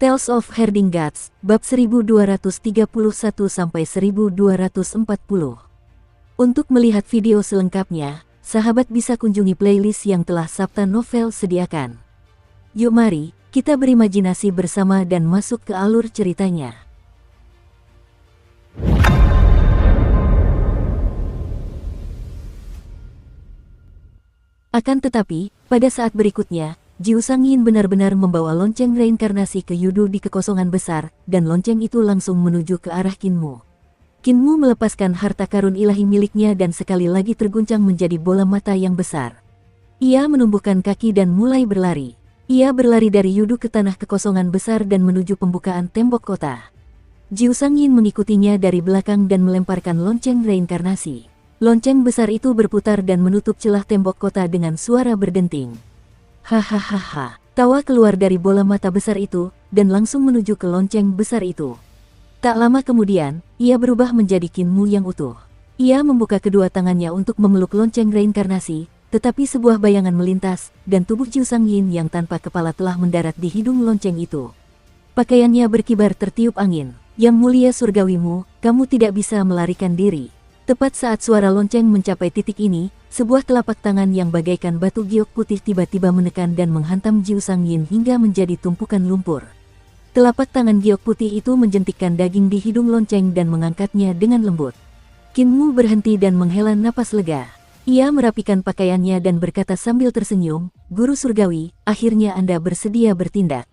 Tales of Herding Gods, bab 1231-1240. Untuk melihat video selengkapnya, sahabat bisa kunjungi playlist yang telah Sabta Novel sediakan. Yuk mari, kita berimajinasi bersama dan masuk ke alur ceritanya. Akan tetapi, pada saat berikutnya, Jiu Sangyin benar-benar membawa lonceng reinkarnasi ke Yudu di kekosongan besar, dan lonceng itu langsung menuju ke arah Kinmu. Kinmu melepaskan harta karun ilahi miliknya dan sekali lagi terguncang menjadi bola mata yang besar. Ia menumbuhkan kaki dan mulai berlari. Ia berlari dari Yudu ke tanah kekosongan besar dan menuju pembukaan tembok kota. Jiu Sangyin mengikutinya dari belakang dan melemparkan lonceng reinkarnasi. Lonceng besar itu berputar dan menutup celah tembok kota dengan suara berdenting. Hahaha, tawa keluar dari bola mata besar itu, dan langsung menuju ke lonceng besar itu. Tak lama kemudian, ia berubah menjadi Kinmu yang utuh. Ia membuka kedua tangannya untuk memeluk lonceng reinkarnasi, tetapi sebuah bayangan melintas, dan tubuh Jiu Sangyin yang tanpa kepala telah mendarat di hidung lonceng itu. Pakaiannya berkibar tertiup angin. Yang mulia surgawimu, kamu tidak bisa melarikan diri. Tepat saat suara lonceng mencapai titik ini, sebuah telapak tangan yang bagaikan batu giok putih tiba-tiba menekan dan menghantam Jiu Sangyin hingga menjadi tumpukan lumpur. Telapak tangan giok putih itu menjentikkan daging di hidung lonceng dan mengangkatnya dengan lembut. Kinmu berhenti dan menghela napas lega. Ia merapikan pakaiannya dan berkata sambil tersenyum, "Guru surgawi, akhirnya Anda bersedia bertindak."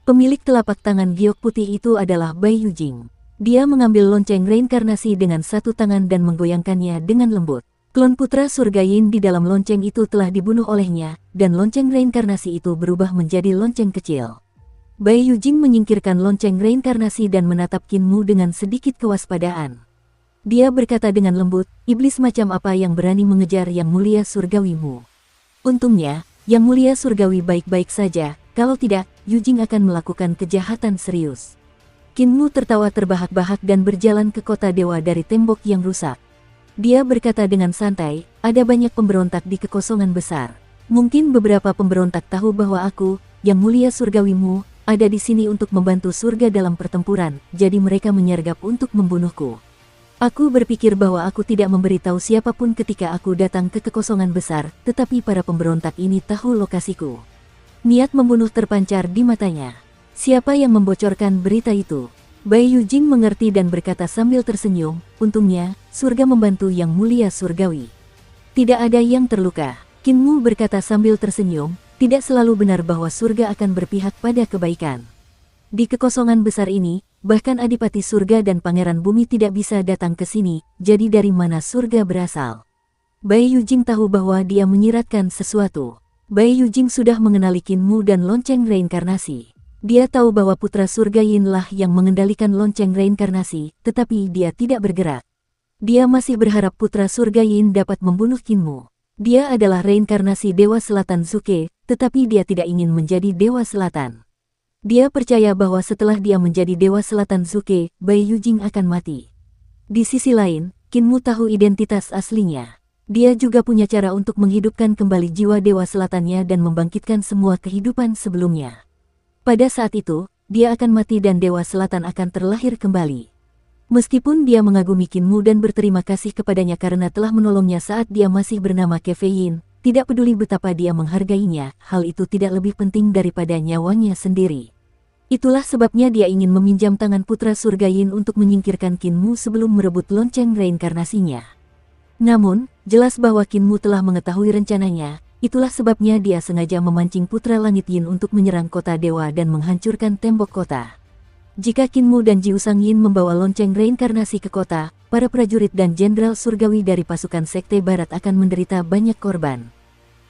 Pemilik telapak tangan giok putih itu adalah Bai Yujing. Dia mengambil lonceng reinkarnasi dengan satu tangan dan menggoyangkannya dengan lembut. Klon putra surga Yin di dalam lonceng itu telah dibunuh olehnya, dan lonceng reinkarnasi itu berubah menjadi lonceng kecil. Bai Yujing menyingkirkan lonceng reinkarnasi dan menatap Kinmu dengan sedikit kewaspadaan. Dia berkata dengan lembut, "Iblis macam apa yang berani mengejar yang mulia surgawimu?" Untungnya, yang mulia surgawi baik-baik saja, kalau tidak, Yujing akan melakukan kejahatan serius. Kinmu tertawa terbahak-bahak dan berjalan ke kota dewa dari tembok yang rusak. Dia berkata dengan santai, "Ada banyak pemberontak di kekosongan besar. Mungkin beberapa pemberontak tahu bahwa aku, yang mulia surgawimu, ada di sini untuk membantu surga dalam pertempuran, jadi mereka menyergap untuk membunuhku. Aku berpikir bahwa aku tidak memberitahu siapapun ketika aku datang ke kekosongan besar, tetapi para pemberontak ini tahu lokasiku." Niat membunuh terpancar di matanya. Siapa yang membocorkan berita itu? Bai Yujing mengerti dan berkata sambil tersenyum, "Untungnya, surga membantu yang mulia surgawi. Tidak ada yang terluka." Kinmu berkata sambil tersenyum, "Tidak selalu benar bahwa surga akan berpihak pada kebaikan. Di kekosongan besar ini, bahkan Adipati Surga dan Pangeran Bumi tidak bisa datang ke sini, jadi dari mana surga berasal?" Bai Yujing tahu bahwa dia menyiratkan sesuatu. Bai Yujing sudah mengenali Kinmu dan lonceng reinkarnasi. Dia tahu bahwa putra surga Yin lah yang mengendalikan lonceng reinkarnasi, tetapi dia tidak bergerak. Dia masih berharap putra surga Yin dapat membunuh Kinmu. Dia adalah reinkarnasi Dewa Selatan Zuke, tetapi dia tidak ingin menjadi Dewa Selatan. Dia percaya bahwa setelah dia menjadi Dewa Selatan Zuke, Bai Yujing akan mati. Di sisi lain, Kinmu tahu identitas aslinya. Dia juga punya cara untuk menghidupkan kembali jiwa Dewa Selatannya dan membangkitkan semua kehidupan sebelumnya. Pada saat itu, dia akan mati dan Dewa Selatan akan terlahir kembali. Meskipun dia mengagumi Kinmu dan berterima kasih kepadanya karena telah menolongnya saat dia masih bernama Kefe Yin, tidak peduli betapa dia menghargainya, hal itu tidak lebih penting daripada nyawanya sendiri. Itulah sebabnya dia ingin meminjam tangan putra surga Yin untuk menyingkirkan Kinmu sebelum merebut lonceng reinkarnasinya. Namun, jelas bahwa Kinmu telah mengetahui rencananya. Itulah sebabnya dia sengaja memancing putra langit Yin untuk menyerang kota dewa dan menghancurkan tembok kota. Jika Kinmu dan Jiu Sangyin membawa lonceng reinkarnasi ke kota, para prajurit dan jenderal surgawi dari pasukan Sekte Barat akan menderita banyak korban.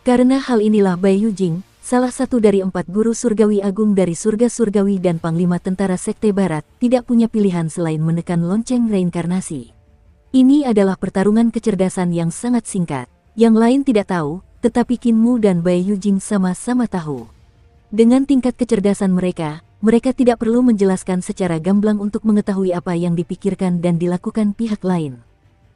Karena hal inilah Bai Yujing, salah satu dari 4 guru surgawi agung dari surga surgawi dan panglima tentara Sekte Barat, tidak punya pilihan selain menekan lonceng reinkarnasi. Ini adalah pertarungan kecerdasan yang sangat singkat. Yang lain tidak tahu, tetapi Kinmu dan Bai Yujing sama-sama tahu. Dengan tingkat kecerdasan mereka, mereka tidak perlu menjelaskan secara gamblang untuk mengetahui apa yang dipikirkan dan dilakukan pihak lain.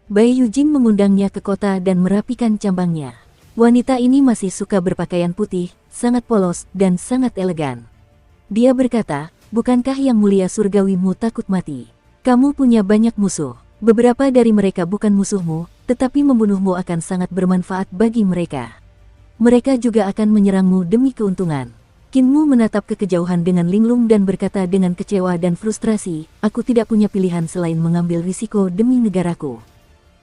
Bai Yujing mengundangnya ke kota dan merapikan cambangnya. Wanita ini masih suka berpakaian putih, sangat polos, dan sangat elegan. Dia berkata, bukankah yang mulia surgawimu takut mati? Kamu punya banyak musuh. Beberapa dari mereka bukan musuhmu, tetapi membunuhmu akan sangat bermanfaat bagi mereka. Mereka juga akan menyerangmu demi keuntungan. Kinmu menatap ke kejauhan dengan linglung dan berkata dengan kecewa dan frustrasi, aku tidak punya pilihan selain mengambil risiko demi negaraku.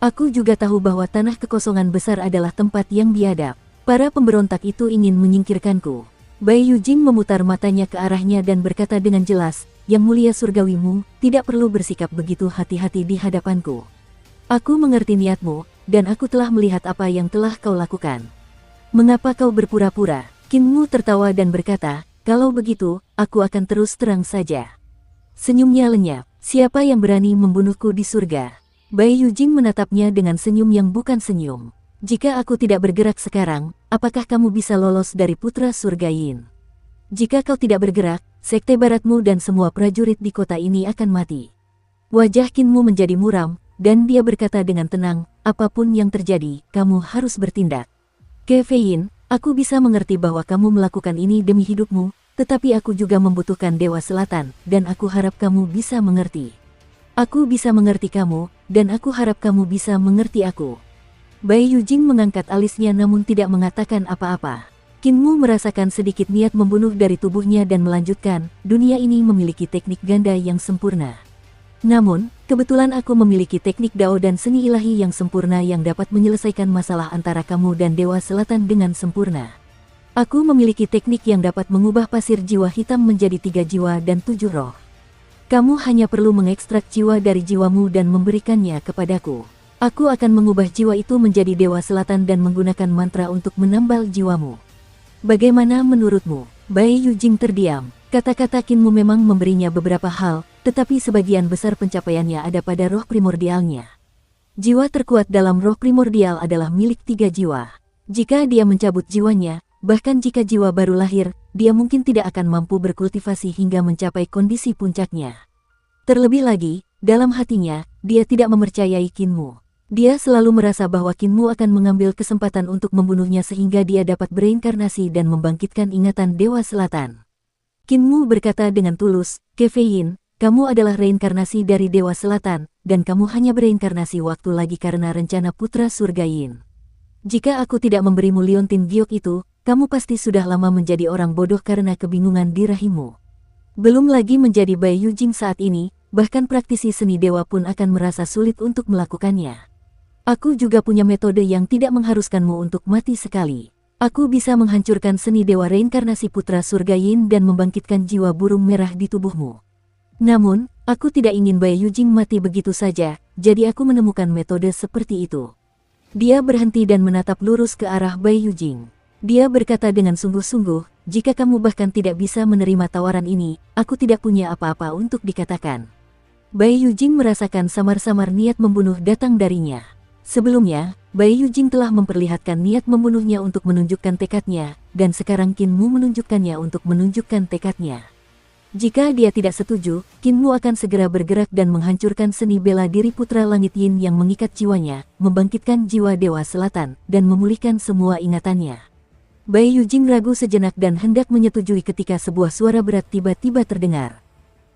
Aku juga tahu bahwa tanah kekosongan besar adalah tempat yang biadab. Para pemberontak itu ingin menyingkirkanku. Bai Yujing memutar matanya ke arahnya dan berkata dengan jelas, Yang mulia surgawimu, tidak perlu bersikap begitu hati-hati di hadapanku. Aku mengerti niatmu, dan aku telah melihat apa yang telah kau lakukan. Mengapa kau berpura-pura? Kinmu tertawa dan berkata, kalau begitu, aku akan terus terang saja. Senyumnya lenyap, siapa yang berani membunuhku di surga? Bai Yujing menatapnya dengan senyum yang bukan senyum. Jika aku tidak bergerak sekarang, apakah kamu bisa lolos dari putra surga Yin? Jika kau tidak bergerak, sekte baratmu dan semua prajurit di kota ini akan mati. Wajah Kinmu menjadi muram, dan dia berkata dengan tenang, apapun yang terjadi, kamu harus bertindak. Kefei, aku bisa mengerti bahwa kamu melakukan ini demi hidupmu, tetapi aku juga membutuhkan Dewa Selatan, dan aku harap kamu bisa mengerti. Aku bisa mengerti kamu, dan aku harap kamu bisa mengerti aku. Bai Yujing mengangkat alisnya namun tidak mengatakan apa-apa. Kinmu merasakan sedikit niat membunuh dari tubuhnya dan melanjutkan, dunia ini memiliki teknik ganda yang sempurna. Namun, kebetulan aku memiliki teknik Dao dan seni ilahi yang sempurna yang dapat menyelesaikan masalah antara kamu dan Dewa Selatan dengan sempurna. Aku memiliki teknik yang dapat mengubah pasir jiwa hitam menjadi 3 jiwa dan 7 roh. Kamu hanya perlu mengekstrak jiwa dari jiwamu dan memberikannya kepadaku. Aku akan mengubah jiwa itu menjadi Dewa Selatan dan menggunakan mantra untuk menambal jiwamu. Bagaimana menurutmu? Bai Yujing terdiam. Kata-kata Kinmu memang memberinya beberapa hal, tetapi sebagian besar pencapaiannya ada pada roh primordialnya. Jiwa terkuat dalam roh primordial adalah milik 3 jiwa. Jika dia mencabut jiwanya, bahkan jika jiwa baru lahir, dia mungkin tidak akan mampu berkultivasi hingga mencapai kondisi puncaknya. Terlebih lagi, dalam hatinya, dia tidak mempercayai Kinmu. Dia selalu merasa bahwa Kinmu akan mengambil kesempatan untuk membunuhnya sehingga dia dapat bereinkarnasi dan membangkitkan ingatan Dewa Selatan. Kinmu berkata dengan tulus, Kefei, kamu adalah reinkarnasi dari Dewa Selatan, dan kamu hanya bereinkarnasi waktu lagi karena rencana putra surga Yin. Jika aku tidak memberimu liontin giok itu, kamu pasti sudah lama menjadi orang bodoh karena kebingungan di rahimmu. Belum lagi menjadi Bai Yujing saat ini, bahkan praktisi seni dewa pun akan merasa sulit untuk melakukannya. Aku juga punya metode yang tidak mengharuskanmu untuk mati sekali. Aku bisa menghancurkan seni dewa reinkarnasi putra surga Yin dan membangkitkan jiwa burung merah di tubuhmu. Namun, aku tidak ingin Bai Yujing mati begitu saja, jadi aku menemukan metode seperti itu. Dia berhenti dan menatap lurus ke arah Bai Yujing. Dia berkata dengan sungguh-sungguh, jika kamu bahkan tidak bisa menerima tawaran ini, aku tidak punya apa-apa untuk dikatakan. Bai Yujing merasakan samar-samar niat membunuh datang darinya. Sebelumnya, Bai Yujing telah memperlihatkan niat membunuhnya untuk menunjukkan tekadnya, dan sekarang Kinmu menunjukkannya untuk menunjukkan tekadnya. Jika dia tidak setuju, Kinmu akan segera bergerak dan menghancurkan seni bela diri putra langit Yin yang mengikat jiwanya, membangkitkan jiwa Dewa Selatan, dan memulihkan semua ingatannya. Bai Yujing ragu sejenak dan hendak menyetujui ketika sebuah suara berat tiba-tiba terdengar.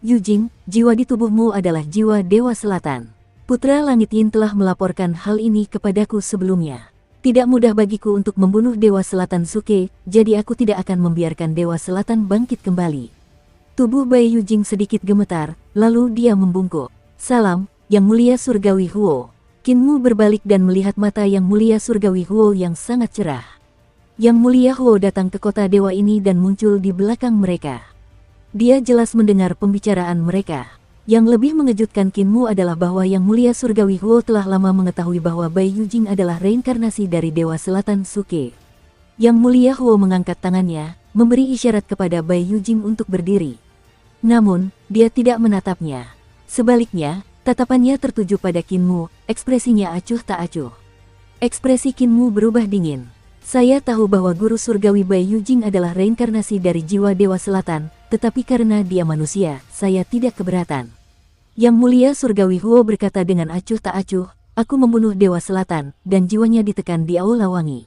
Yujing, jiwa di tubuhmu adalah jiwa Dewa Selatan. Putra Langit Yin telah melaporkan hal ini kepadaku sebelumnya. Tidak mudah bagiku untuk membunuh Dewa Selatan Suke, jadi aku tidak akan membiarkan Dewa Selatan bangkit kembali. Tubuh Bai Yujing sedikit gemetar, lalu dia membungkuk. Salam, Yang Mulia Surgawi Huo. Kinmu berbalik dan melihat mata Yang Mulia Surgawi Huo yang sangat cerah. Yang Mulia Huo datang ke kota dewa ini dan muncul di belakang mereka. Dia jelas mendengar pembicaraan mereka. Yang lebih mengejutkan Kinmu adalah bahwa Yang Mulia Surgawi Huo telah lama mengetahui bahwa Bai Yujing adalah reinkarnasi dari Dewa Selatan Suke. Yang Mulia Huo mengangkat tangannya, memberi isyarat kepada Bai Yujing untuk berdiri. Namun, dia tidak menatapnya. Sebaliknya, tatapannya tertuju pada Kinmu, ekspresinya acuh tak acuh. Ekspresi Kinmu berubah dingin. Saya tahu bahwa guru surgawi Bai Yujing adalah reinkarnasi dari jiwa Dewa Selatan, tetapi karena dia manusia, saya tidak keberatan. Yang Mulia Surgawi Huo berkata dengan acuh tak acuh, aku membunuh Dewa Selatan, dan jiwanya ditekan di Aula Wangi.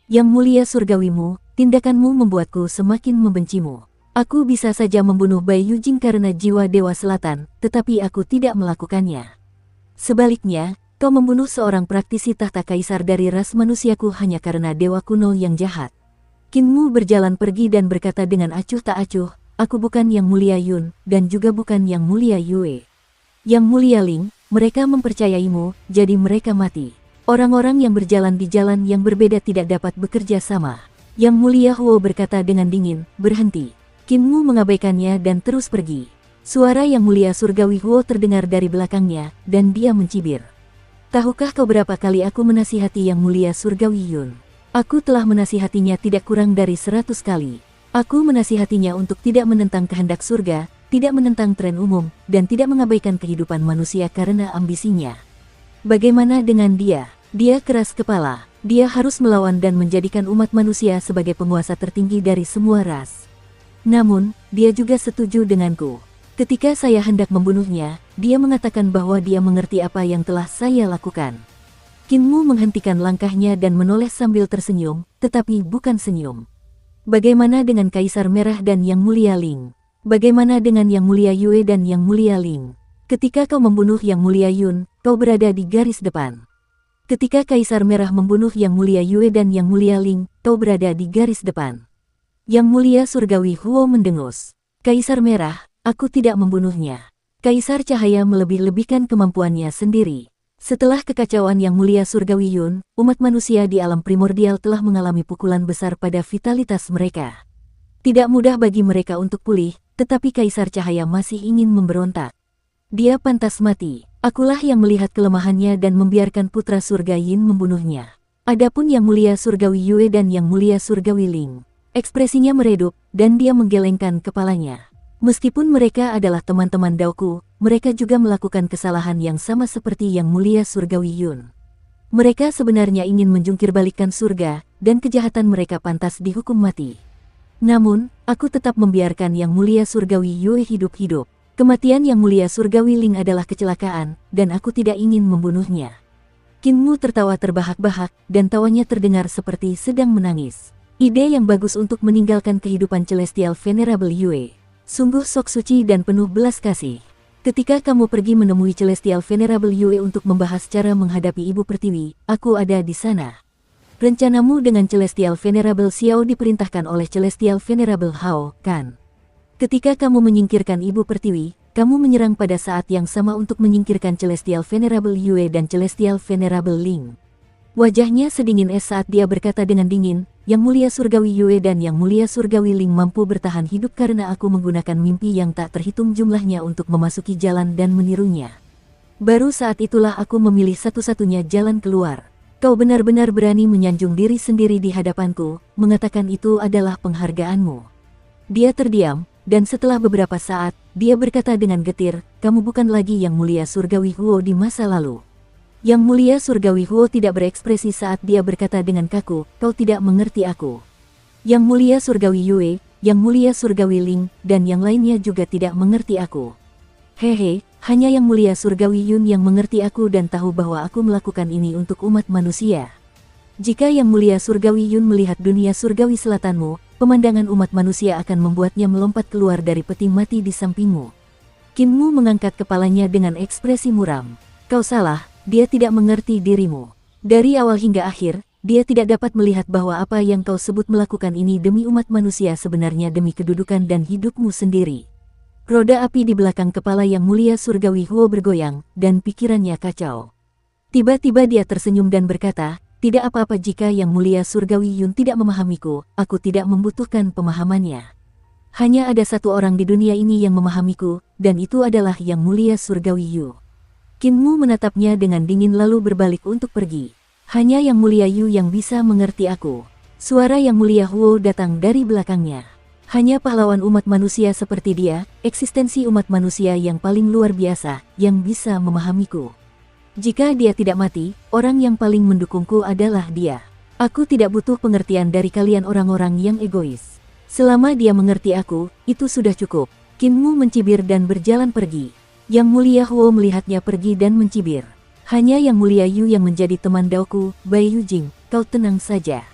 Yang Mulia Surgawimu, tindakanmu membuatku semakin membencimu. Aku bisa saja membunuh Bai Yujing karena jiwa Dewa Selatan, tetapi aku tidak melakukannya. Sebaliknya, kau membunuh seorang praktisi tahta kaisar dari ras manusiaku hanya karena dewa kuno yang jahat. Qin Mu berjalan pergi dan berkata dengan acuh tak acuh, aku bukan Yang Mulia Yun, dan juga bukan Yang Mulia Yue. Yang Mulia Ling, mereka mempercayaimu, jadi mereka mati. Orang-orang yang berjalan di jalan yang berbeda tidak dapat bekerja sama. Yang Mulia Huo berkata dengan dingin, berhenti. Qin Mu mengabaikannya dan terus pergi. Suara Yang Mulia Surgawi Huo terdengar dari belakangnya, dan dia mencibir. Tahukah kau berapa kali aku menasihati Yang Mulia Surgawi Yun? Aku telah menasihatinya tidak kurang dari 100 kali. Aku menasihatinya untuk tidak menentang kehendak surga, tidak menentang tren umum, dan tidak mengabaikan kehidupan manusia karena ambisinya. Bagaimana dengan dia? Dia keras kepala. Dia harus melawan dan menjadikan umat manusia sebagai penguasa tertinggi dari semua ras. Namun, dia juga setuju denganku. Ketika saya hendak membunuhnya, dia mengatakan bahwa dia mengerti apa yang telah saya lakukan. Qin Mu menghentikan langkahnya dan menoleh sambil tersenyum, tetapi bukan senyum. Bagaimana dengan Kaisar Merah dan Yang Mulia Ling? Bagaimana dengan Yang Mulia Yue dan Yang Mulia Ling? Ketika kau membunuh Yang Mulia Yun, kau berada di garis depan. Ketika Kaisar Merah membunuh Yang Mulia Yue dan Yang Mulia Ling, kau berada di garis depan. Yang Mulia Surgawi Huo mendengus. Kaisar Merah, aku tidak membunuhnya. Kaisar Cahaya melebih-lebihkan kemampuannya sendiri. Setelah kekacauan Yang Mulia Surgawi Yun, umat manusia di alam primordial telah mengalami pukulan besar pada vitalitas mereka. Tidak mudah bagi mereka untuk pulih, tetapi Kaisar Cahaya masih ingin memberontak. Dia pantas mati. Akulah yang melihat kelemahannya dan membiarkan putra surga Yin membunuhnya. Adapun Yang Mulia Surgawi Yue dan Yang Mulia Surgawi Ling, ekspresinya meredup, dan dia menggelengkan kepalanya. Meskipun mereka adalah teman-teman Daoku, mereka juga melakukan kesalahan yang sama seperti Yang Mulia Surgawi Yun. Mereka sebenarnya ingin menjungkir balikkan surga, dan kejahatan mereka pantas dihukum mati. Namun, aku tetap membiarkan Yang Mulia Surgawi Yue hidup-hidup. Kematian Yang Mulia Surgawi Ling adalah kecelakaan, dan aku tidak ingin membunuhnya. Qin Mu tertawa terbahak-bahak, dan tawanya terdengar seperti sedang menangis. Ide yang bagus untuk meninggalkan kehidupan Celestial Venerable Yue. Sungguh sok suci dan penuh belas kasih. Ketika kamu pergi menemui Celestial Venerable Yue untuk membahas cara menghadapi Ibu Pertiwi, aku ada di sana. Rencanamu dengan Celestial Venerable Xiao diperintahkan oleh Celestial Venerable Hao, kan? Ketika kamu menyingkirkan Ibu Pertiwi, kamu menyerang pada saat yang sama untuk menyingkirkan Celestial Venerable Yue dan Celestial Venerable Ling. Wajahnya sedingin es saat dia berkata dengan dingin, Yang Mulia Surgawi Yue dan Yang Mulia Surgawi Ling mampu bertahan hidup karena aku menggunakan mimpi yang tak terhitung jumlahnya untuk memasuki jalan dan menirunya. Baru saat itulah aku memilih satu-satunya jalan keluar. Kau benar-benar berani menyanjung diri sendiri di hadapanku, mengatakan itu adalah penghargaanmu. Dia terdiam. Dan setelah beberapa saat, dia berkata dengan getir, kamu bukan lagi Yang Mulia Surgawi Huo di masa lalu. Yang Mulia Surgawi Huo tidak berekspresi saat dia berkata dengan kaku, kau tidak mengerti aku. Yang Mulia Surgawi Yue, Yang Mulia Surgawi Ling, dan yang lainnya juga tidak mengerti aku. Hehe, hanya Yang Mulia Surgawi Yun yang mengerti aku dan tahu bahwa aku melakukan ini untuk umat manusia. Jika Yang Mulia Surgawi Yun melihat dunia surgawi selatanmu, pemandangan umat manusia akan membuatnya melompat keluar dari peti mati di sampingmu. Qin Mu mengangkat kepalanya dengan ekspresi muram. Kau salah, dia tidak mengerti dirimu. Dari awal hingga akhir, dia tidak dapat melihat bahwa apa yang kau sebut melakukan ini demi umat manusia sebenarnya demi kedudukan dan hidupmu sendiri. Roda api di belakang kepala Yang Mulia Surgawi Huo bergoyang, dan pikirannya kacau. Tiba-tiba dia tersenyum dan berkata, tidak apa-apa jika Yang Mulia Surgawi Yun tidak memahamiku, aku tidak membutuhkan pemahamannya. Hanya ada satu orang di dunia ini yang memahamiku, dan itu adalah Yang Mulia Surgawi Yu. Qin Mu menatapnya dengan dingin lalu berbalik untuk pergi. Hanya Yang Mulia Yu yang bisa mengerti aku. Suara Yang Mulia Huo datang dari belakangnya. Hanya pahlawan umat manusia seperti dia, eksistensi umat manusia yang paling luar biasa, yang bisa memahamiku. Jika dia tidak mati, orang yang paling mendukungku adalah dia. Aku tidak butuh pengertian dari kalian orang-orang yang egois. Selama dia mengerti aku, itu sudah cukup. Qin Mu mencibir dan berjalan pergi. Yang Mulia Huo melihatnya pergi dan mencibir. Hanya Yang Mulia Yu yang menjadi teman Daoku, Bai Yujing, kau tenang saja.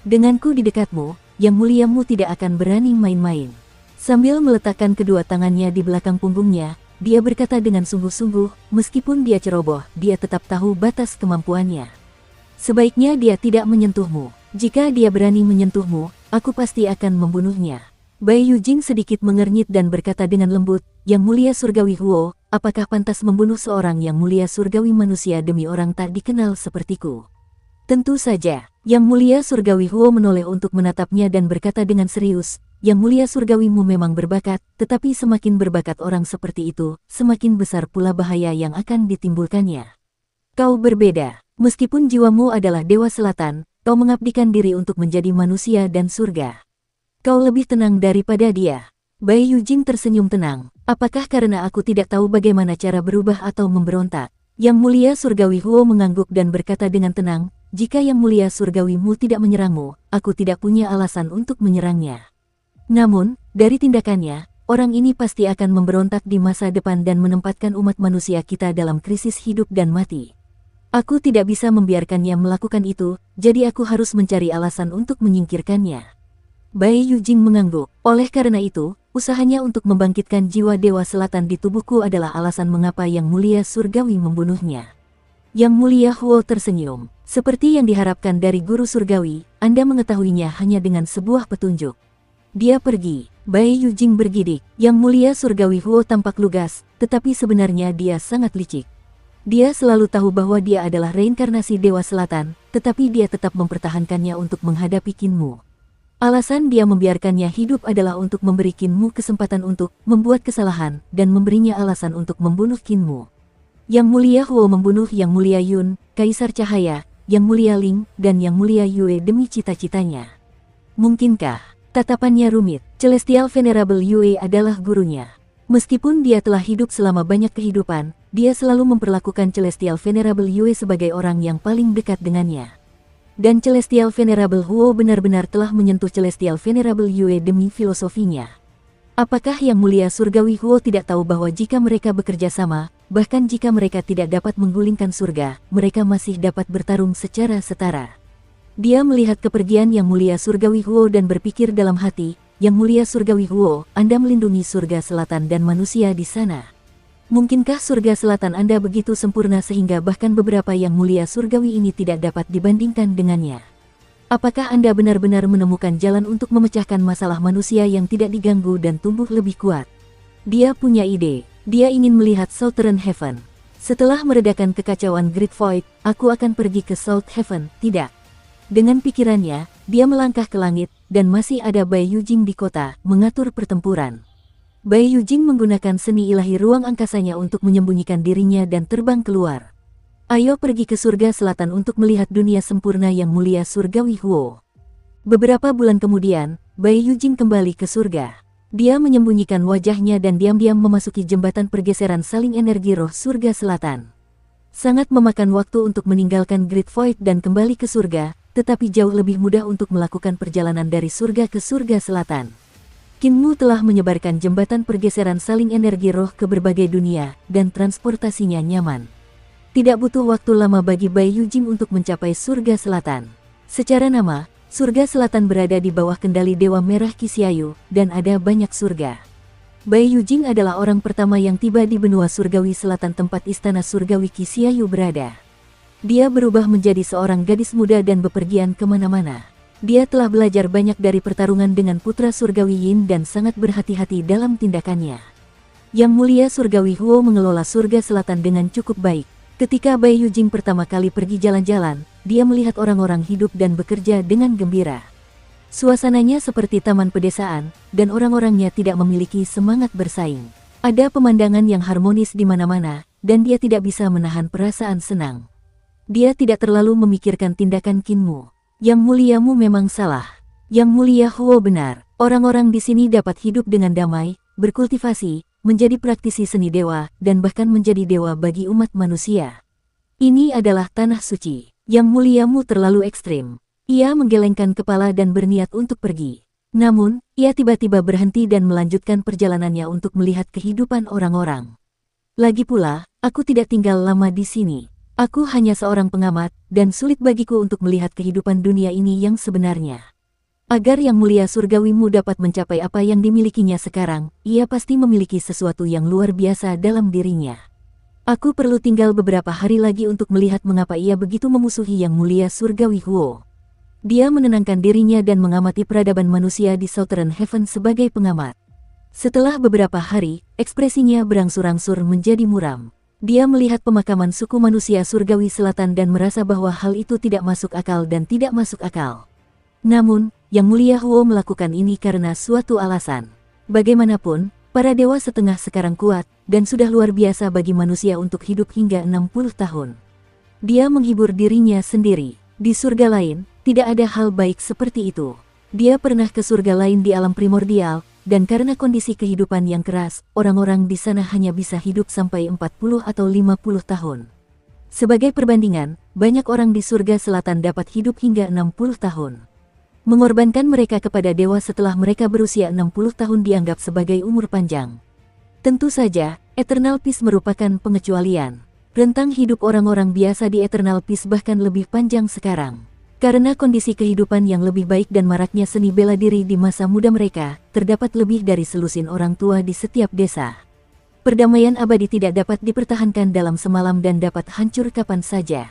Denganku di dekatmu, Yang Muliamu tidak akan berani main-main. Sambil meletakkan kedua tangannya di belakang punggungnya, dia berkata dengan sungguh-sungguh, meskipun dia ceroboh, dia tetap tahu batas kemampuannya. Sebaiknya dia tidak menyentuhmu. Jika dia berani menyentuhmu, aku pasti akan membunuhnya. Bai Yujing sedikit mengernyit dan berkata dengan lembut, Yang Mulia Surgawi Huo, apakah pantas membunuh seorang Yang Mulia Surgawi manusia demi orang tak dikenal sepertiku? Tentu saja. Yang Mulia Surgawi Huo menoleh untuk menatapnya dan berkata dengan serius, Yang Mulia Surgawimu memang berbakat, tetapi semakin berbakat orang seperti itu, semakin besar pula bahaya yang akan ditimbulkannya. Kau berbeda. Meskipun jiwamu adalah Dewa Selatan, kau mengabdikan diri untuk menjadi manusia dan surga. Kau lebih tenang daripada dia. Bai Yujing tersenyum tenang. Apakah karena aku tidak tahu bagaimana cara berubah atau memberontak? Yang Mulia Surgawi Huo mengangguk dan berkata dengan tenang, jika Yang Mulia Surgawimu tidak menyerangmu, aku tidak punya alasan untuk menyerangnya. Namun, dari tindakannya, orang ini pasti akan memberontak di masa depan dan menempatkan umat manusia kita dalam krisis hidup dan mati. Aku tidak bisa membiarkannya melakukan itu, jadi aku harus mencari alasan untuk menyingkirkannya. Bai Yujing mengangguk. Oleh karena itu, usahanya untuk membangkitkan jiwa Dewa Selatan di tubuhku adalah alasan mengapa Yang Mulia Surgawi membunuhnya. Yang Mulia Huo tersenyum. Seperti yang diharapkan dari guru surgawi, Anda mengetahuinya hanya dengan sebuah petunjuk. Dia pergi. Bai Yujing bergidik. Yang Mulia Surgawi Huo tampak lugas, tetapi sebenarnya dia sangat licik. Dia selalu tahu bahwa dia adalah reinkarnasi Dewa Selatan, tetapi dia tetap mempertahankannya untuk menghadapi Kinmu. Alasan dia membiarkannya hidup adalah untuk memberi Kinmu kesempatan untuk membuat kesalahan dan memberinya alasan untuk membunuh Kinmu. Yang Mulia Huo membunuh Yang Mulia Yun, Kaisar Cahaya, Yang Mulia Ling, dan Yang Mulia Yue demi cita-citanya. Mungkinkah? Tatapannya rumit. Celestial Venerable Yue adalah gurunya. Meskipun dia telah hidup selama banyak kehidupan, dia selalu memperlakukan Celestial Venerable Yue sebagai orang yang paling dekat dengannya. Dan Celestial Venerable Huo benar-benar telah menyentuh Celestial Venerable Yue demi filosofinya. Apakah Yang Mulia Surgawi Huo tidak tahu bahwa jika mereka bekerja sama, bahkan jika mereka tidak dapat menggulingkan surga, mereka masih dapat bertarung secara setara? Dia melihat kepergian Yang Mulia Surgawi Huo dan berpikir dalam hati, Yang Mulia Surgawi Huo, Anda melindungi surga selatan dan manusia di sana. Mungkinkah surga selatan Anda begitu sempurna sehingga bahkan beberapa Yang Mulia Surgawi ini tidak dapat dibandingkan dengannya? Apakah Anda benar-benar menemukan jalan untuk memecahkan masalah manusia yang tidak diganggu dan tumbuh lebih kuat? Dia punya ide. Dia ingin melihat Southern Heaven. Setelah meredakan kekacauan Great Void, aku akan pergi ke South Heaven, tidak? Dengan pikirannya, dia melangkah ke langit, dan masih ada Bai Yujing di kota, mengatur pertempuran. Bai Yujing menggunakan seni ilahi ruang angkasanya untuk menyembunyikan dirinya dan terbang keluar. Ayo pergi ke surga selatan untuk melihat dunia sempurna Yang Mulia Surgawi Huo. Beberapa bulan kemudian, Bai Yujing kembali ke surga. Dia menyembunyikan wajahnya dan diam-diam memasuki jembatan pergeseran saling energi roh surga selatan. Sangat memakan waktu untuk meninggalkan Great Void dan kembali ke surga, tetapi jauh lebih mudah untuk melakukan perjalanan dari surga ke surga selatan. Kinmu telah menyebarkan jembatan pergeseran saling energi roh ke berbagai dunia, dan transportasinya nyaman. Tidak butuh waktu lama bagi Bai Yujing untuk mencapai surga selatan. Secara nama, surga selatan berada di bawah kendali Dewa Merah Qixia, dan ada banyak surga. Bai Yujing adalah orang pertama yang tiba di benua surgawi selatan tempat istana surgawi Qixia berada. Dia berubah menjadi seorang gadis muda dan bepergian kemana-mana. Dia telah belajar banyak dari pertarungan dengan putra surgawi Yin dan sangat berhati-hati dalam tindakannya. Yang Mulia Surgawi Huo mengelola surga selatan dengan cukup baik. Ketika Bai Yujing pertama kali pergi jalan-jalan, dia melihat orang-orang hidup dan bekerja dengan gembira. Suasananya seperti taman pedesaan, dan orang-orangnya tidak memiliki semangat bersaing. Ada pemandangan yang harmonis di mana-mana, dan dia tidak bisa menahan perasaan senang. Dia tidak terlalu memikirkan tindakan Kinmu. Yang Muliamu memang salah. Yang Mulia Huo benar. Orang-orang di sini dapat hidup dengan damai, berkultivasi, menjadi praktisi seni dewa, dan bahkan menjadi dewa bagi umat manusia. Ini adalah tanah suci. Yang Muliamu terlalu ekstrim. Ia menggelengkan kepala dan berniat untuk pergi. Namun, ia tiba-tiba berhenti dan melanjutkan perjalanannya untuk melihat kehidupan orang-orang. Lagi pula, aku tidak tinggal lama di sini. Aku hanya seorang pengamat, dan sulit bagiku untuk melihat kehidupan dunia ini yang sebenarnya. Agar Yang Mulia Surgawimu dapat mencapai apa yang dimilikinya sekarang, ia pasti memiliki sesuatu yang luar biasa dalam dirinya. Aku perlu tinggal beberapa hari lagi untuk melihat mengapa ia begitu memusuhi Yang Mulia Surgawi Huo. Dia menenangkan dirinya dan mengamati peradaban manusia di Southern Heaven sebagai pengamat. Setelah beberapa hari, ekspresinya berangsur-angsur menjadi muram. Dia melihat pemakaman suku manusia Surgawi Selatan dan merasa bahwa hal itu tidak masuk akal dan tidak masuk akal. Namun, Yang Mulia Huo melakukan ini karena suatu alasan. Bagaimanapun, para dewa setengah sekarang kuat, dan sudah luar biasa bagi manusia untuk hidup hingga 60 tahun. Dia menghibur dirinya sendiri. Di surga lain, tidak ada hal baik seperti itu. Dia pernah ke surga lain di alam primordial, dan karena kondisi kehidupan yang keras, orang-orang di sana hanya bisa hidup sampai 40 atau 50 tahun. Sebagai perbandingan, banyak orang di surga selatan dapat hidup hingga 60 tahun. Mengorbankan mereka kepada dewa setelah mereka berusia 60 tahun dianggap sebagai umur panjang. Tentu saja, Eternal Peace merupakan pengecualian. Rentang hidup orang-orang biasa di Eternal Peace bahkan lebih panjang sekarang. Karena kondisi kehidupan yang lebih baik dan maraknya seni bela diri di masa muda mereka, terdapat lebih dari selusin orang tua di setiap desa. Perdamaian abadi tidak dapat dipertahankan dalam semalam dan dapat hancur kapan saja.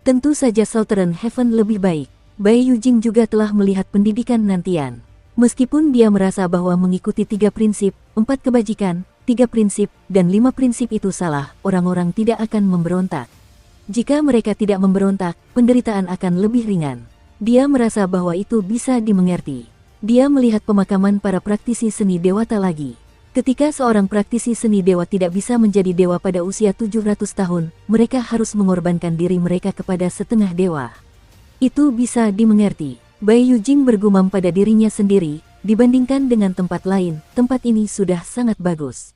Tentu saja Southern Heaven lebih baik. Bai Yujing juga telah melihat pendidikan nantian. Meskipun dia merasa bahwa mengikuti 3 prinsip, 4 kebajikan, 3 prinsip, dan 5 prinsip itu salah, orang-orang tidak akan memberontak. Jika mereka tidak memberontak, penderitaan akan lebih ringan. Dia merasa bahwa itu bisa dimengerti. Dia melihat pemakaman para praktisi seni dewata lagi. Ketika seorang praktisi seni dewa tidak bisa menjadi dewa pada usia 700 tahun, mereka harus mengorbankan diri mereka kepada setengah dewa. Itu bisa dimengerti. Bai Yujing bergumam pada dirinya sendiri, dibandingkan dengan tempat lain, tempat ini sudah sangat bagus.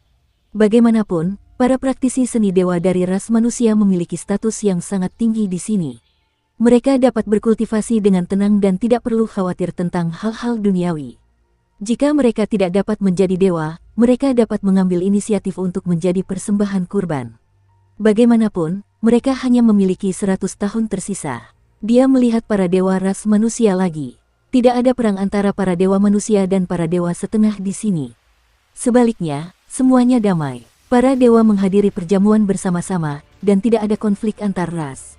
Bagaimanapun, para praktisi seni dewa dari ras manusia memiliki status yang sangat tinggi di sini. Mereka dapat berkultivasi dengan tenang dan tidak perlu khawatir tentang hal-hal duniawi. Jika mereka tidak dapat menjadi dewa, mereka dapat mengambil inisiatif untuk menjadi persembahan kurban. Bagaimanapun, mereka hanya memiliki 100 tahun tersisa. Dia melihat para dewa ras manusia lagi. Tidak ada perang antara para dewa manusia dan para dewa setengah di sini. Sebaliknya, semuanya damai. Para dewa menghadiri perjamuan bersama-sama, dan tidak ada konflik antar ras.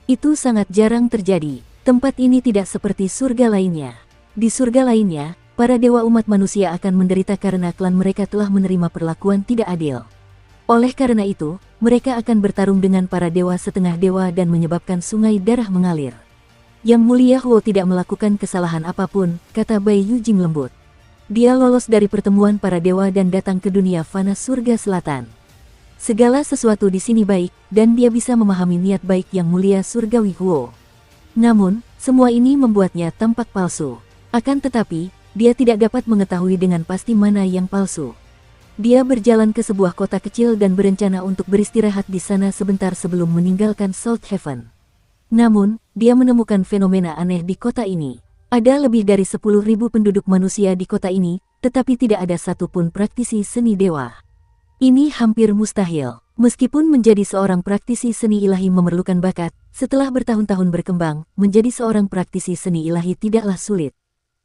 Itu sangat jarang terjadi. Tempat ini tidak seperti surga lainnya. Di surga lainnya, para dewa umat manusia akan menderita karena klan mereka telah menerima perlakuan tidak adil. Oleh karena itu, mereka akan bertarung dengan para dewa setengah dewa dan menyebabkan sungai darah mengalir. Yang Mulia Huo tidak melakukan kesalahan apapun, kata Bai Yujing lembut. Dia lolos dari pertemuan para dewa dan datang ke dunia fana surga selatan. Segala sesuatu di sini baik, dan dia bisa memahami niat baik Yang Mulia Surgawi Huo. Namun, semua ini membuatnya tampak palsu. Akan tetapi, dia tidak dapat mengetahui dengan pasti mana yang palsu. Dia berjalan ke sebuah kota kecil dan berencana untuk beristirahat di sana sebentar sebelum meninggalkan South Heaven. Namun, dia menemukan fenomena aneh di kota ini. Ada lebih dari 10.000 penduduk manusia di kota ini, tetapi tidak ada satupun praktisi seni dewa. Ini hampir mustahil. Meskipun menjadi seorang praktisi seni ilahi memerlukan bakat, setelah bertahun-tahun berkembang, menjadi seorang praktisi seni ilahi tidaklah sulit.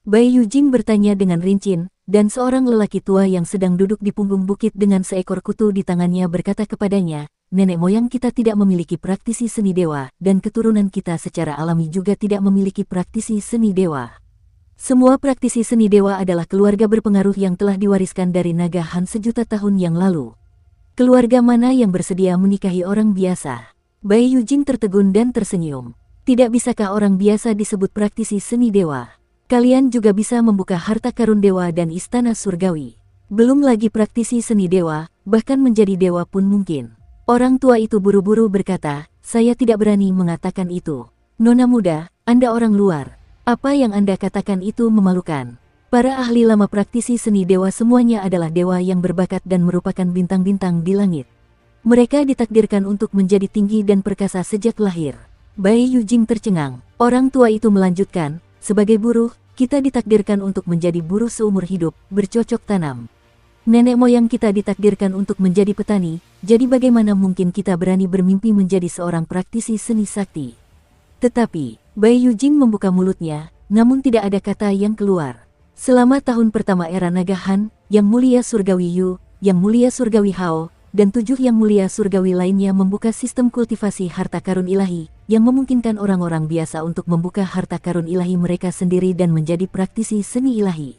Bai Yujing bertanya dengan rinci, dan seorang lelaki tua yang sedang duduk di punggung bukit dengan seekor kutu di tangannya berkata kepadanya, "Nenek moyang kita tidak memiliki praktisi seni dewa, dan keturunan kita secara alami juga tidak memiliki praktisi seni dewa. Semua praktisi seni dewa adalah keluarga berpengaruh yang telah diwariskan dari naga Han sejuta tahun yang lalu. Keluarga mana yang bersedia menikahi orang biasa?" Bai Yujing tertegun dan tersenyum. Tidak bisakah orang biasa disebut praktisi seni dewa? Kalian juga bisa membuka harta karun dewa dan istana surgawi. Belum lagi praktisi seni dewa, bahkan menjadi dewa pun mungkin. Orang tua itu buru-buru berkata, "Saya tidak berani mengatakan itu. Nona muda, Anda orang luar. Apa yang Anda katakan itu memalukan. Para ahli lama praktisi seni dewa semuanya adalah dewa yang berbakat dan merupakan bintang-bintang di langit. Mereka ditakdirkan untuk menjadi tinggi dan perkasa sejak lahir." Bai Yujing tercengang. Orang tua itu melanjutkan, "Sebagai buruh, kita ditakdirkan untuk menjadi buruh seumur hidup, bercocok tanam. Nenek moyang kita ditakdirkan untuk menjadi petani, jadi bagaimana mungkin kita berani bermimpi menjadi seorang praktisi seni sakti?" Tetapi, Bai Yujing membuka mulutnya, namun tidak ada kata yang keluar. Selama tahun pertama era Nagahan, Yang Mulia Surgawi Yu, Yang Mulia Surgawi Hao, dan 7 Yang Mulia Surgawi lainnya membuka sistem kultivasi harta karun ilahi, yang memungkinkan orang-orang biasa untuk membuka harta karun ilahi mereka sendiri dan menjadi praktisi seni ilahi.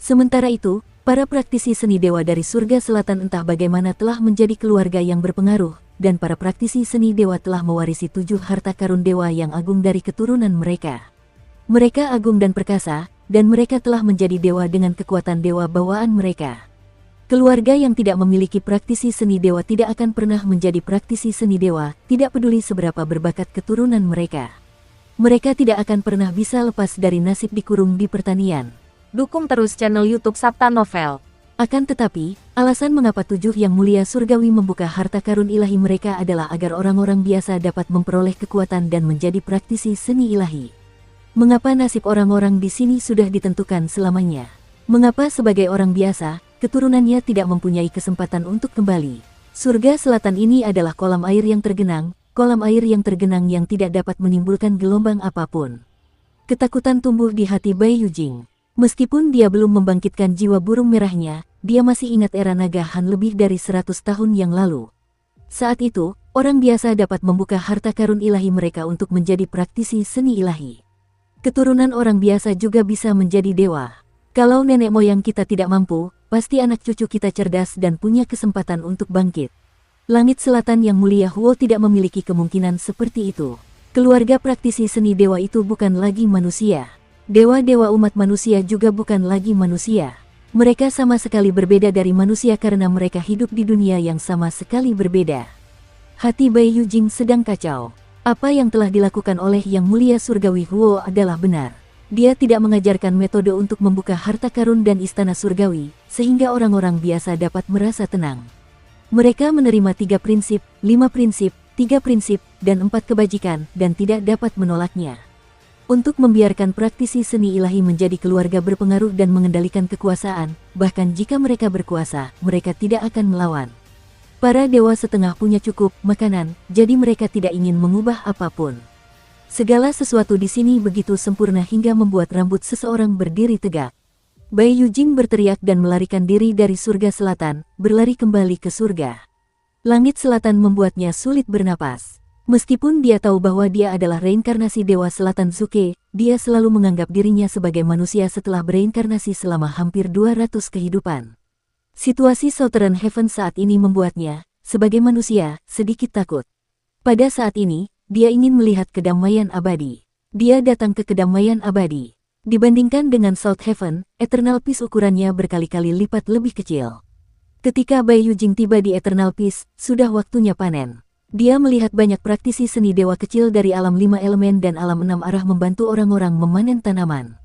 Sementara itu, para praktisi seni dewa dari surga selatan entah bagaimana telah menjadi keluarga yang berpengaruh, dan para praktisi seni dewa telah mewarisi 7 harta karun dewa yang agung dari keturunan mereka. Mereka agung dan perkasa, dan mereka telah menjadi dewa dengan kekuatan dewa bawaan mereka. Keluarga yang tidak memiliki praktisi seni dewa tidak akan pernah menjadi praktisi seni dewa, tidak peduli seberapa berbakat keturunan mereka. Mereka tidak akan pernah bisa lepas dari nasib dikurung di pertanian. Dukung terus channel YouTube Sabta Novel. Akan tetapi, alasan mengapa 7 Yang Mulia Surgawi membuka harta karun ilahi mereka adalah agar orang-orang biasa dapat memperoleh kekuatan dan menjadi praktisi seni ilahi. Mengapa nasib orang-orang di sini sudah ditentukan selamanya? Mengapa sebagai orang biasa, keturunannya tidak mempunyai kesempatan untuk kembali? Surga selatan ini adalah kolam air yang tergenang yang tidak dapat menimbulkan gelombang apapun. Ketakutan tumbuh di hati Bai Yujing. Meskipun dia belum membangkitkan jiwa burung merahnya, dia masih ingat era Nagahan lebih dari 100 tahun yang lalu. Saat itu, orang biasa dapat membuka harta karun ilahi mereka untuk menjadi praktisi seni ilahi. Keturunan orang biasa juga bisa menjadi dewa. Kalau nenek moyang kita tidak mampu, pasti anak cucu kita cerdas dan punya kesempatan untuk bangkit. Langit selatan yang mulia Huo tidak memiliki kemungkinan seperti itu. Keluarga praktisi seni dewa itu bukan lagi manusia. Dewa-dewa umat manusia juga bukan lagi manusia. Mereka sama sekali berbeda dari manusia karena mereka hidup di dunia yang sama sekali berbeda. Hati Bai Yujing sedang kacau. Apa yang telah dilakukan oleh Yang Mulia Surgawi Huo adalah benar. Dia tidak mengajarkan metode untuk membuka harta karun dan istana surgawi, sehingga orang-orang biasa dapat merasa tenang. Mereka menerima 3 prinsip, 5 prinsip, 3 prinsip, dan 4 kebajikan, dan tidak dapat menolaknya. Untuk membiarkan praktisi seni ilahi menjadi keluarga berpengaruh dan mengendalikan kekuasaan, bahkan jika mereka berkuasa, mereka tidak akan melawan. Para dewa setengah punya cukup makanan, jadi mereka tidak ingin mengubah apapun. Segala sesuatu di sini begitu sempurna hingga membuat rambut seseorang berdiri tegak. Bai Yujing berteriak dan melarikan diri dari surga selatan, berlari kembali ke surga. Langit selatan membuatnya sulit bernapas. Meskipun dia tahu bahwa dia adalah reinkarnasi Dewa Selatan Zuke, dia selalu menganggap dirinya sebagai manusia setelah bereinkarnasi selama hampir 200 kehidupan. Situasi Southern Heaven saat ini membuatnya, sebagai manusia, sedikit takut. Pada saat ini, dia ingin melihat kedamaian abadi. Dia datang ke kedamaian abadi. Dibandingkan dengan South Heaven, Eternal Peace ukurannya berkali-kali lipat lebih kecil. Ketika Bai Yujing tiba di Eternal Peace, sudah waktunya panen. Dia melihat banyak praktisi seni dewa kecil dari alam 5 elemen dan alam 6 arah membantu orang-orang memanen tanaman.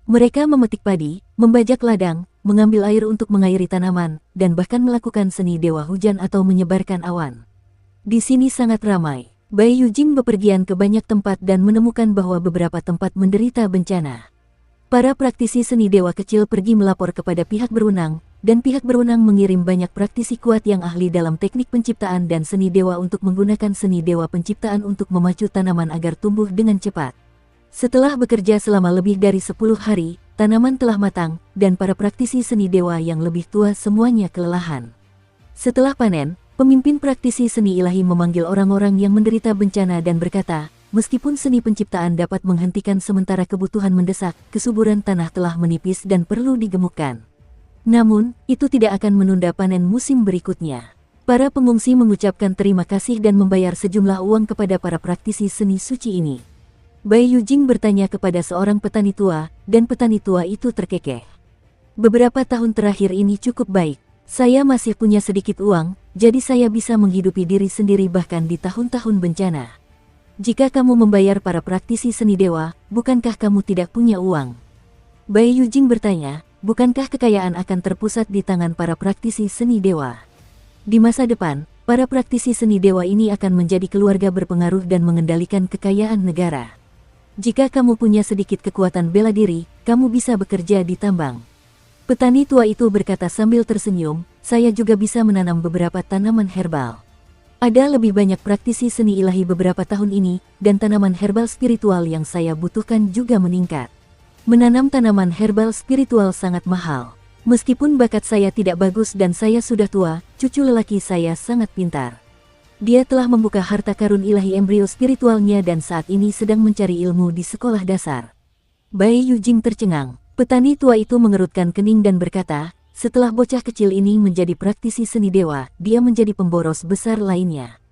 Mereka memetik padi, membajak ladang, mengambil air untuk mengairi tanaman, dan bahkan melakukan seni dewa hujan atau menyebarkan awan. Di sini sangat ramai. Bai Yujing bepergian ke banyak tempat dan menemukan bahwa beberapa tempat menderita bencana. Para praktisi seni dewa kecil pergi melapor kepada pihak berwenang, dan pihak berwenang mengirim banyak praktisi kuat yang ahli dalam teknik penciptaan dan seni dewa untuk menggunakan seni dewa penciptaan untuk memacu tanaman agar tumbuh dengan cepat. Setelah bekerja selama lebih dari 10 hari, tanaman telah matang, dan para praktisi seni dewa yang lebih tua semuanya kelelahan. Setelah panen, pemimpin praktisi seni ilahi memanggil orang-orang yang menderita bencana dan berkata, meskipun seni penciptaan dapat menghentikan sementara kebutuhan mendesak, kesuburan tanah telah menipis dan perlu digemukkan. Namun, itu tidak akan menunda panen musim berikutnya. Para pengungsi mengucapkan terima kasih dan membayar sejumlah uang kepada para praktisi seni suci ini. Bai Yujing bertanya kepada seorang petani tua, dan petani tua itu terkekeh. Beberapa tahun terakhir ini cukup baik. Saya masih punya sedikit uang, jadi saya bisa menghidupi diri sendiri bahkan di tahun-tahun bencana. Jika kamu membayar para praktisi seni dewa, bukankah kamu tidak punya uang? Bai Yujing bertanya, bukankah kekayaan akan terpusat di tangan para praktisi seni dewa? Di masa depan, para praktisi seni dewa ini akan menjadi keluarga berpengaruh dan mengendalikan kekayaan negara. Jika kamu punya sedikit kekuatan bela diri, kamu bisa bekerja di tambang. Petani tua itu berkata sambil tersenyum, saya juga bisa menanam beberapa tanaman herbal. Ada lebih banyak praktisi seni ilahi beberapa tahun ini, dan tanaman herbal spiritual yang saya butuhkan juga meningkat. Menanam tanaman herbal spiritual sangat mahal. Meskipun bakat saya tidak bagus dan saya sudah tua, cucu lelaki saya sangat pintar. Dia telah membuka harta karun ilahi embrio spiritualnya dan saat ini sedang mencari ilmu di sekolah dasar. Bai Yujing tercengang. Petani tua itu mengerutkan kening dan berkata, setelah bocah kecil ini menjadi praktisi seni dewa, dia menjadi pemboros besar lainnya.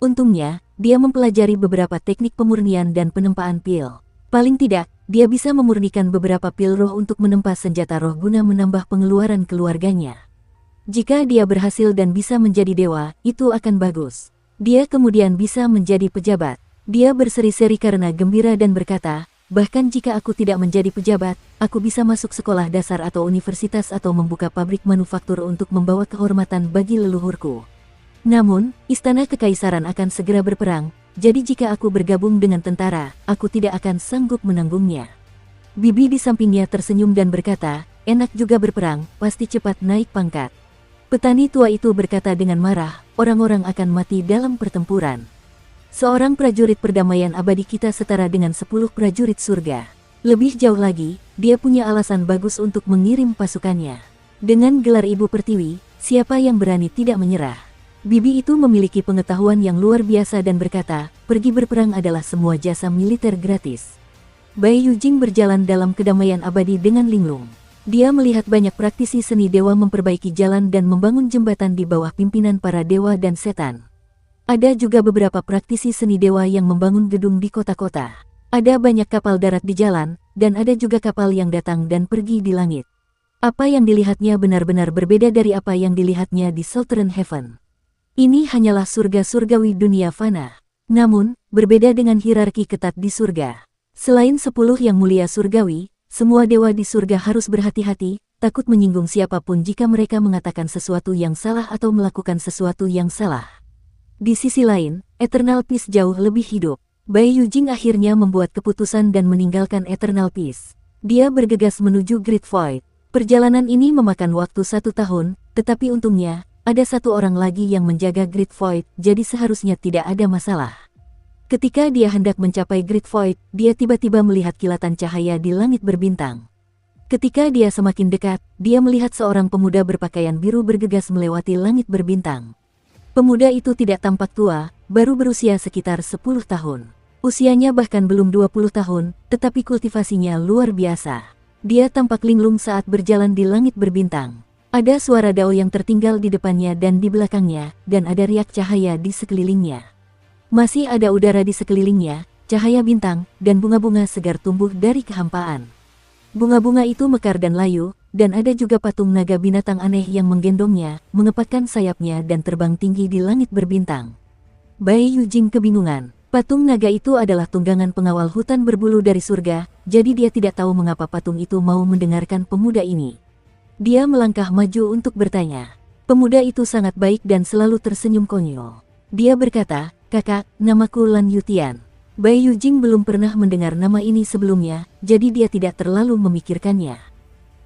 Untungnya, dia mempelajari beberapa teknik pemurnian dan penempaan pil. Paling tidak, dia bisa memurnikan beberapa pil roh untuk menempa senjata roh guna menambah pengeluaran keluarganya. Jika dia berhasil dan bisa menjadi dewa, itu akan bagus. Dia kemudian bisa menjadi pejabat. Dia berseri-seri karena gembira dan berkata, bahkan jika aku tidak menjadi pejabat, aku bisa masuk sekolah dasar atau universitas atau membuka pabrik manufaktur untuk membawa kehormatan bagi leluhurku. Namun, istana kekaisaran akan segera berperang, jadi jika aku bergabung dengan tentara, aku tidak akan sanggup menanggungnya. Bibi di sampingnya tersenyum dan berkata, enak juga berperang, pasti cepat naik pangkat. Petani tua itu berkata dengan marah, orang-orang akan mati dalam pertempuran. Seorang prajurit perdamaian abadi kita setara dengan 10 prajurit surga. Lebih jauh lagi, dia punya alasan bagus untuk mengirim pasukannya. Dengan gelar Ibu Pertiwi, siapa yang berani tidak menyerah? Bibi itu memiliki pengetahuan yang luar biasa dan berkata, pergi berperang adalah semua jasa militer gratis. Bai Yujing berjalan dalam kedamaian abadi dengan linglung. Dia melihat banyak praktisi seni dewa memperbaiki jalan dan membangun jembatan di bawah pimpinan para dewa dan setan. Ada juga beberapa praktisi seni dewa yang membangun gedung di kota-kota. Ada banyak kapal darat di jalan, dan ada juga kapal yang datang dan pergi di langit. Apa yang dilihatnya benar-benar berbeda dari apa yang dilihatnya di Southern Heaven. Ini hanyalah surga surgawi dunia fana. Namun, berbeda dengan hierarki ketat di surga. Selain 10 yang mulia surgawi, semua dewa di surga harus berhati-hati, takut menyinggung siapapun jika mereka mengatakan sesuatu yang salah atau melakukan sesuatu yang salah. Di sisi lain, Eternal Peace jauh lebih hidup. Bai Yujing akhirnya membuat keputusan dan meninggalkan Eternal Peace. Dia bergegas menuju Great Void. Perjalanan ini memakan waktu 1 tahun, tetapi untungnya, ada 1 orang lagi yang menjaga Great Void, jadi seharusnya tidak ada masalah. Ketika dia hendak mencapai Great Void, dia tiba-tiba melihat kilatan cahaya di langit berbintang. Ketika dia semakin dekat, dia melihat seorang pemuda berpakaian biru bergegas melewati langit berbintang. Pemuda itu tidak tampak tua, baru berusia sekitar 10 tahun. Usianya bahkan belum 20 tahun, tetapi kultivasinya luar biasa. Dia tampak linglung saat berjalan di langit berbintang. Ada suara dao yang tertinggal di depannya dan di belakangnya, dan ada riak cahaya di sekelilingnya. Masih ada udara di sekelilingnya, cahaya bintang, dan bunga-bunga segar tumbuh dari kehampaan. Bunga-bunga itu mekar dan layu, dan ada juga patung naga binatang aneh yang menggendongnya, mengepakkan sayapnya dan terbang tinggi di langit berbintang. Bai Yujing kebingungan. Patung naga itu adalah tunggangan pengawal hutan berbulu dari surga, jadi dia tidak tahu mengapa patung itu mau mendengarkan pemuda ini. Dia melangkah maju untuk bertanya. Pemuda itu sangat baik dan selalu tersenyum konyol. Dia berkata, kakak, namaku Lan Yutian. Bai Yujing belum pernah mendengar nama ini sebelumnya, jadi dia tidak terlalu memikirkannya.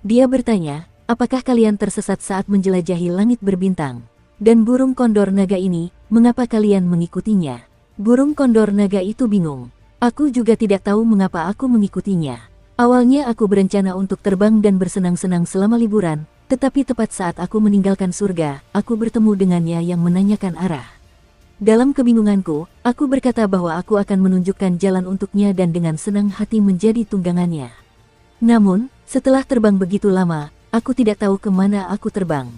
Dia bertanya, apakah kalian tersesat saat menjelajahi langit berbintang? Dan burung kondor naga ini, mengapa kalian mengikutinya? Burung kondor naga itu bingung. Aku juga tidak tahu mengapa aku mengikutinya. Awalnya aku berencana untuk terbang dan bersenang-senang selama liburan, tetapi tepat saat aku meninggalkan surga, aku bertemu dengannya yang menanyakan arah. Dalam kebingunganku, aku berkata bahwa aku akan menunjukkan jalan untuknya dan dengan senang hati menjadi tunggangannya. Namun, setelah terbang begitu lama, aku tidak tahu kemana aku terbang.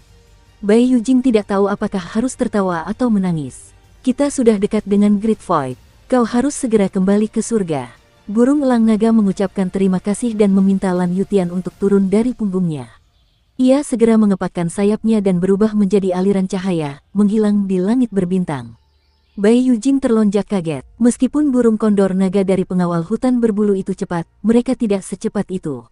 Bai Yujing tidak tahu apakah harus tertawa atau menangis. Kita sudah dekat dengan Great Void. Kau harus segera kembali ke surga. Burung elang naga mengucapkan terima kasih dan meminta Lan Yutian untuk turun dari punggungnya. Ia segera mengepakkan sayapnya dan berubah menjadi aliran cahaya, menghilang di langit berbintang. Bai Yujing terlonjak kaget. Meskipun burung kondor naga dari pengawal hutan berbulu itu cepat, mereka tidak secepat itu.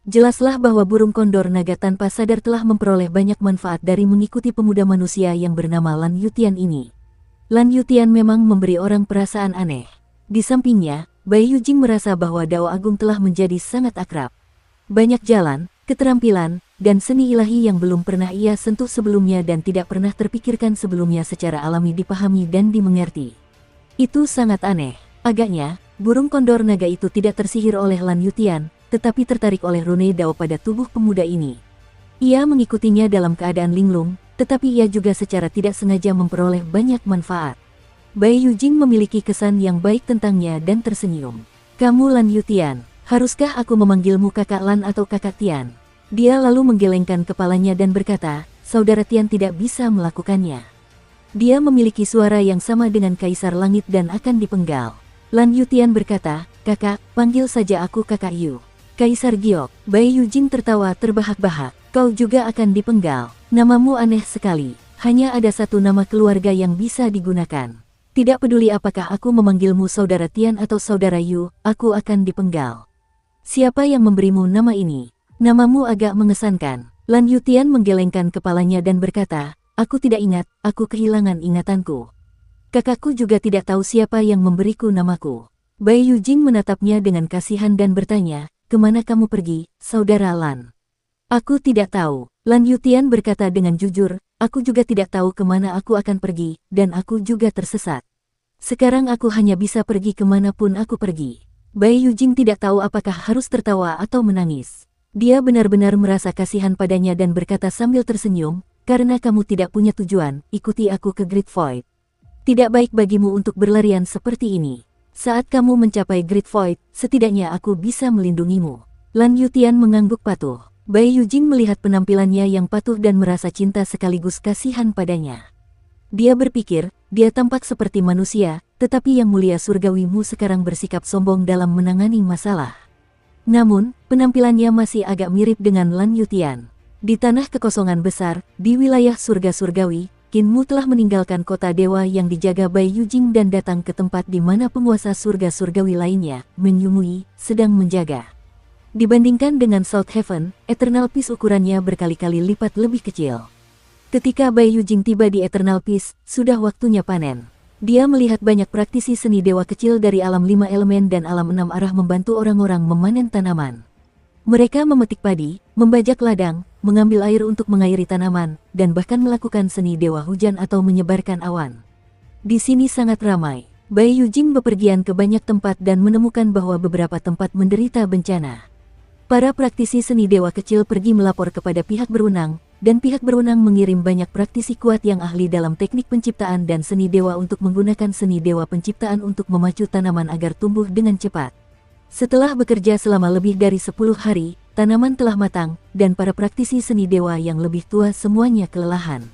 Jelaslah bahwa burung kondor naga tanpa sadar telah memperoleh banyak manfaat dari mengikuti pemuda manusia yang bernama Lan Yutian ini. Lan Yutian memang memberi orang perasaan aneh. Di sampingnya, Bai Yujing merasa bahwa Dao Agung telah menjadi sangat akrab. Banyak jalan, keterampilan, dan seni ilahi yang belum pernah ia sentuh sebelumnya dan tidak pernah terpikirkan sebelumnya secara alami dipahami dan dimengerti. Itu sangat aneh. Agaknya, burung kondor naga itu tidak tersihir oleh Lan Yutian, tetapi tertarik oleh rune Dao pada tubuh pemuda ini. Ia mengikutinya dalam keadaan linglung, tetapi ia juga secara tidak sengaja memperoleh banyak manfaat. Bai Yujing memiliki kesan yang baik tentangnya dan tersenyum. "Kamu Lan Yutian, haruskah aku memanggilmu kakak Lan atau kakak Tian?" Dia lalu menggelengkan kepalanya dan berkata, "Saudara Tian tidak bisa melakukannya. Dia memiliki suara yang sama dengan Kaisar Langit dan akan dipenggal." Lan Yutian berkata, "Kakak, panggil saja aku kakak Yu." Kaisar Giok. Bai Yujing tertawa terbahak-bahak. "Kau juga akan dipenggal. Namamu aneh sekali. Hanya ada satu nama keluarga yang bisa digunakan. Tidak peduli apakah aku memanggilmu saudara Tian atau saudara Yu, aku akan dipenggal. Siapa yang memberimu nama ini? Namamu agak mengesankan." Lan Yutian menggelengkan kepalanya dan berkata, "Aku tidak ingat, aku kehilangan ingatanku. Kakakku juga tidak tahu siapa yang memberiku namaku." Bai Yujing menatapnya dengan kasihan dan bertanya, "Kemana kamu pergi, saudara Lan?" "Aku tidak tahu." Lan Yutian berkata dengan jujur, "Aku juga tidak tahu kemana aku akan pergi, dan aku juga tersesat. Sekarang aku hanya bisa pergi kemanapun aku pergi." Bai Yujing tidak tahu apakah harus tertawa atau menangis. Dia benar-benar merasa kasihan padanya dan berkata sambil tersenyum, "Karena kamu tidak punya tujuan, ikuti aku ke Great Void. Tidak baik bagimu untuk berlarian seperti ini. Saat kamu mencapai Great Void, setidaknya aku bisa melindungimu." Lan Yutian mengangguk patuh. Bai Yujing melihat penampilannya yang patuh dan merasa cinta sekaligus kasihan padanya. Dia berpikir, dia tampak seperti manusia, tetapi Yang Mulia Surgawimu sekarang bersikap sombong dalam menangani masalah. Namun, penampilannya masih agak mirip dengan Lan Yutian. Di tanah kekosongan besar, di wilayah surga surgawi, Qin Mu telah meninggalkan kota dewa yang dijaga Bai Yujing dan datang ke tempat di mana penguasa surga surgawi lainnya, Meng Yumui, sedang menjaga. Dibandingkan dengan South Heaven, Eternal Peace ukurannya berkali-kali lipat lebih kecil. Ketika Bai Yujing tiba di Eternal Peace, sudah waktunya panen. Dia melihat banyak praktisi seni dewa kecil dari alam 5 elemen dan alam 6 arah membantu orang-orang memanen tanaman. Mereka memetik padi, membajak ladang, mengambil air untuk mengairi tanaman, dan bahkan melakukan seni dewa hujan atau menyebarkan awan. Di sini sangat ramai. Bai Yujing bepergian ke banyak tempat dan menemukan bahwa beberapa tempat menderita bencana. Para praktisi seni dewa kecil pergi melapor kepada pihak berwenang, dan pihak berwenang mengirim banyak praktisi kuat yang ahli dalam teknik penciptaan dan seni dewa untuk menggunakan seni dewa penciptaan untuk memacu tanaman agar tumbuh dengan cepat. Setelah bekerja selama lebih dari 10 hari, tanaman telah matang, dan para praktisi seni dewa yang lebih tua semuanya kelelahan.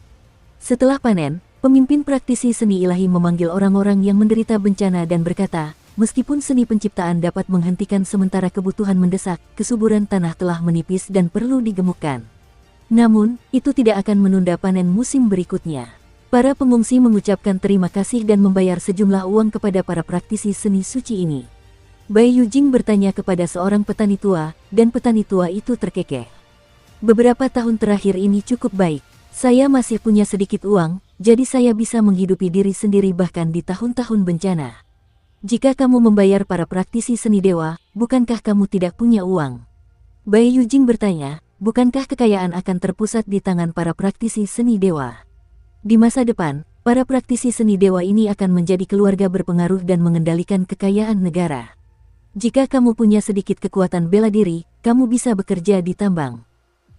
Setelah panen, pemimpin praktisi seni ilahi memanggil orang-orang yang menderita bencana dan berkata, "Meskipun seni penciptaan dapat menghentikan sementara kebutuhan mendesak, kesuburan tanah telah menipis dan perlu digemukkan. Namun, itu tidak akan menunda panen musim berikutnya." Para pengungsi mengucapkan terima kasih dan membayar sejumlah uang kepada para praktisi seni suci ini. Bai Yujing bertanya kepada seorang petani tua, dan petani tua itu terkekeh. "Beberapa tahun terakhir ini cukup baik. Saya masih punya sedikit uang, jadi saya bisa menghidupi diri sendiri bahkan di tahun-tahun bencana. Jika kamu membayar para praktisi seni dewa, bukankah kamu tidak punya uang?" Bai Yujing bertanya, "Bukankah kekayaan akan terpusat di tangan para praktisi seni dewa? Di masa depan, para praktisi seni dewa ini akan menjadi keluarga berpengaruh dan mengendalikan kekayaan negara. Jika kamu punya sedikit kekuatan bela diri, kamu bisa bekerja di tambang."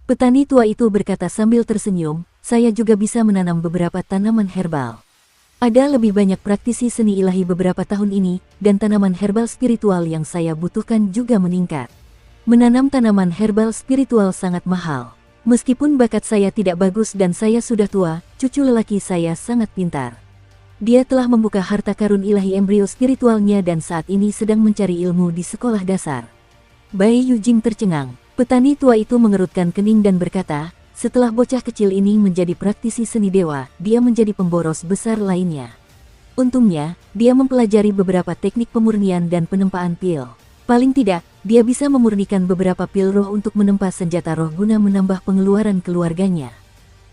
Petani tua itu berkata sambil tersenyum, "Saya juga bisa menanam beberapa tanaman herbal. Ada lebih banyak praktisi seni ilahi beberapa tahun ini, dan tanaman herbal spiritual yang saya butuhkan juga meningkat. Menanam tanaman herbal spiritual sangat mahal. Meskipun bakat saya tidak bagus dan saya sudah tua, cucu lelaki saya sangat pintar. Dia telah membuka harta karun ilahi embrio spiritualnya dan saat ini sedang mencari ilmu di sekolah dasar." Bai Yujing tercengang. Petani tua itu mengerutkan kening dan berkata, "Setelah bocah kecil ini menjadi praktisi seni dewa, dia menjadi pemboros besar lainnya. Untungnya, dia mempelajari beberapa teknik pemurnian dan penempaan pil. Paling tidak, dia bisa memurnikan beberapa pil roh untuk menempa senjata roh guna menambah pengeluaran keluarganya.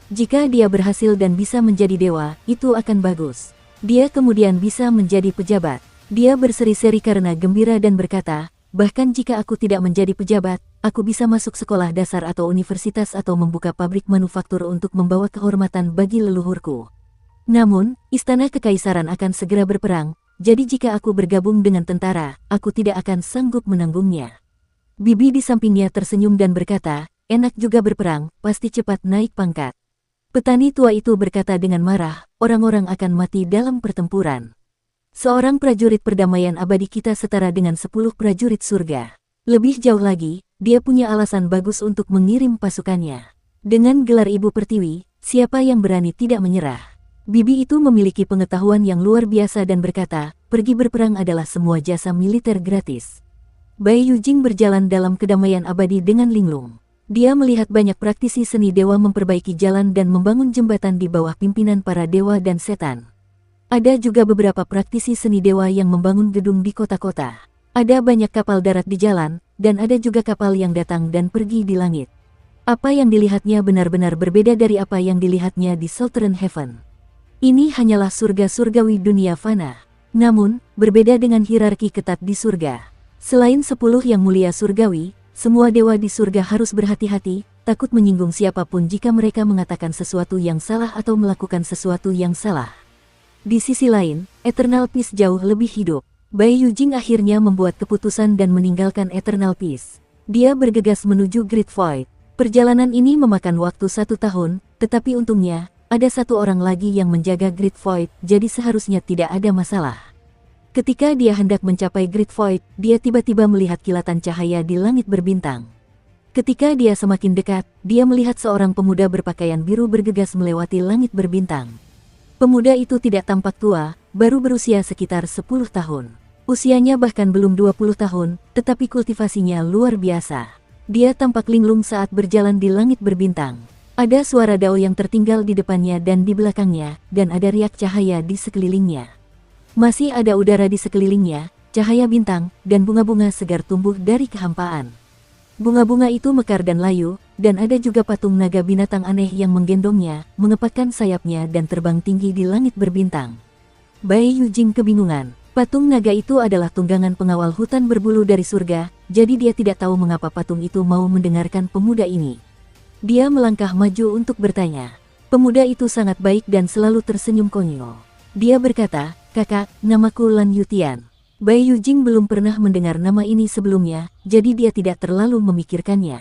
Jika dia berhasil dan bisa menjadi dewa, itu akan bagus. Dia kemudian bisa menjadi pejabat." Dia berseri-seri karena gembira dan berkata, "Bahkan jika aku tidak menjadi pejabat, aku bisa masuk sekolah dasar atau universitas atau membuka pabrik manufaktur untuk membawa kehormatan bagi leluhurku. Namun, istana kekaisaran akan segera berperang, jadi jika aku bergabung dengan tentara, aku tidak akan sanggup menanggungnya." Bibi di sampingnya tersenyum dan berkata, enak juga berperang, pasti cepat naik pangkat. Petani tua itu berkata dengan marah, orang-orang akan mati dalam pertempuran. Seorang prajurit perdamaian abadi kita setara dengan 10 prajurit surga. Lebih jauh lagi, dia punya alasan bagus untuk mengirim pasukannya. Dengan gelar Ibu Pertiwi, siapa yang berani tidak menyerah? Bibi itu memiliki pengetahuan yang luar biasa dan berkata, pergi berperang adalah semua jasa militer gratis. Bai Yujing berjalan dalam kedamaian abadi dengan linglung. Dia melihat banyak praktisi seni dewa memperbaiki jalan dan membangun jembatan di bawah pimpinan para dewa dan setan. Ada juga beberapa praktisi seni dewa yang membangun gedung di kota-kota. Ada banyak kapal darat di jalan, dan ada juga kapal yang datang dan pergi di langit. Apa yang dilihatnya benar-benar berbeda dari apa yang dilihatnya di Southern Heaven. Ini hanyalah surga surgawi dunia fana. Namun, berbeda dengan hierarki ketat di surga. Selain 10 yang mulia surgawi, semua dewa di surga harus berhati-hati, takut menyinggung siapapun jika mereka mengatakan sesuatu yang salah atau melakukan sesuatu yang salah. Di sisi lain, Eternal Peace jauh lebih hidup. Bai Yujing akhirnya membuat keputusan dan meninggalkan Eternal Peace. Dia bergegas menuju Great Void. Perjalanan ini memakan waktu 1 tahun, tetapi untungnya, ada satu orang lagi yang menjaga Great Void, jadi seharusnya tidak ada masalah. Ketika dia hendak mencapai Great Void, dia tiba-tiba melihat kilatan cahaya di langit berbintang. Ketika dia semakin dekat, dia melihat seorang pemuda berpakaian biru bergegas melewati langit berbintang. Pemuda itu tidak tampak tua, baru berusia sekitar 10 tahun. Usianya bahkan belum 20 tahun, tetapi kultivasinya luar biasa. Dia tampak linglung saat berjalan di langit berbintang. Ada suara dao yang tertinggal di depannya dan di belakangnya, dan ada riak cahaya di sekelilingnya. Masih ada udara di sekelilingnya, cahaya bintang, dan bunga-bunga segar tumbuh dari kehampaan. Bunga-bunga itu mekar dan layu, dan ada juga patung naga binatang aneh yang menggendongnya, mengepakkan sayapnya dan terbang tinggi di langit berbintang. Bai Yujing kebingungan. Patung naga itu adalah tunggangan pengawal hutan berbulu dari surga, jadi dia tidak tahu mengapa patung itu mau mendengarkan pemuda ini. Dia melangkah maju untuk bertanya. Pemuda itu sangat baik dan selalu tersenyum konyol. Dia berkata, kakak, namaku Lan Yutian. Bai Yujing belum pernah mendengar nama ini sebelumnya, jadi dia tidak terlalu memikirkannya.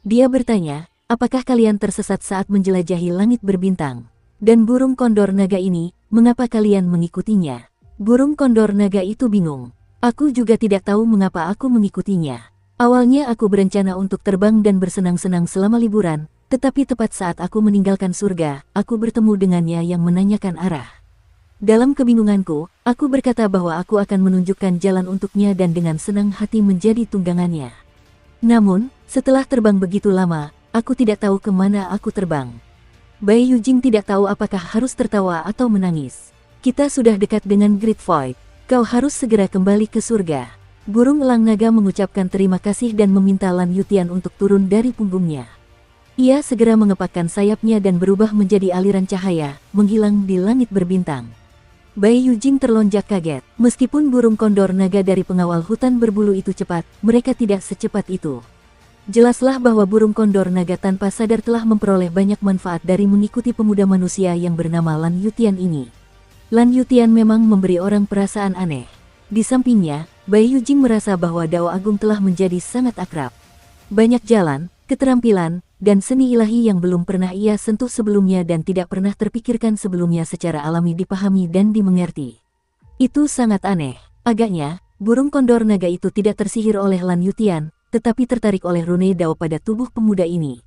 Dia bertanya, apakah kalian tersesat saat menjelajahi langit berbintang? Dan burung kondor naga ini, mengapa kalian mengikutinya? Burung kondor naga itu bingung. Aku juga tidak tahu mengapa aku mengikutinya. Awalnya aku berencana untuk terbang dan bersenang-senang selama liburan, tetapi tepat saat aku meninggalkan surga, aku bertemu dengannya yang menanyakan arah. Dalam kebingunganku, aku berkata bahwa aku akan menunjukkan jalan untuknya dan dengan senang hati menjadi tunggangannya. Namun, setelah terbang begitu lama, aku tidak tahu kemana aku terbang. Bai Yujing tidak tahu apakah harus tertawa atau menangis. Kita sudah dekat dengan Great Void. Kau harus segera kembali ke surga. Burung elang naga mengucapkan terima kasih dan meminta Lan Yutian untuk turun dari punggungnya. Ia segera mengepakkan sayapnya dan berubah menjadi aliran cahaya, menghilang di langit berbintang. Bai Yujing terlonjak kaget. Meskipun burung kondor naga dari pengawal hutan berbulu itu cepat, mereka tidak secepat itu. Jelaslah bahwa burung kondor naga tanpa sadar telah memperoleh banyak manfaat dari mengikuti pemuda manusia yang bernama Lan Yutian ini. Lan Yutian memang memberi orang perasaan aneh. Di sampingnya, Bai Yujing merasa bahwa Dao Agung telah menjadi sangat akrab. Banyak jalan, keterampilan, dan seni ilahi yang belum pernah ia sentuh sebelumnya dan tidak pernah terpikirkan sebelumnya secara alami dipahami dan dimengerti. Itu sangat aneh. Agaknya, burung kondor naga itu tidak tersihir oleh Lan Yutian, tetapi tertarik oleh rune Dao pada tubuh pemuda ini.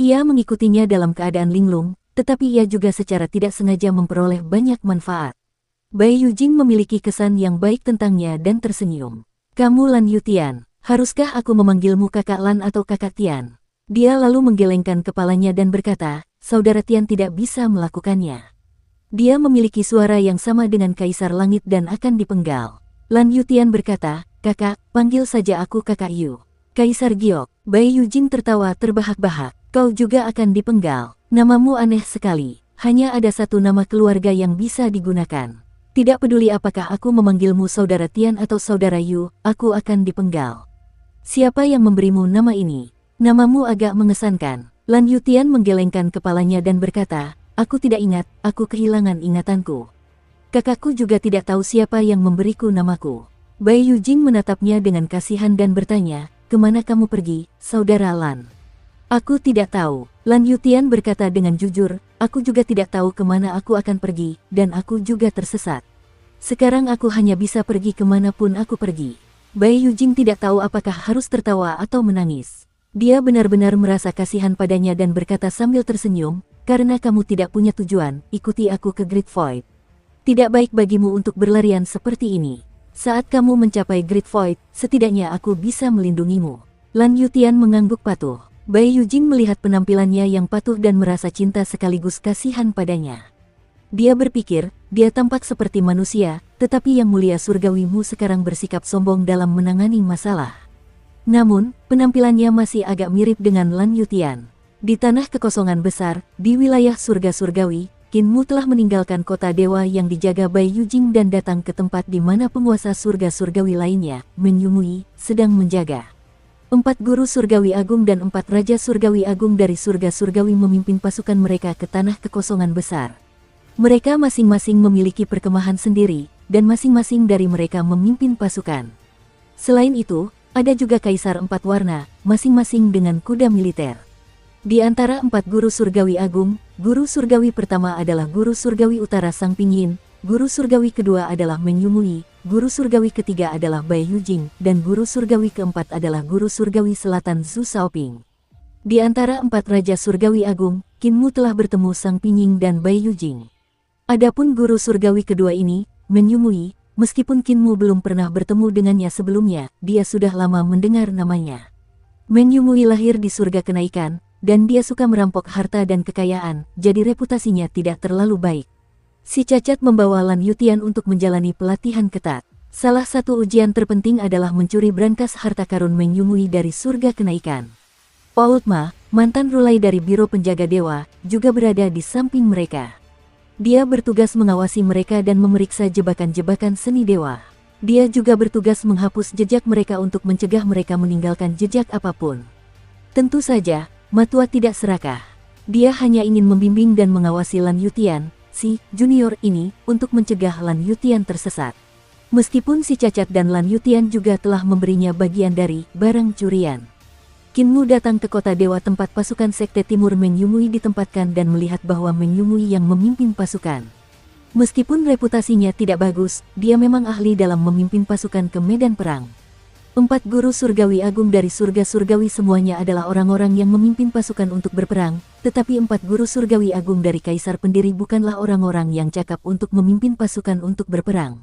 Ia mengikutinya dalam keadaan linglung, tetapi ia juga secara tidak sengaja memperoleh banyak manfaat. Bai Yujing memiliki kesan yang baik tentangnya dan tersenyum. Kamu Lan Yutian, haruskah aku memanggilmu kakak Lan atau kakak Tian? Dia lalu menggelengkan kepalanya dan berkata, saudara Tian tidak bisa melakukannya. Dia memiliki suara yang sama dengan Kaisar Langit dan akan dipenggal. Lan Yutian berkata, kakak, panggil saja aku kakak Yu. Kaisar Giok. Bai Yujing tertawa terbahak-bahak. Kau juga akan dipenggal. Namamu aneh sekali. Hanya ada satu nama keluarga yang bisa digunakan. Tidak peduli apakah aku memanggilmu saudara Tian atau saudara Yu, aku akan dipenggal. Siapa yang memberimu nama ini? Namamu agak mengesankan. Lan Yutian menggelengkan kepalanya dan berkata, aku tidak ingat, aku kehilangan ingatanku. Kakakku juga tidak tahu siapa yang memberiku namaku. Bai Yujing menatapnya dengan kasihan dan bertanya, kemana kamu pergi, saudara Lan? Aku tidak tahu. Lan Yutian berkata dengan jujur, aku juga tidak tahu kemana aku akan pergi, dan aku juga tersesat. Sekarang aku hanya bisa pergi kemanapun aku pergi. Bai Yujing tidak tahu apakah harus tertawa atau menangis. Dia benar-benar merasa kasihan padanya dan berkata sambil tersenyum, karena kamu tidak punya tujuan, ikuti aku ke Great Void. Tidak baik bagimu untuk berlarian seperti ini. Saat kamu mencapai Great Void, setidaknya aku bisa melindungimu. Lan Yutian mengangguk patuh. Bai Yujing melihat penampilannya yang patuh dan merasa cinta sekaligus kasihan padanya. Dia berpikir, dia tampak seperti manusia, tetapi yang mulia surgawimu sekarang bersikap sombong dalam menangani masalah. Namun, penampilannya masih agak mirip dengan Lan Yutian. Di tanah kekosongan besar, di wilayah surga surgawi, Qin Mu telah meninggalkan kota dewa yang dijaga Bai Yujing dan datang ke tempat di mana penguasa surga surgawi lainnya, Men Yumui, sedang menjaga. 4 guru surgawi agung dan 4 raja surgawi agung dari surga surgawi memimpin pasukan mereka ke tanah kekosongan besar. Mereka masing-masing memiliki perkemahan sendiri, dan masing-masing dari mereka memimpin pasukan. Selain itu, ada juga kaisar 4 warna, masing-masing dengan kuda militer. Di antara 4 guru surgawi agung, guru surgawi pertama adalah guru surgawi utara Sang Pingyin, guru surgawi kedua adalah Men Yumui, guru surgawi ketiga adalah Bai Yujing, dan guru surgawi keempat adalah guru surgawi selatan Zhu Shaoping. Di antara 4 raja surgawi agung, Qin Mu telah bertemu Sang Pingyin dan Bai Yujing. Adapun guru surgawi kedua ini, Men Yumui, meskipun Qin Mu belum pernah bertemu dengannya sebelumnya, dia sudah lama mendengar namanya. Men Yumui lahir di surga kenaikan, dan dia suka merampok harta dan kekayaan, jadi reputasinya tidak terlalu baik. Si cacat membawa Lan Yutian untuk menjalani pelatihan ketat. Salah satu ujian terpenting adalah mencuri brankas harta karun Men Yumui dari surga kenaikan. Paul Ma, mantan rulai dari Biro Penjaga Dewa, juga berada di samping mereka. Dia bertugas mengawasi mereka dan memeriksa jebakan-jebakan seni dewa. Dia juga bertugas menghapus jejak mereka untuk mencegah mereka meninggalkan jejak apapun. Tentu saja, Matua tidak serakah. Dia hanya ingin membimbing dan mengawasi Lan Yutian, si junior ini, untuk mencegah Lan Yutian tersesat. Meskipun si cacat dan Lan Yutian juga telah memberinya bagian dari barang curian. Qin Mu datang ke kota dewa tempat pasukan sekte timur Men Yumui ditempatkan dan melihat bahwa Men Yumui yang memimpin pasukan. Meskipun reputasinya tidak bagus, dia memang ahli dalam memimpin pasukan ke medan perang. 4 guru surgawi agung dari surga surgawi semuanya adalah orang-orang yang memimpin pasukan untuk berperang, tetapi 4 guru surgawi agung dari kaisar pendiri bukanlah orang-orang yang cakap untuk memimpin pasukan untuk berperang.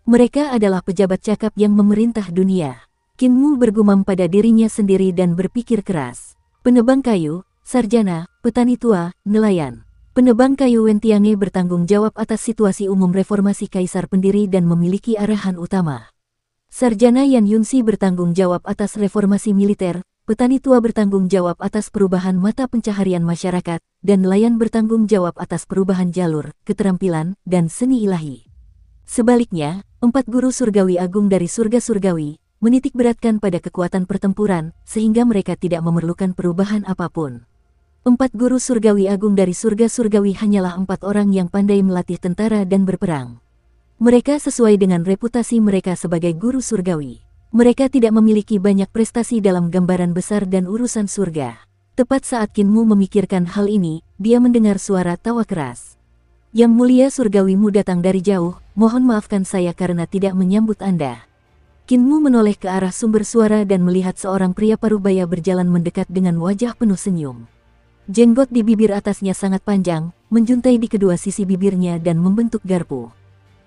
Mereka adalah pejabat cakap yang memerintah dunia. Qin Mu bergumam pada dirinya sendiri dan berpikir keras. Penebang kayu, sarjana, petani tua, nelayan. Penebang kayu Wen Tiange bertanggung jawab atas situasi umum reformasi kaisar pendiri dan memiliki arahan utama. Sarjana Yan Yunxi bertanggung jawab atas reformasi militer, petani tua bertanggung jawab atas perubahan mata pencaharian masyarakat, dan nelayan bertanggung jawab atas perubahan jalur, keterampilan, dan seni ilahi. Sebaliknya, 4 guru surgawi agung dari surga surgawi, menitik beratkan pada kekuatan pertempuran, sehingga mereka tidak memerlukan perubahan apapun. 4 guru surgawi agung dari surga surgawi hanyalah 4 orang yang pandai melatih tentara dan berperang. Mereka sesuai dengan reputasi mereka sebagai guru surgawi. Mereka tidak memiliki banyak prestasi dalam gambaran besar dan urusan surga. Tepat saat Qin Mu memikirkan hal ini, dia mendengar suara tawa keras. Yang mulia surgawimu datang dari jauh, mohon maafkan saya karena tidak menyambut Anda. Qin Mu menoleh ke arah sumber suara dan melihat seorang pria parubaya berjalan mendekat dengan wajah penuh senyum. Jenggot di bibir atasnya sangat panjang, menjuntai di kedua sisi bibirnya dan membentuk garpu.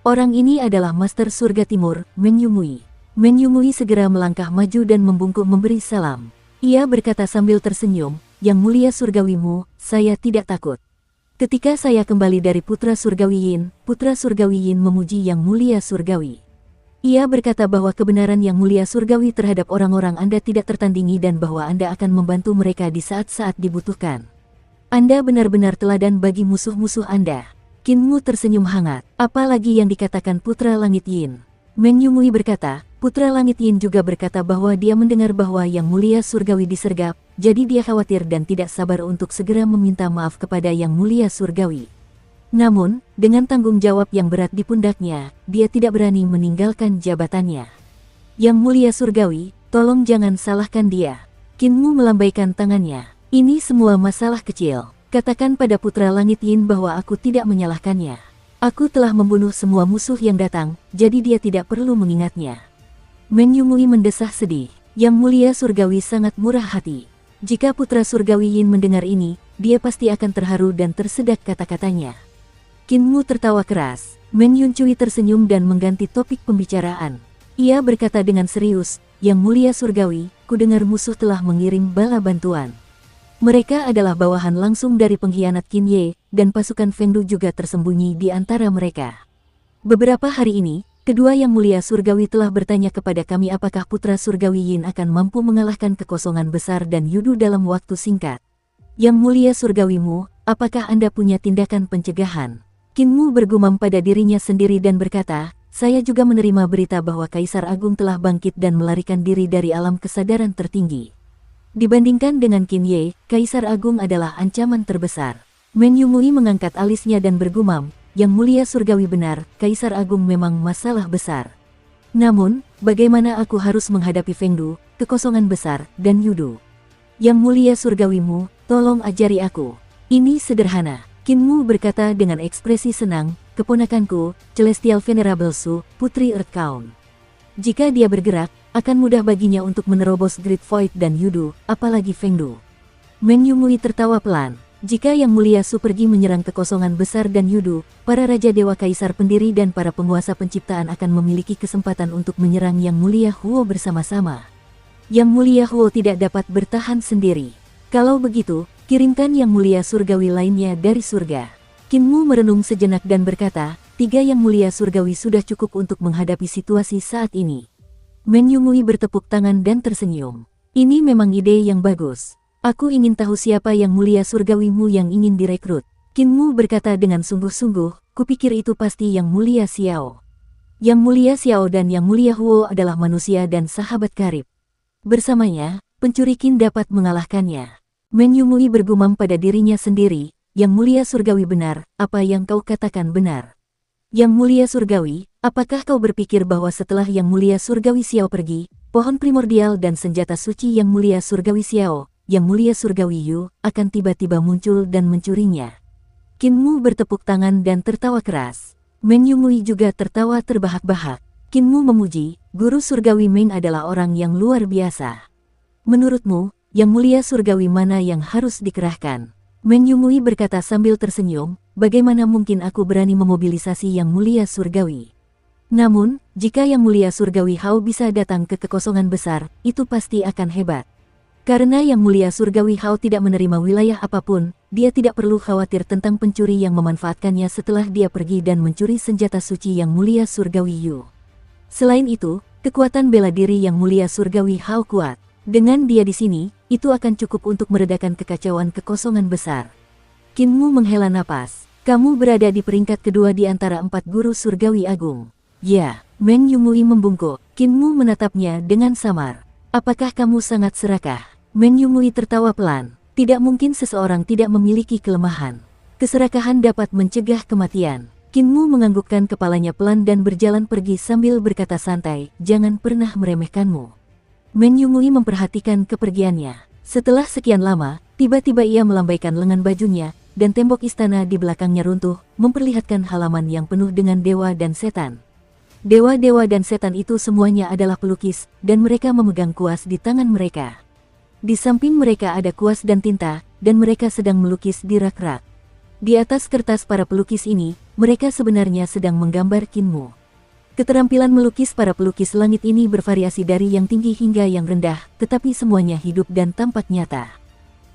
Orang ini adalah Master Surga Timur, Men Yumui. Men Yumui segera melangkah maju dan membungkuk memberi salam. Ia berkata sambil tersenyum, Yang mulia surgawimu, saya tidak takut. Ketika saya kembali dari Putra Surgawi Yin memuji Yang mulia surgawi. Ia berkata bahwa kebenaran Yang mulia surgawi terhadap orang-orang Anda tidak tertandingi dan bahwa Anda akan membantu mereka di saat-saat dibutuhkan. Anda benar-benar teladan bagi musuh-musuh Anda. Qin Mu tersenyum hangat. Apalagi yang dikatakan Putra Langit Yin. Men Yumui berkata, Putra Langit Yin juga berkata bahwa dia mendengar bahwa Yang mulia surgawi disergap, jadi dia khawatir dan tidak sabar untuk segera meminta maaf kepada Yang mulia surgawi. Namun, dengan tanggung jawab yang berat di pundaknya, dia tidak berani meninggalkan jabatannya. Yang mulia surgawi, tolong jangan salahkan dia. Qin Mu melambaikan tangannya. Ini semua masalah kecil. Katakan pada Putra Langit Yin bahwa aku tidak menyalahkannya. Aku telah membunuh semua musuh yang datang, jadi dia tidak perlu mengingatnya. Meng Yumui mendesah sedih. Yang Mulia Surgawi sangat murah hati. Jika Putra Surgawi Yin mendengar ini, dia pasti akan terharu dan tersedak kata-katanya. Qin Mu tertawa keras. Meng Yuncui tersenyum dan mengganti topik pembicaraan. Ia berkata dengan serius, Yang Mulia Surgawi, kudengar musuh telah mengirim bala bantuan. Mereka adalah bawahan langsung dari pengkhianat Qin Ye, dan pasukan Fengdu juga tersembunyi di antara mereka. Beberapa hari ini, kedua Yang Mulia Surgawi telah bertanya kepada kami apakah Putra Surgawi Yin akan mampu mengalahkan kekosongan besar dan Yudu dalam waktu singkat. Yang Mulia Surgawimu, apakah Anda punya tindakan pencegahan? Qin Mu bergumam pada dirinya sendiri dan berkata, saya juga menerima berita bahwa Kaisar Agung telah bangkit dan melarikan diri dari alam kesadaran tertinggi. Dibandingkan dengan Qin Ye, Kaisar Agung adalah ancaman terbesar. Meng Yumui mengangkat alisnya dan bergumam, Yang Mulia Surgawi benar, Kaisar Agung memang masalah besar. Namun, bagaimana aku harus menghadapi Fengdu, kekosongan besar, dan Yudu? Yang Mulia Surgawimu, tolong ajari aku. Ini sederhana. Qin Mu berkata dengan ekspresi senang, keponakanku, Celestial Venerable Su, Putri Earth Count. Jika dia bergerak, akan mudah baginya untuk menerobos Great Void dan Yudu, apalagi Fengdu. Meng Yumui tertawa pelan. Jika Yang Mulia Su pergi menyerang kekosongan besar dan Yudu, para Raja Dewa Kaisar Pendiri dan para penguasa penciptaan akan memiliki kesempatan untuk menyerang Yang Mulia Huo bersama-sama. Yang Mulia Huo tidak dapat bertahan sendiri. Kalau begitu, kirimkan Yang Mulia Surgawi lainnya dari surga. Qin Mu merenung sejenak dan berkata, 3 Yang Mulia Surgawi sudah cukup untuk menghadapi situasi saat ini. Meng Yumui bertepuk tangan dan tersenyum. Ini memang ide yang bagus. Aku ingin tahu siapa Yang Mulia Surgawimu yang ingin direkrut. Qin Mu berkata dengan sungguh-sungguh, kupikir itu pasti Yang Mulia Xiao. Yang Mulia Xiao dan Yang Mulia Huo adalah manusia dan sahabat karib. Bersamanya, pencuri Qin dapat mengalahkannya. Meng Yumui bergumam pada dirinya sendiri, Yang Mulia Surgawi benar, apa yang kau katakan benar. Yang Mulia Surgawi, apakah kau berpikir bahwa setelah Yang Mulia Surgawi Xiao pergi, pohon primordial dan senjata suci Yang Mulia Surgawi Xiao, Yang Mulia Surgawi Yu, akan tiba-tiba muncul dan mencurinya? Qin Mu bertepuk tangan dan tertawa keras. Meng Yumui juga tertawa terbahak-bahak. Qin Mu memuji, Guru Surgawi Meng adalah orang yang luar biasa. Menurutmu, Yang Mulia Surgawi mana yang harus dikerahkan? Meng Yumui berkata sambil tersenyum, bagaimana mungkin aku berani memobilisasi Yang Mulia Surgawi? Namun, jika Yang Mulia Surgawi Hao bisa datang ke kekosongan besar, itu pasti akan hebat. Karena Yang Mulia Surgawi Hao tidak menerima wilayah apapun, dia tidak perlu khawatir tentang pencuri yang memanfaatkannya setelah dia pergi dan mencuri senjata suci Yang Mulia Surgawi Yu. Selain itu, kekuatan bela diri Yang Mulia Surgawi Hao kuat. Dengan dia di sini, itu akan cukup untuk meredakan kekacauan kekosongan besar. Qin Mu menghela napas. Kamu berada di peringkat kedua di antara 4 guru surgawi agung. Ya, Meng Yumui membungkuk. Qin Mu menatapnya dengan samar. Apakah kamu sangat serakah? Meng Yumui tertawa pelan. Tidak mungkin seseorang tidak memiliki kelemahan. Keserakahan dapat mencegah kematian. Qin Mu menganggukkan kepalanya pelan dan berjalan pergi sambil berkata santai, jangan pernah meremehkanmu. Meng Yumui memperhatikan kepergiannya. Setelah sekian lama, tiba-tiba ia melambaikan lengan bajunya, dan tembok istana di belakangnya runtuh, memperlihatkan halaman yang penuh dengan dewa dan setan. Dewa-dewa dan setan itu semuanya adalah pelukis, dan mereka memegang kuas di tangan mereka. Di samping mereka ada kuas dan tinta, dan mereka sedang melukis di rak-rak. Di atas kertas para pelukis ini, mereka sebenarnya sedang menggambar Qin Mu. Keterampilan melukis para pelukis langit ini bervariasi dari yang tinggi hingga yang rendah, tetapi semuanya hidup dan tampak nyata.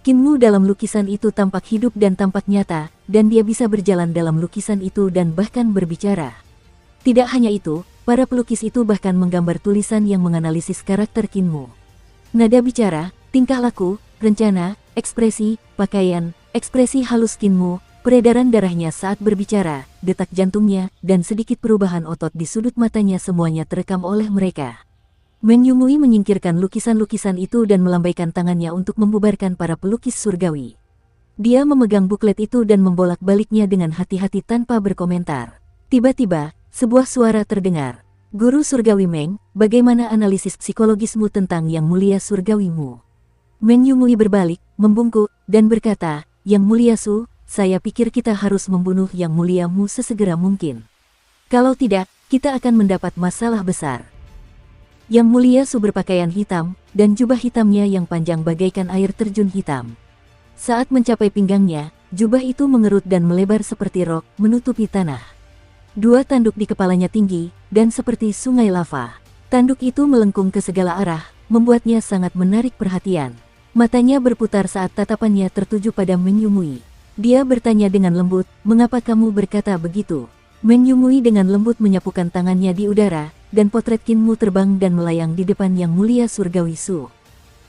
Qin Mu dalam lukisan itu tampak hidup dan tampak nyata, dan dia bisa berjalan dalam lukisan itu dan bahkan berbicara. Tidak hanya itu, para pelukis itu bahkan menggambar tulisan yang menganalisis karakter Qin Mu. Nada bicara, tingkah laku, rencana, ekspresi, pakaian, ekspresi halus Qin Mu, peredaran darahnya saat berbicara, detak jantungnya, dan sedikit perubahan otot di sudut matanya semuanya terekam oleh mereka. Meng Yumui menyingkirkan lukisan-lukisan itu dan melambaikan tangannya untuk membubarkan para pelukis surgawi. Dia memegang buklet itu dan membolak-baliknya dengan hati-hati tanpa berkomentar. Tiba-tiba, sebuah suara terdengar. Guru Surgawi Meng, bagaimana analisis psikologismu tentang Yang Mulia Surgawimu? Meng Yumui berbalik, membungkuk, dan berkata, Yang Mulia Su, saya pikir kita harus membunuh Yang Muliamu sesegera mungkin. Kalau tidak, kita akan mendapat masalah besar. Yang Mulia Su berpakaian hitam, dan jubah hitamnya yang panjang bagaikan air terjun hitam. Saat mencapai pinggangnya, jubah itu mengerut dan melebar seperti rok, menutupi tanah. Dua tanduk di kepalanya tinggi, dan seperti sungai lava. Tanduk itu melengkung ke segala arah, membuatnya sangat menarik perhatian. Matanya berputar saat tatapannya tertuju pada Meng Yumui. Dia bertanya dengan lembut, mengapa kamu berkata begitu? Meng Yumui dengan lembut menyapukan tangannya di udara, dan potret Kinmu terbang dan melayang di depan Yang Mulia Surgawi Su.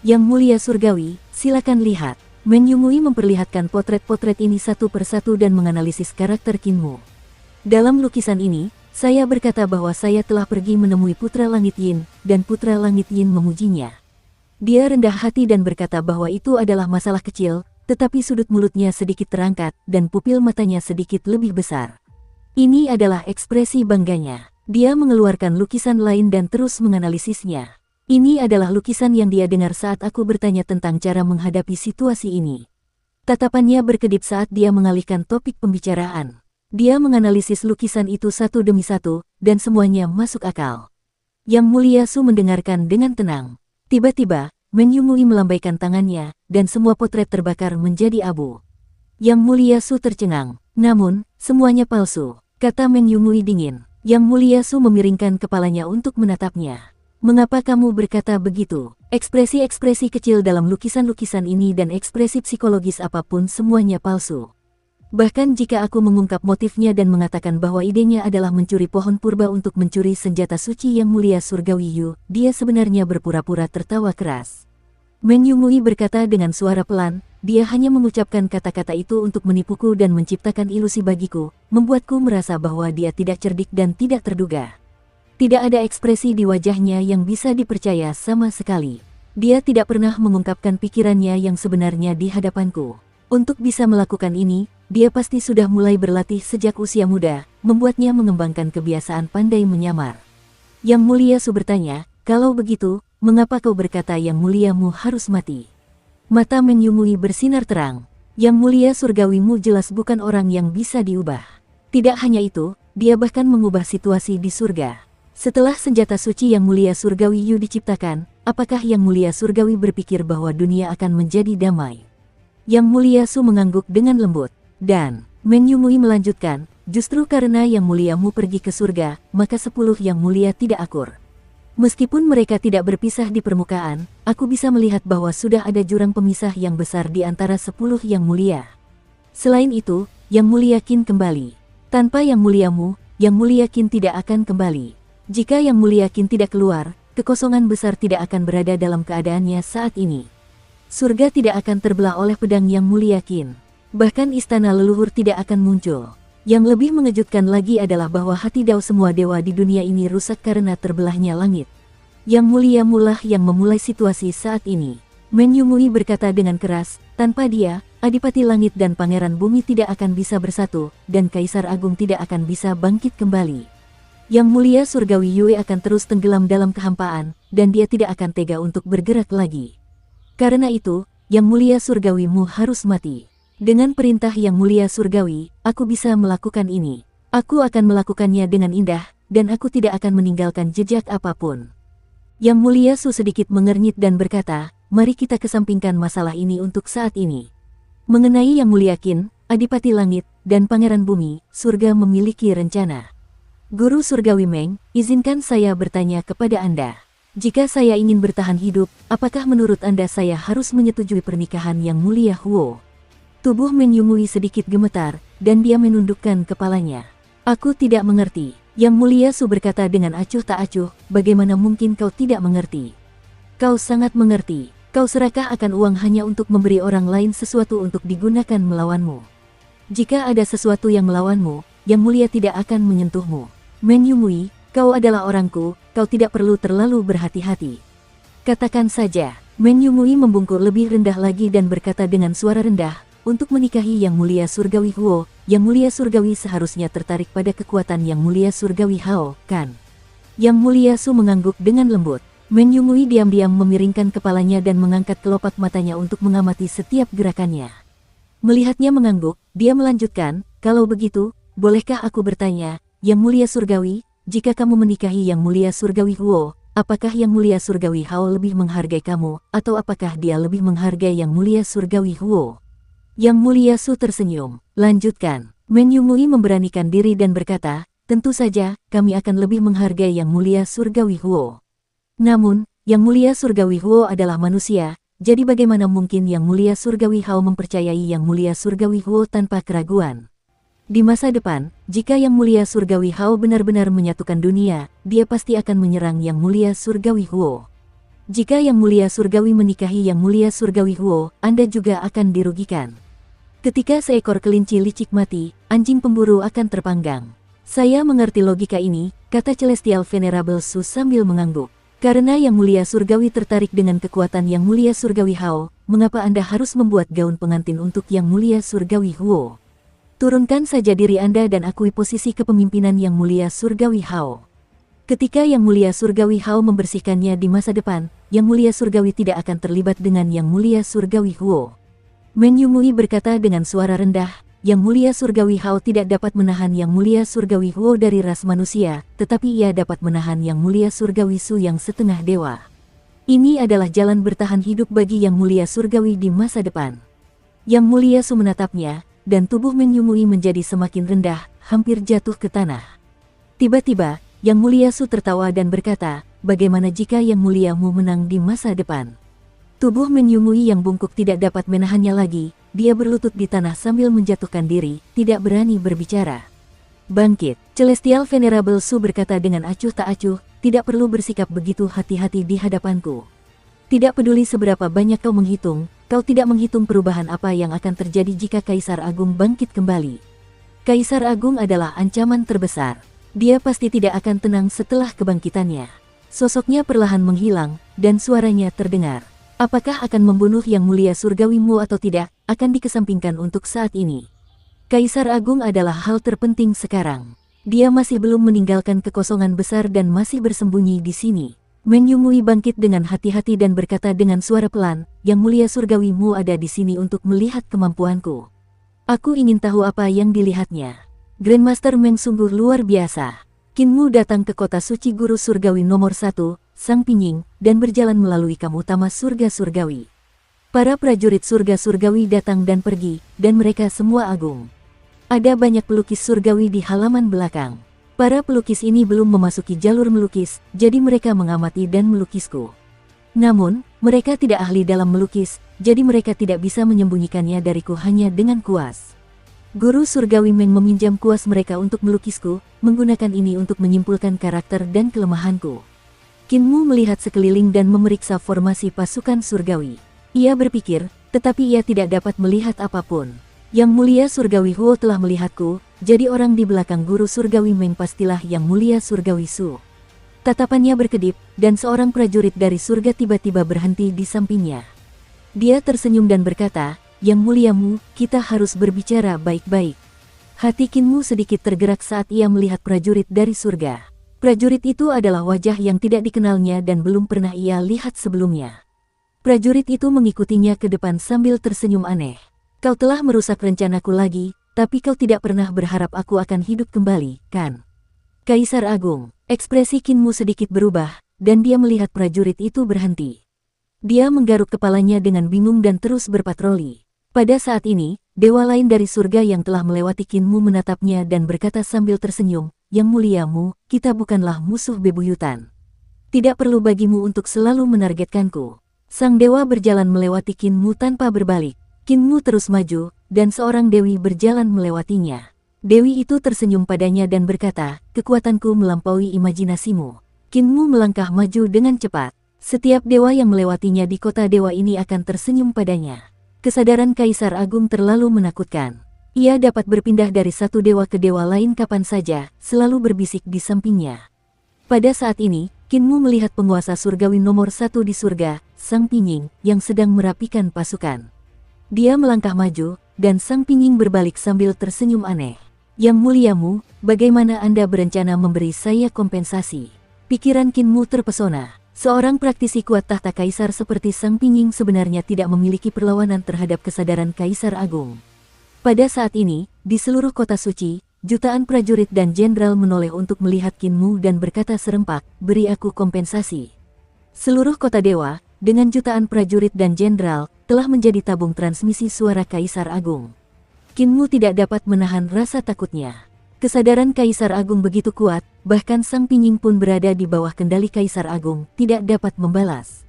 Yang Mulia Surgawi, silakan lihat. Meng Yumui memperlihatkan potret-potret ini satu persatu dan menganalisis karakter Kinmu. Dalam lukisan ini, saya berkata bahwa saya telah pergi menemui Putra Langit Yin, dan Putra Langit Yin memujinya. Dia rendah hati dan berkata bahwa itu adalah masalah kecil, tetapi sudut mulutnya sedikit terangkat, dan pupil matanya sedikit lebih besar. Ini adalah ekspresi bangganya. Dia mengeluarkan lukisan lain dan terus menganalisisnya. Ini adalah lukisan yang dia dengar saat aku bertanya tentang cara menghadapi situasi ini. Tatapannya berkedip saat dia mengalihkan topik pembicaraan. Dia menganalisis lukisan itu satu demi satu, dan semuanya masuk akal. Yang Mulia Su mendengarkan dengan tenang. Tiba-tiba, Meng Yumui melambaikan tangannya, dan semua potret terbakar menjadi abu. Yang Mulia Su tercengang. Namun, semuanya palsu, kata Meng Yumui dingin. Yang Mulia Su memiringkan kepalanya untuk menatapnya. Mengapa kamu berkata begitu? Ekspresi-ekspresi kecil dalam lukisan-lukisan ini dan ekspresi psikologis apapun semuanya palsu. Bahkan jika aku mengungkap motifnya dan mengatakan bahwa idenya adalah mencuri pohon purba untuk mencuri senjata suci Yang Mulia Surgawi Yu, dia sebenarnya berpura-pura tertawa keras. Meng Yumui berkata dengan suara pelan, dia hanya mengucapkan kata-kata itu untuk menipuku dan menciptakan ilusi bagiku, membuatku merasa bahwa dia tidak cerdik dan tidak terduga. Tidak ada ekspresi di wajahnya yang bisa dipercaya sama sekali. Dia tidak pernah mengungkapkan pikirannya yang sebenarnya di hadapanku. Untuk bisa melakukan ini, dia pasti sudah mulai berlatih sejak usia muda, membuatnya mengembangkan kebiasaan pandai menyamar. Yang Mulia Su bertanya, kalau begitu, mengapa kau berkata Yang Muliamu harus mati? Mata Meng Yumui bersinar terang. Yang Mulia Surgawimu jelas bukan orang yang bisa diubah. Tidak hanya itu, dia bahkan mengubah situasi di surga. Setelah senjata suci Yang Mulia Surgawi Yu diciptakan, apakah Yang Mulia Surgawi berpikir bahwa dunia akan menjadi damai? Yang Mulia Su mengangguk dengan lembut. Dan, Meng Yumui melanjutkan, justru karena Yang Muliamu pergi ke surga, maka 10 Yang Mulia tidak akur. Meskipun mereka tidak berpisah di permukaan, aku bisa melihat bahwa sudah ada jurang pemisah yang besar di antara 10 Yang Mulia. Selain itu, Yang Mulia Qin kembali. Tanpa Yang Muliamu, Yang Mulia Qin tidak akan kembali. Jika Yang Mulia Qin tidak keluar, kekosongan besar tidak akan berada dalam keadaannya saat ini. Surga tidak akan terbelah oleh pedang Yang Mulia Qin. Bahkan istana leluhur tidak akan muncul. Yang lebih mengejutkan lagi adalah bahwa hati dao semua dewa di dunia ini rusak karena terbelahnya langit. Yang Muliamu lah yang memulai situasi saat ini. Meng Yumui berkata dengan keras, tanpa dia, Adipati Langit dan Pangeran Bumi tidak akan bisa bersatu, dan Kaisar Agung tidak akan bisa bangkit kembali. Yang Mulia Surgawi Yue akan terus tenggelam dalam kehampaan, dan dia tidak akan tega untuk bergerak lagi. Karena itu, Yang Mulia Surgawimu harus mati. Dengan perintah Yang Mulia Surgawi, aku bisa melakukan ini. Aku akan melakukannya dengan indah, dan aku tidak akan meninggalkan jejak apapun. Yang Mulia Su sedikit mengernyit dan berkata, mari kita kesampingkan masalah ini untuk saat ini. Mengenai Yang Mulia Qin, Adipati Langit, dan Pangeran Bumi, surga memiliki rencana. Guru Surgawi Meng, izinkan saya bertanya kepada Anda. Jika saya ingin bertahan hidup, apakah menurut Anda saya harus menyetujui pernikahan Yang Mulia Huo? Tubuh Meng Yumui sedikit gemetar, dan dia menundukkan kepalanya. Aku tidak mengerti. Yang Mulia Su berkata dengan acuh tak acuh, bagaimana mungkin kau tidak mengerti? Kau sangat mengerti. Kau serakah akan uang hanya untuk memberi orang lain sesuatu untuk digunakan melawanmu. Jika ada sesuatu yang melawanmu, Yang Mulia tidak akan menyentuhmu. Meng Yumui, kau adalah orangku, kau tidak perlu terlalu berhati-hati. Katakan saja. Meng Yumui membungkuk lebih rendah lagi dan berkata dengan suara rendah, untuk menikahi Yang Mulia Surgawi Huo, Yang Mulia Surgawi seharusnya tertarik pada kekuatan Yang Mulia Surgawi Hao, kan? Yang Mulia Su mengangguk dengan lembut. Meng Yumui diam-diam memiringkan kepalanya dan mengangkat kelopak matanya untuk mengamati setiap gerakannya. Melihatnya mengangguk, dia melanjutkan, "Kalau begitu, bolehkah aku bertanya, Yang Mulia Surgawi, jika kamu menikahi Yang Mulia Surgawi Huo, apakah Yang Mulia Surgawi Hao lebih menghargai kamu, atau apakah dia lebih menghargai Yang Mulia Surgawi Huo?" Yang Mulia Su tersenyum. Lanjutkan. Meng Yumui memberanikan diri dan berkata, "Tentu saja, kami akan lebih menghargai Yang Mulia Surgawi Huo. Namun, Yang Mulia Surgawi Huo adalah manusia, jadi bagaimana mungkin Yang Mulia Surgawi Hao mempercayai Yang Mulia Surgawi Huo tanpa keraguan? Di masa depan, jika Yang Mulia Surgawi Hao benar-benar menyatukan dunia, dia pasti akan menyerang Yang Mulia Surgawi Huo. Jika Yang Mulia Surgawi menikahi Yang Mulia Surgawi Huo, Anda juga akan dirugikan. Ketika seekor kelinci licik mati, anjing pemburu akan terpanggang. Saya mengerti logika ini," kata Celestial Venerable Su sambil mengangguk. "Karena Yang Mulia Surgawi tertarik dengan kekuatan Yang Mulia Surgawi Hao, mengapa Anda harus membuat gaun pengantin untuk Yang Mulia Surgawi Huo? Turunkan saja diri Anda dan akui posisi kepemimpinan Yang Mulia Surgawi Hao. Ketika Yang Mulia Surgawi Hao membersihkannya di masa depan, Yang Mulia Surgawi tidak akan terlibat dengan Yang Mulia Surgawi Huo." Meng Yumui berkata dengan suara rendah, "Yang Mulia Surgawi Hao tidak dapat menahan Yang Mulia Surgawi Huo dari ras manusia, tetapi ia dapat menahan Yang Mulia Surgawi Su yang setengah dewa. Ini adalah jalan bertahan hidup bagi Yang Mulia Surgawi di masa depan." Yang Mulia Su menatapnya, dan tubuh Meng Yumui menjadi semakin rendah, hampir jatuh ke tanah. Tiba-tiba, Yang Mulia Su tertawa dan berkata, "Bagaimana jika Yang Muliamu menang di masa depan?" Tubuh Meng Yumui yang bungkuk tidak dapat menahannya lagi, dia berlutut di tanah sambil menjatuhkan diri, tidak berani berbicara. "Bangkit." Celestial Venerable Su berkata dengan acuh tak acuh, "Tidak perlu bersikap begitu hati-hati di hadapanku. Tidak peduli seberapa banyak kau menghitung, kau tidak menghitung perubahan apa yang akan terjadi jika Kaisar Agung bangkit kembali. Kaisar Agung adalah ancaman terbesar. Dia pasti tidak akan tenang setelah kebangkitannya." Sosoknya perlahan menghilang, dan suaranya terdengar. "Apakah akan membunuh Yang Mulia Surgawimu atau tidak, akan dikesampingkan untuk saat ini. Kaisar Agung adalah hal terpenting sekarang. Dia masih belum meninggalkan kekosongan besar dan masih bersembunyi di sini." Meng Yumui bangkit dengan hati-hati dan berkata dengan suara pelan, "Yang Mulia Surgawimu ada di sini untuk melihat kemampuanku. Aku ingin tahu apa yang dilihatnya. Grandmaster Meng sungguh luar biasa. Kinmu datang ke kota suci Guru Surgawi nomor 1, Sang Pinying, dan berjalan melalui kamu utama surga surgawi. Para prajurit surga surgawi datang dan pergi, dan mereka semua agung. Ada banyak pelukis surgawi di halaman belakang. Para pelukis ini belum memasuki jalur melukis, jadi mereka mengamati dan melukisku. Namun, mereka tidak ahli dalam melukis, jadi mereka tidak bisa menyembunyikannya dariku hanya dengan kuas. Guru surgawi Meng meminjam kuas mereka untuk melukisku, menggunakan ini untuk menyimpulkan karakter dan kelemahanku." Kinmu melihat sekeliling dan memeriksa formasi pasukan surgawi. Ia berpikir, tetapi ia tidak dapat melihat apapun. Yang Mulia Surgawi Huo telah melihatku, jadi orang di belakang Guru Surgawi Meng pastilah Yang Mulia Surgawi Su. Tatapannya berkedip, dan seorang prajurit dari surga tiba-tiba berhenti di sampingnya. Dia tersenyum dan berkata, "Yang Muliamu, kita harus berbicara baik-baik." Hati Kinmu sedikit tergerak saat ia melihat prajurit dari surga. Prajurit itu adalah wajah yang tidak dikenalnya dan belum pernah ia lihat sebelumnya. Prajurit itu mengikutinya ke depan sambil tersenyum aneh. "Kau telah merusak rencanaku lagi, tapi kau tidak pernah berharap aku akan hidup kembali, kan?" "Kaisar Agung." Ekspresi Kinmu sedikit berubah, dan dia melihat prajurit itu berhenti. Dia menggaruk kepalanya dengan bingung dan terus berpatroli. Pada saat ini, dewa lain dari surga yang telah melewati Kinmu menatapnya dan berkata sambil tersenyum, "Yang Muliamu, kita bukanlah musuh bebuyutan. Tidak perlu bagimu untuk selalu menargetkanku." Sang dewa berjalan melewati Kinmu tanpa berbalik. Kinmu terus maju, dan seorang dewi berjalan melewatinya. Dewi itu tersenyum padanya dan berkata, "Kekuatanku melampaui imajinasimu." Kinmu melangkah maju dengan cepat. Setiap dewa yang melewatinya di kota dewa ini akan tersenyum padanya. Kesadaran Kaisar Agung terlalu menakutkan. Ia dapat berpindah dari satu dewa ke dewa lain kapan saja, selalu berbisik di sampingnya. Pada saat ini, Kinmu melihat penguasa surgawi nomor 1 di surga, Sang Pinying, yang sedang merapikan pasukan. Dia melangkah maju, dan Sang Pinying berbalik sambil tersenyum aneh. "Yang Muliamu, bagaimana Anda berencana memberi saya kompensasi?" Pikiran Qin Mu terpesona. Seorang praktisi kuat tahta kaisar seperti Sang Pinging sebenarnya tidak memiliki perlawanan terhadap kesadaran Kaisar Agung. Pada saat ini, di seluruh kota suci, jutaan prajurit dan jenderal menoleh untuk melihat Qin Mu dan berkata serempak, "Beri aku kompensasi." Seluruh kota dewa, dengan jutaan prajurit dan jenderal, telah menjadi tabung transmisi suara Kaisar Agung. Qin Mu tidak dapat menahan rasa takutnya. Kesadaran Kaisar Agung begitu kuat, bahkan Sang Pinging pun berada di bawah kendali Kaisar Agung, tidak dapat membalas.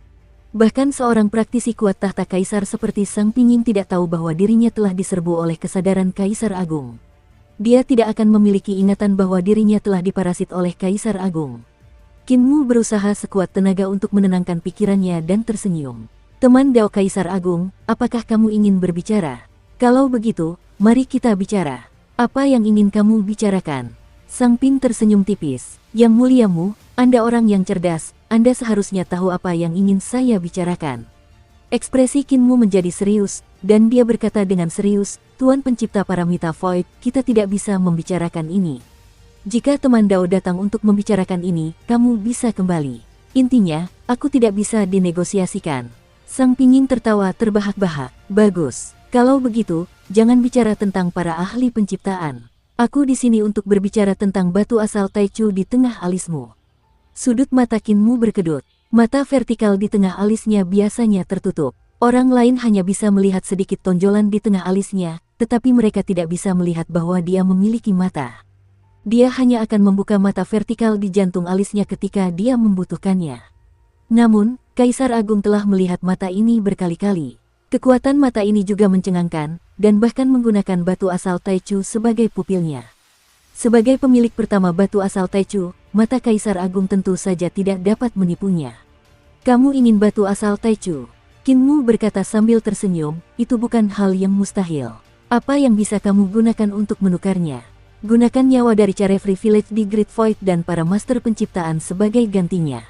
Bahkan seorang praktisi kuat tahta kaisar seperti Sang Pinging tidak tahu bahwa dirinya telah diserbu oleh kesadaran Kaisar Agung. Dia tidak akan memiliki ingatan bahwa dirinya telah diparasit oleh Kaisar Agung. Qin Mu berusaha sekuat tenaga untuk menenangkan pikirannya dan tersenyum. "Teman Dao Kaisar Agung, apakah kamu ingin berbicara? Kalau begitu, mari kita bicara. Apa yang ingin kamu bicarakan?" Sang Ping tersenyum tipis. "Yang muliamu, Anda orang yang cerdas, Anda seharusnya tahu apa yang ingin saya bicarakan." Ekspresi Qin Mu menjadi serius, dan dia berkata dengan serius, "Tuan Pencipta Paramita Void, kita tidak bisa membicarakan ini. Jika teman Dao datang untuk membicarakan ini, kamu bisa kembali. Intinya, aku tidak bisa dinegosiasikan." Sang Pinging tertawa terbahak-bahak. "Bagus. Kalau begitu, jangan bicara tentang para ahli penciptaan. Aku di sini untuk berbicara tentang batu asal Taichu di tengah alismu." Sudut mata Qin Mu berkedut. Mata vertikal di tengah alisnya biasanya tertutup. Orang lain hanya bisa melihat sedikit tonjolan di tengah alisnya, tetapi mereka tidak bisa melihat bahwa dia memiliki mata. Dia hanya akan membuka mata vertikal di jantung alisnya ketika dia membutuhkannya. Namun, Kaisar Agung telah melihat mata ini berkali-kali. Kekuatan mata ini juga mencengangkan, dan bahkan menggunakan batu asal Taichu sebagai pupilnya. Sebagai pemilik pertama batu asal Taichu, mata Kaisar Agung tentu saja tidak dapat menipunya. "Kamu ingin batu asal Taichu?" Qin Mu berkata sambil tersenyum, "Itu bukan hal yang mustahil. Apa yang bisa kamu gunakan untuk menukarnya? Gunakan nyawa dari Carefree Village di Great Void dan para master penciptaan sebagai gantinya."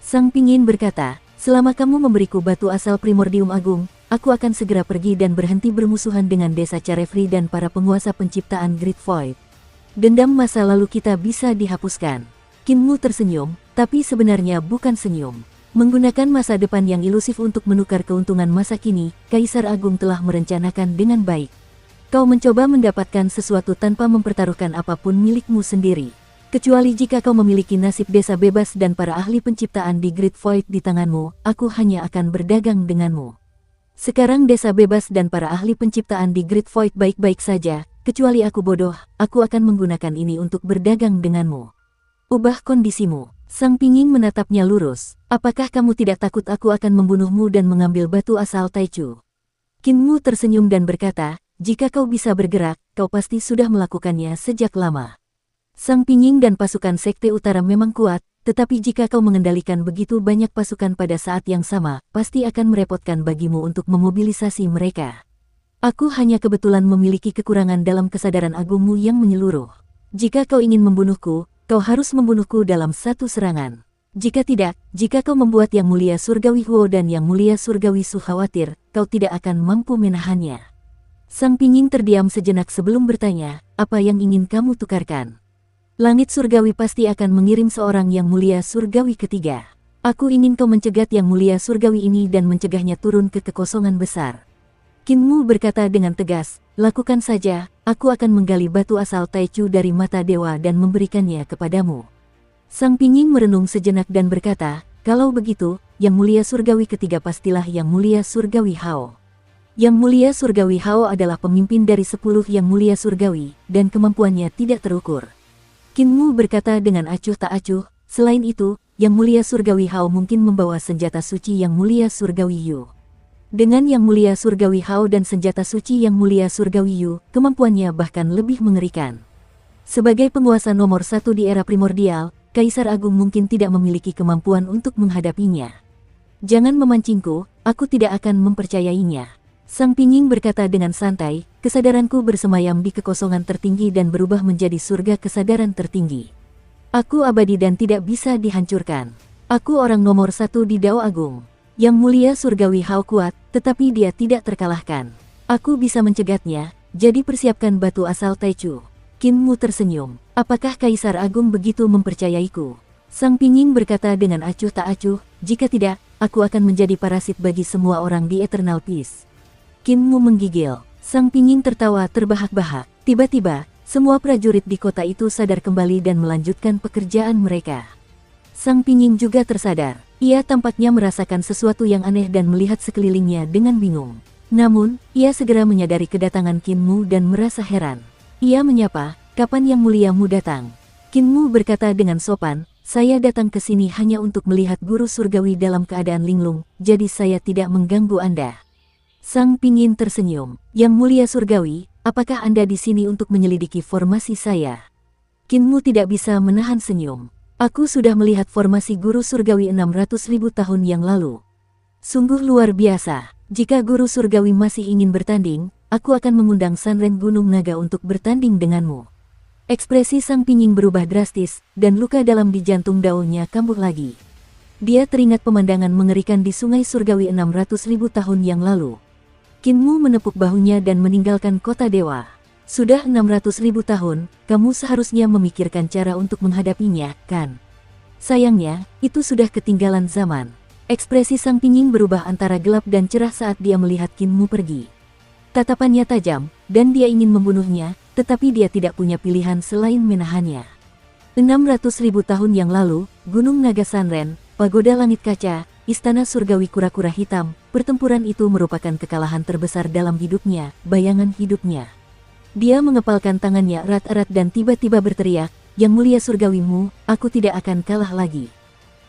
Sang Pingin berkata, "Selama kamu memberiku batu asal Primordium Agung, aku akan segera pergi dan berhenti bermusuhan dengan desa Carefree dan para penguasa penciptaan Great Void. Dendam masa lalu kita bisa dihapuskan." Qin Mu tersenyum, tapi sebenarnya bukan senyum. Menggunakan masa depan yang ilusif untuk menukar keuntungan masa kini, Kaisar Agung telah merencanakan dengan baik. Kau mencoba mendapatkan sesuatu tanpa mempertaruhkan apapun milikmu sendiri. Kecuali jika kau memiliki nasib desa bebas dan para ahli penciptaan di Great Void di tanganmu, aku hanya akan berdagang denganmu. Sekarang desa bebas dan para ahli penciptaan di Great Void baik-baik saja, kecuali aku bodoh, aku akan menggunakan ini untuk berdagang denganmu. Ubah kondisimu. Sang Pinging menatapnya lurus. "Apakah kamu tidak takut aku akan membunuhmu dan mengambil batu asal Taichu?" Qin Mu tersenyum dan berkata, "Jika kau bisa bergerak, kau pasti sudah melakukannya sejak lama. Sang Pinging dan pasukan Sekte Utara memang kuat, tetapi jika kau mengendalikan begitu banyak pasukan pada saat yang sama, pasti akan merepotkan bagimu untuk memobilisasi mereka. Aku hanya kebetulan memiliki kekurangan dalam kesadaran agungmu yang menyeluruh. Jika kau ingin membunuhku, kau harus membunuhku dalam satu serangan. Jika tidak, jika kau membuat Yang Mulia Surgawi Huo dan Yang Mulia Surgawi Su khawatir, kau tidak akan mampu menahannya." Sang Pinging terdiam sejenak sebelum bertanya, "Apa yang ingin kamu tukarkan?" "Langit surgawi pasti akan mengirim seorang Yang Mulia Surgawi ketiga. Aku ingin kau mencegat Yang Mulia Surgawi ini dan mencegahnya turun ke kekosongan besar." Qin Mu berkata dengan tegas, "Lakukan saja, aku akan menggali batu asal Taichu dari mata dewa dan memberikannya kepadamu." Sang Pinging merenung sejenak dan berkata, "Kalau begitu, Yang Mulia Surgawi ketiga pastilah Yang Mulia Surgawi Hao." Yang Mulia Surgawi Hao adalah pemimpin dari 10 Yang Mulia Surgawi, dan kemampuannya tidak terukur. Qin Mu berkata dengan acuh tak acuh, "Selain itu, Yang Mulia Surgawi Hao mungkin membawa senjata suci Yang Mulia Surgawi Yu. Dengan Yang Mulia Surgawi Hao dan senjata suci Yang Mulia Surgawi Yu, kemampuannya bahkan lebih mengerikan. Sebagai penguasa nomor 1 di era primordial, Kaisar Agung mungkin tidak memiliki kemampuan untuk menghadapinya. Jangan memancingku, aku tidak akan mempercayainya." Sang Pinging berkata dengan santai, "Kesadaranku bersemayam di kekosongan tertinggi dan berubah menjadi surga kesadaran tertinggi. Aku abadi dan tidak bisa dihancurkan. Aku orang nomor 1 di Dao Agung. Yang Mulia Surgawi Hao kuat, tetapi dia tidak terkalahkan. Aku bisa mencegatnya, jadi persiapkan batu asal Taichu." Qin Mu tersenyum. "Apakah Kaisar Agung begitu mempercayaiku?" Sang Pinging berkata dengan acuh tak acuh, jika tidak, aku akan menjadi parasit bagi semua orang di Eternal Peace. Qin Mu menggigil. Sang Pinging tertawa terbahak-bahak. Tiba-tiba, semua prajurit di kota itu sadar kembali dan melanjutkan pekerjaan mereka. Sang Pinging juga tersadar. Ia tampaknya merasakan sesuatu yang aneh dan melihat sekelilingnya dengan bingung. Namun, ia segera menyadari kedatangan Qin Mu dan merasa heran. Ia menyapa, "Kapan Yang Mulia-mu datang?" Qin Mu berkata dengan sopan, "Saya datang ke sini hanya untuk melihat guru surgawi dalam keadaan linglung, jadi saya tidak mengganggu Anda." Sang Pingin tersenyum. "Yang Mulia Surgawi, apakah Anda di sini untuk menyelidiki formasi saya?" Qin Mu tidak bisa menahan senyum. "Aku sudah melihat formasi guru surgawi 600.000 tahun yang lalu. Sungguh luar biasa. Jika guru surgawi masih ingin bertanding, aku akan mengundang Sanren Gunung Naga untuk bertanding denganmu." Ekspresi Sang Pinging berubah drastis, dan luka dalam di jantung daunnya kambuh lagi. Dia teringat pemandangan mengerikan di sungai surgawi 600.000 tahun yang lalu. Qin Mu menepuk bahunya dan meninggalkan kota dewa. "Sudah 600.000 tahun, kamu seharusnya memikirkan cara untuk menghadapinya, kan? Sayangnya, itu sudah ketinggalan zaman." Ekspresi Sang Pinging berubah antara gelap dan cerah saat dia melihat Qin Mu pergi. Tatapannya tajam, dan dia ingin membunuhnya, tetapi dia tidak punya pilihan selain menahannya. 600.000 tahun yang lalu, Gunung Naga Sanren, Pagoda Langit Kaca, Istana Surgawi Kura-Kura Hitam, pertempuran itu merupakan kekalahan terbesar dalam hidupnya, bayangan hidupnya. Dia mengepalkan tangannya erat-erat dan tiba-tiba berteriak, "Yang Mulia Surgawimu, aku tidak akan kalah lagi."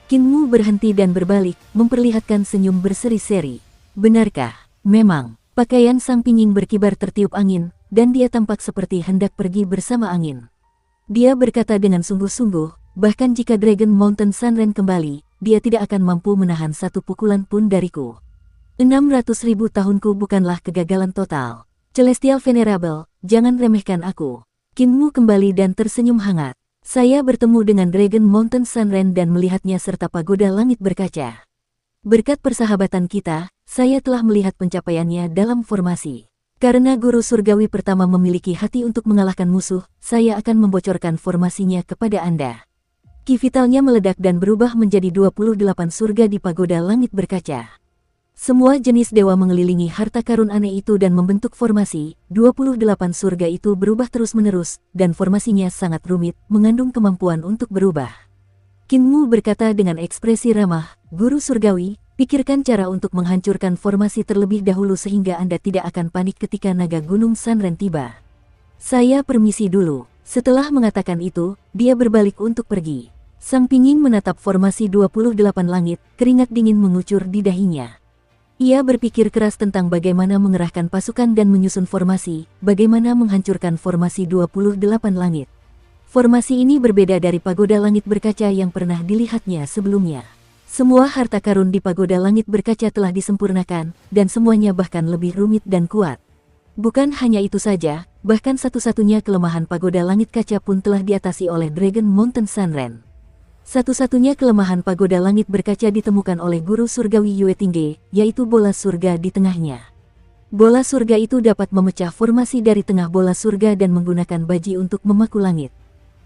Qin Mu berhenti dan berbalik, memperlihatkan senyum berseri-seri. "Benarkah?" Memang. Pakaian Sang Pinging berkibar tertiup angin, dan dia tampak seperti hendak pergi bersama angin. Dia berkata dengan sungguh-sungguh, "Bahkan jika Dragon Mountain Sanren kembali, dia tidak akan mampu menahan satu pukulan pun dariku. 600.000 tahunku bukanlah kegagalan total. Celestial Venerable, jangan remehkan aku." Qin Mu kembali dan tersenyum hangat. "Saya bertemu dengan Dragon Mountain Sanren dan melihatnya serta pagoda langit berkaca. Berkat persahabatan kita, saya telah melihat pencapaiannya dalam formasi. Karena guru surgawi pertama memiliki hati untuk mengalahkan musuh, saya akan membocorkan formasinya kepada Anda." Ki vitalnya meledak dan berubah menjadi 28 surga di pagoda langit berkaca. Semua jenis dewa mengelilingi harta karun aneh itu dan membentuk formasi. 28 surga itu berubah terus-menerus, dan formasinya sangat rumit, mengandung kemampuan untuk berubah. Qin Mu berkata dengan ekspresi ramah, "Guru surgawi, pikirkan cara untuk menghancurkan formasi terlebih dahulu sehingga Anda tidak akan panik ketika naga Gunung Sanren tiba." "Saya permisi dulu." Setelah mengatakan itu, dia berbalik untuk pergi. Sang Pinging menatap formasi 28 langit, keringat dingin mengucur di dahinya. Ia berpikir keras tentang bagaimana mengerahkan pasukan dan menyusun formasi, bagaimana menghancurkan formasi 28 langit. Formasi ini berbeda dari pagoda langit berkaca yang pernah dilihatnya sebelumnya. Semua harta karun di pagoda langit berkaca telah disempurnakan, dan semuanya bahkan lebih rumit dan kuat. Bukan hanya itu saja, bahkan satu-satunya kelemahan pagoda langit kaca pun telah diatasi oleh Dragon Mountain Sanren. Satu-satunya kelemahan pagoda langit berkaca ditemukan oleh guru surgawi Yue Tingge, yaitu bola surga di tengahnya. Bola surga itu dapat memecah formasi dari tengah bola surga dan menggunakan baji untuk memaku langit.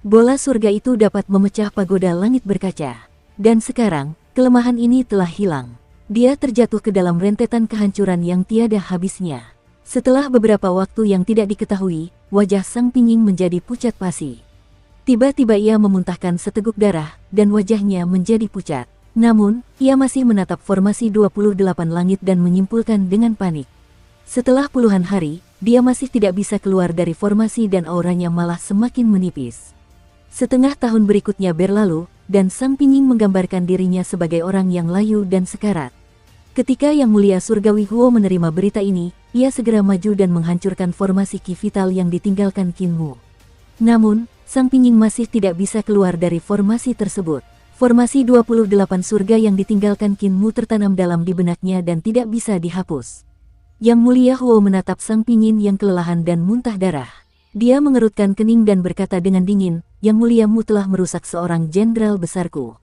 Bola surga itu dapat memecah pagoda langit berkaca. Dan sekarang, kelemahan ini telah hilang. Dia terjatuh ke dalam rentetan kehancuran yang tiada habisnya. Setelah beberapa waktu yang tidak diketahui, wajah Sang Pinging menjadi pucat pasi. Tiba-tiba ia memuntahkan seteguk darah, dan wajahnya menjadi pucat. Namun, ia masih menatap formasi 28 langit dan menyimpulkan dengan panik. Setelah puluhan hari, dia masih tidak bisa keluar dari formasi dan auranya malah semakin menipis. Setengah tahun berikutnya berlalu, dan Sang Pinging menggambarkan dirinya sebagai orang yang layu dan sekarat. Ketika Yang Mulia Surgawi Huo menerima berita ini, ia segera maju dan menghancurkan formasi ki vital yang ditinggalkan Qin Mu. Namun, Sang Pinging masih tidak bisa keluar dari formasi tersebut. Formasi 28 surga yang ditinggalkan Qin Mu tertanam dalam di benaknya dan tidak bisa dihapus. Yang Mulia Huo menatap Sang Pingin yang kelelahan dan muntah darah. Dia mengerutkan kening dan berkata dengan dingin, "Yang Mulia-mu telah merusak seorang jenderal besarku.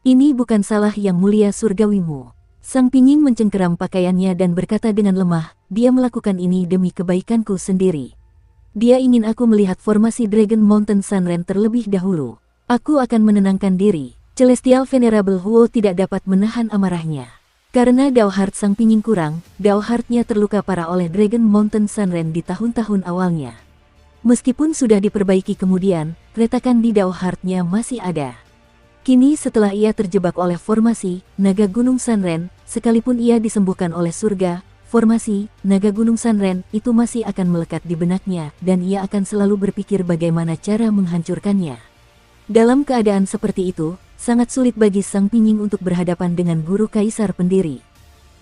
Ini bukan salah Yang Mulia Surgawimu." Sang Pingin mencengkeram pakaiannya dan berkata dengan lemah, "Dia melakukan ini demi kebaikanku sendiri. Dia ingin aku melihat formasi Dragon Mountain Sanren terlebih dahulu. Aku akan menenangkan diri." Celestial Venerable Huo tidak dapat menahan amarahnya. Karena Dao Heart sang pinying kurang, Dao Heart-nya terluka parah oleh Dragon Mountain Sunren di tahun-tahun awalnya. Meskipun sudah diperbaiki kemudian, retakan di Dao Heart-nya masih ada. Kini setelah ia terjebak oleh formasi Naga Gunung Sunren, sekalipun ia disembuhkan oleh surga, formasi Naga Gunung Sunren itu masih akan melekat di benaknya dan ia akan selalu berpikir bagaimana cara menghancurkannya. Dalam keadaan seperti itu, sangat sulit bagi sang pinying untuk berhadapan dengan guru kaisar pendiri.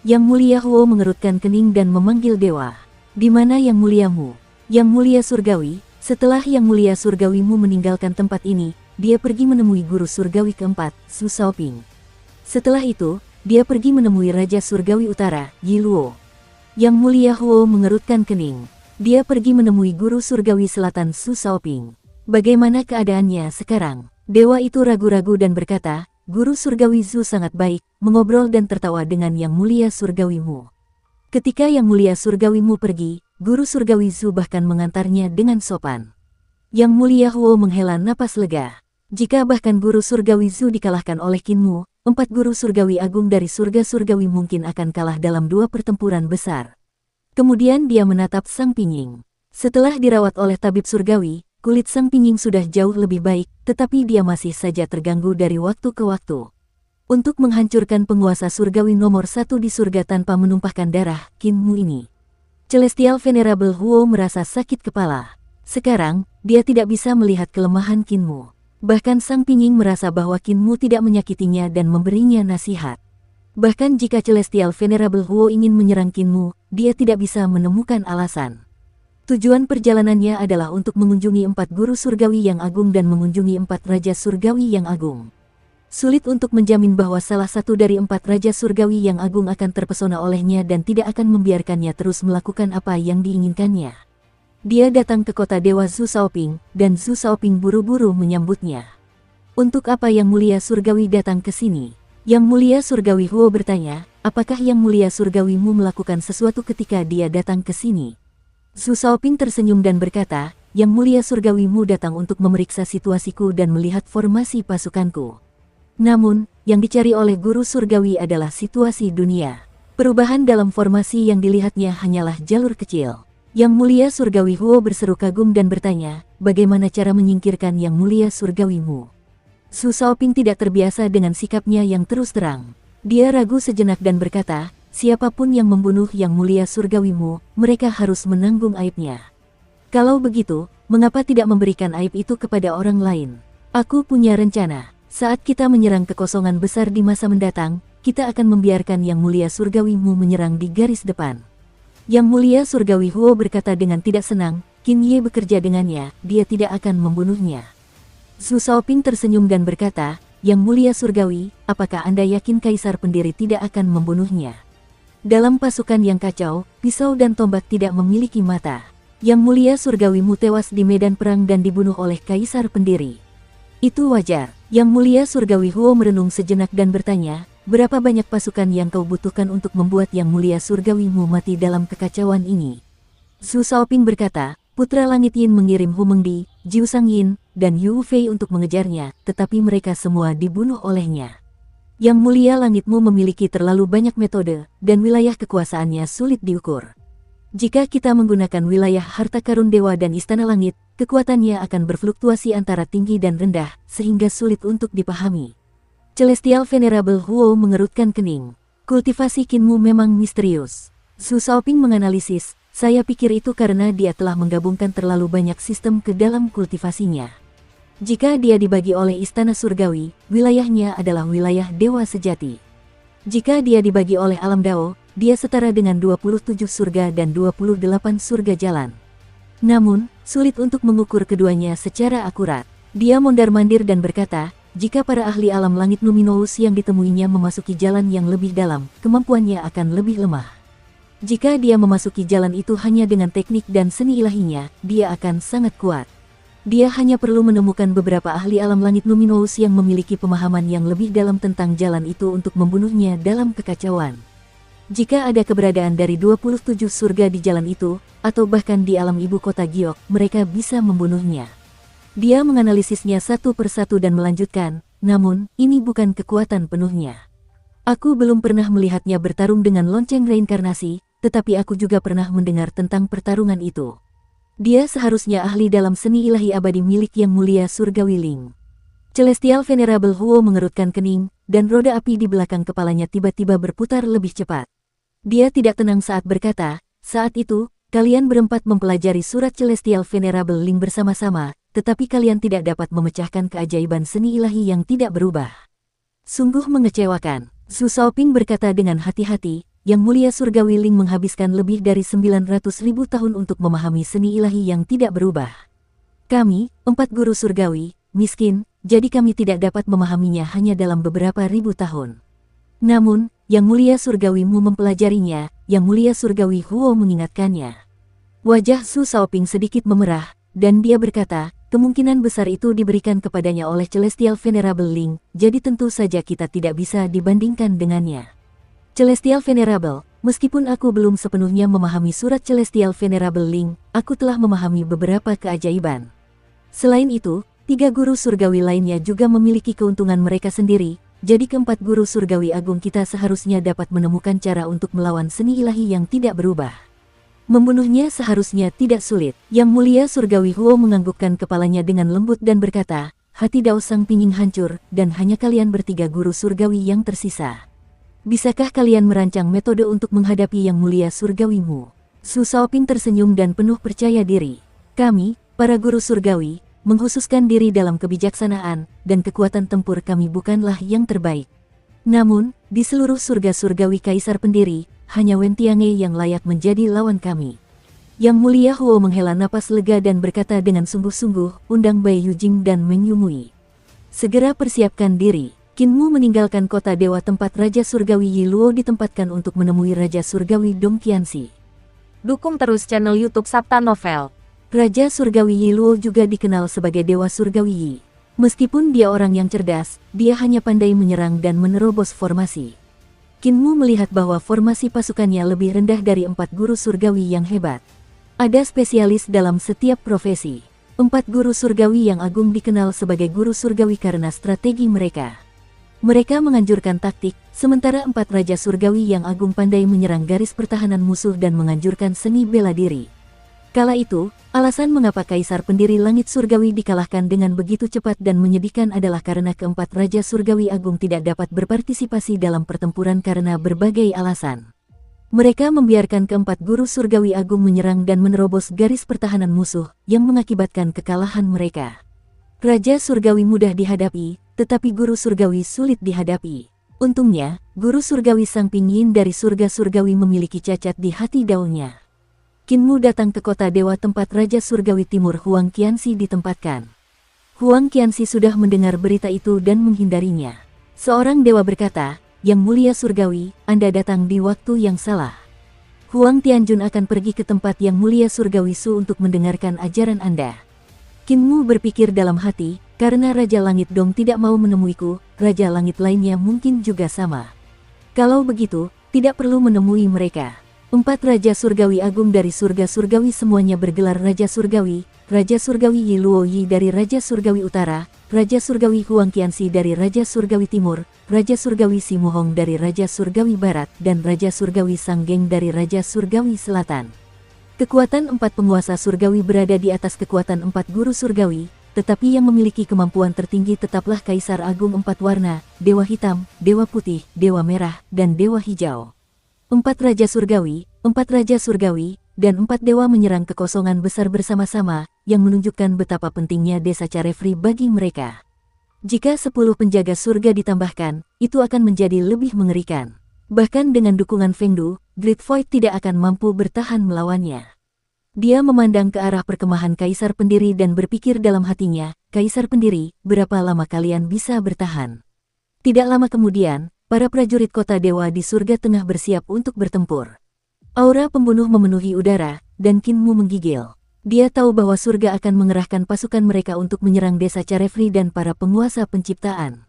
Yang Mulia Huo mengerutkan kening dan memanggil dewa. Di mana Yang Muliamu? Yang Mulia Surgawi. Setelah Yang Mulia Surgawimu meninggalkan tempat ini, dia pergi menemui guru surgawi keempat, Su Shaoping. Setelah itu, dia pergi menemui Raja Surgawi Utara, Yi Luo. Yang Mulia Huo mengerutkan kening. Dia pergi menemui guru surgawi selatan, Su Shaoping. Bagaimana keadaannya sekarang? Dewa itu ragu-ragu dan berkata, Guru Surgawi Zu sangat baik, mengobrol dan tertawa dengan Yang Mulia Surgawimu. Ketika Yang Mulia Surgawimu pergi, Guru Surgawi Zu bahkan mengantarnya dengan sopan. Yang Mulia Huo menghela napas lega. Jika bahkan Guru Surgawi Zu dikalahkan oleh Kinmu, 4 Guru Surgawi Agung dari surga surgawi mungkin akan kalah dalam 2 pertempuran besar. Kemudian dia menatap sang pinying. Setelah dirawat oleh tabib surgawi, kulit sang pinying sudah jauh lebih baik, tetapi dia masih saja terganggu dari waktu ke waktu. Untuk menghancurkan penguasa surgawi nomor 1 di surga tanpa menumpahkan darah, Kinmu ini. Celestial Venerable Huo merasa sakit kepala. Sekarang, dia tidak bisa melihat kelemahan Kinmu. Bahkan sang pinying merasa bahwa Kinmu tidak menyakitinya dan memberinya nasihat. Bahkan jika Celestial Venerable Huo ingin menyerang Kinmu, dia tidak bisa menemukan alasan. Tujuan perjalanannya adalah untuk mengunjungi 4 guru surgawi yang agung dan mengunjungi 4 raja surgawi yang agung. Sulit untuk menjamin bahwa salah satu dari 4 raja surgawi yang agung akan terpesona olehnya dan tidak akan membiarkannya terus melakukan apa yang diinginkannya. Dia datang ke kota Dewa Zu Shaoping, dan Zu Shaoping buru-buru menyambutnya. Untuk apa Yang Mulia Surgawi datang ke sini? Yang Mulia Surgawi Huo bertanya, apakah Yang Mulia Surgawimu melakukan sesuatu ketika dia datang ke sini? Su Shaoping tersenyum dan berkata, Yang Mulia Surgawimu datang untuk memeriksa situasiku dan melihat formasi pasukanku. Namun, yang dicari oleh Guru Surgawi adalah situasi dunia. Perubahan dalam formasi yang dilihatnya hanyalah jalur kecil. Yang Mulia Surgawi Huo berseru kagum dan bertanya, bagaimana cara menyingkirkan Yang Mulia Surgawimu? Su Shaoping tidak terbiasa dengan sikapnya yang terus terang. Dia ragu sejenak dan berkata, siapapun yang membunuh Yang Mulia Surgawimu, mereka harus menanggung aibnya. Kalau begitu, mengapa tidak memberikan aib itu kepada orang lain? Aku punya rencana. Saat kita menyerang kekosongan besar di masa mendatang, kita akan membiarkan Yang Mulia Surgawimu menyerang di garis depan. Yang Mulia Surgawi Huo berkata dengan tidak senang, Qin Ye bekerja dengannya, dia tidak akan membunuhnya. Su Shaoping tersenyum dan berkata, Yang Mulia Surgawi, apakah Anda yakin Kaisar Pendiri tidak akan membunuhnya? Dalam pasukan yang kacau, pisau dan tombak tidak memiliki mata. Yang Mulia Surgawimu tewas di medan perang dan dibunuh oleh Kaisar Pendiri. Itu wajar. Yang Mulia Surgawi Huo merenung sejenak dan bertanya, berapa banyak pasukan yang kau butuhkan untuk membuat Yang Mulia Surgawimu mati dalam kekacauan ini? Su Shaoping berkata, Putra Langit Yin mengirim Hu Mengdi, Jiu Sang Yin, dan Yu Fei untuk mengejarnya, tetapi mereka semua dibunuh olehnya. Yang Mulia Langitmu memiliki terlalu banyak metode, dan wilayah kekuasaannya sulit diukur. Jika kita menggunakan wilayah harta karun dewa dan istana langit, kekuatannya akan berfluktuasi antara tinggi dan rendah, sehingga sulit untuk dipahami. Celestial Venerable Huo mengerutkan kening. Kultivasi Kinmu memang misterius. Su Shaoping menganalisis, saya pikir itu karena dia telah menggabungkan terlalu banyak sistem ke dalam kultivasinya. Jika dia dibagi oleh Istana Surgawi, wilayahnya adalah wilayah dewa sejati. Jika dia dibagi oleh alam Dao, dia setara dengan 27 surga dan 28 surga jalan. Namun, sulit untuk mengukur keduanya secara akurat. Dia mondar-mandir dan berkata, jika para ahli alam langit Numinous yang ditemuinya memasuki jalan yang lebih dalam, kemampuannya akan lebih lemah. Jika dia memasuki jalan itu hanya dengan teknik dan seni ilahinya, dia akan sangat kuat. Dia hanya perlu menemukan beberapa ahli alam langit Numinous yang memiliki pemahaman yang lebih dalam tentang jalan itu untuk membunuhnya dalam kekacauan. Jika ada keberadaan dari 27 surga di jalan itu, atau bahkan di alam ibu kota Giok, mereka bisa membunuhnya. Dia menganalisisnya satu persatu dan melanjutkan, namun ini bukan kekuatan penuhnya. Aku belum pernah melihatnya bertarung dengan lonceng reinkarnasi, tetapi aku juga pernah mendengar tentang pertarungan itu. Dia seharusnya ahli dalam seni ilahi abadi milik Yang Mulia Surgawi Ling. Celestial Venerable Huo mengerutkan kening, dan roda api di belakang kepalanya tiba-tiba berputar lebih cepat. Dia tidak tenang saat berkata, "Saat itu, kalian berempat mempelajari surat Celestial Venerable Ling bersama-sama, tetapi kalian tidak dapat memecahkan keajaiban seni ilahi yang tidak berubah. Sungguh mengecewakan." Su Shaoping berkata dengan hati-hati, Yang Mulia Surgawi Ling menghabiskan lebih dari 900.000 tahun untuk memahami seni ilahi yang tidak berubah. Kami, 4 guru surgawi, miskin, jadi kami tidak dapat memahaminya hanya dalam beberapa ribu tahun. Namun, Yang Mulia Surgawimu mempelajarinya, Yang Mulia Surgawi Huo mengingatkannya. Wajah Su Shaoping sedikit memerah, dan dia berkata, kemungkinan besar itu diberikan kepadanya oleh Celestial Venerable Ling, jadi tentu saja kita tidak bisa dibandingkan dengannya. Celestial Venerable, meskipun aku belum sepenuhnya memahami surat Celestial Venerable Ling, aku telah memahami beberapa keajaiban. Selain itu, 3 guru surgawi lainnya juga memiliki keuntungan mereka sendiri, jadi keempat guru surgawi agung kita seharusnya dapat menemukan cara untuk melawan seni ilahi yang tidak berubah. Membunuhnya seharusnya tidak sulit. Yang Mulia Surgawi Huo menganggukkan kepalanya dengan lembut dan berkata, hati Dao Sang Pinging hancur, dan hanya kalian bertiga guru surgawi yang tersisa. Bisakah kalian merancang metode untuk menghadapi Yang Mulia Surgawimu? Su Shaoping tersenyum dan penuh percaya diri. Kami, para guru surgawi, menghususkan diri dalam kebijaksanaan, dan kekuatan tempur kami bukanlah yang terbaik. Namun, di seluruh surga surgawi Kaisar Pendiri, hanya Wen Tiange yang layak menjadi lawan kami. Yang Mulia Huo menghela napas lega dan berkata dengan sungguh-sungguh, undang Bai Yujing dan Meng Yumui. Segera persiapkan diri. Kinmu meninggalkan kota dewa tempat Raja Surgawi Yi Luo ditempatkan untuk menemui Raja Surgawi Dong Qianxi. Dukung terus channel YouTube Sabta Novel. Raja Surgawi Yi Luo juga dikenal sebagai Dewa Surgawi Yi. Meskipun dia orang yang cerdas, dia hanya pandai menyerang dan menerobos formasi. Kinmu melihat bahwa formasi pasukannya lebih rendah dari 4 guru surgawi yang hebat. Ada spesialis dalam setiap profesi. 4 guru surgawi yang agung dikenal sebagai guru surgawi karena strategi mereka. Mereka menganjurkan taktik, sementara 4 Raja Surgawi yang agung pandai menyerang garis pertahanan musuh dan menganjurkan seni bela diri. Kala itu, alasan mengapa Kaisar Pendiri Langit Surgawi dikalahkan dengan begitu cepat dan menyedihkan adalah karena keempat Raja Surgawi Agung tidak dapat berpartisipasi dalam pertempuran karena berbagai alasan. Mereka membiarkan keempat guru Surgawi Agung menyerang dan menerobos garis pertahanan musuh, yang mengakibatkan kekalahan mereka. Raja Surgawi mudah dihadapi, tetapi guru Surgawi sulit dihadapi. Untungnya, guru Surgawi Sang Pingyin dari surga Surgawi memiliki cacat di hati daunnya. Kinmu datang ke kota dewa tempat Raja Surgawi Timur Huang Qianxi ditempatkan. Huang Qianxi sudah mendengar berita itu dan menghindarinya. Seorang dewa berkata, Yang Mulia Surgawi, Anda datang di waktu yang salah. Huang Tianjun akan pergi ke tempat Yang Mulia Surgawi Su untuk mendengarkan ajaran Anda. Kinmu berpikir dalam hati, karena Raja Langit Dong tidak mau menemuiku, Raja Langit lainnya mungkin juga sama. Kalau begitu, tidak perlu menemui mereka. 4 Raja Surgawi Agung dari surga Surgawi semuanya bergelar Raja Surgawi, Raja Surgawi Yi Luo Yi dari Raja Surgawi Utara, Raja Surgawi Huang Qianxi dari Raja Surgawi Timur, Raja Surgawi Simuhong dari Raja Surgawi Barat, dan Raja Surgawi Sanggeng dari Raja Surgawi Selatan. Kekuatan 4 penguasa surgawi berada di atas kekuatan 4 guru surgawi, tetapi yang memiliki kemampuan tertinggi tetaplah Kaisar Agung 4 warna, Dewa Hitam, Dewa Putih, Dewa Merah, dan Dewa Hijau. 4 Raja Surgawi, 4 Raja Surgawi, dan 4 dewa menyerang kekosongan besar bersama-sama, yang menunjukkan betapa pentingnya desa Carefree bagi mereka. Jika 10 penjaga surga ditambahkan, itu akan menjadi lebih mengerikan. Bahkan dengan dukungan Fengdu, Great Void tidak akan mampu bertahan melawannya. Dia memandang ke arah perkemahan Kaisar Pendiri dan berpikir dalam hatinya, Kaisar Pendiri, berapa lama kalian bisa bertahan? Tidak lama kemudian, para prajurit kota dewa di surga tengah bersiap untuk bertempur. Aura pembunuh memenuhi udara, dan Kinmu menggigil. Dia tahu bahwa surga akan mengerahkan pasukan mereka untuk menyerang desa Carefree dan para penguasa penciptaan.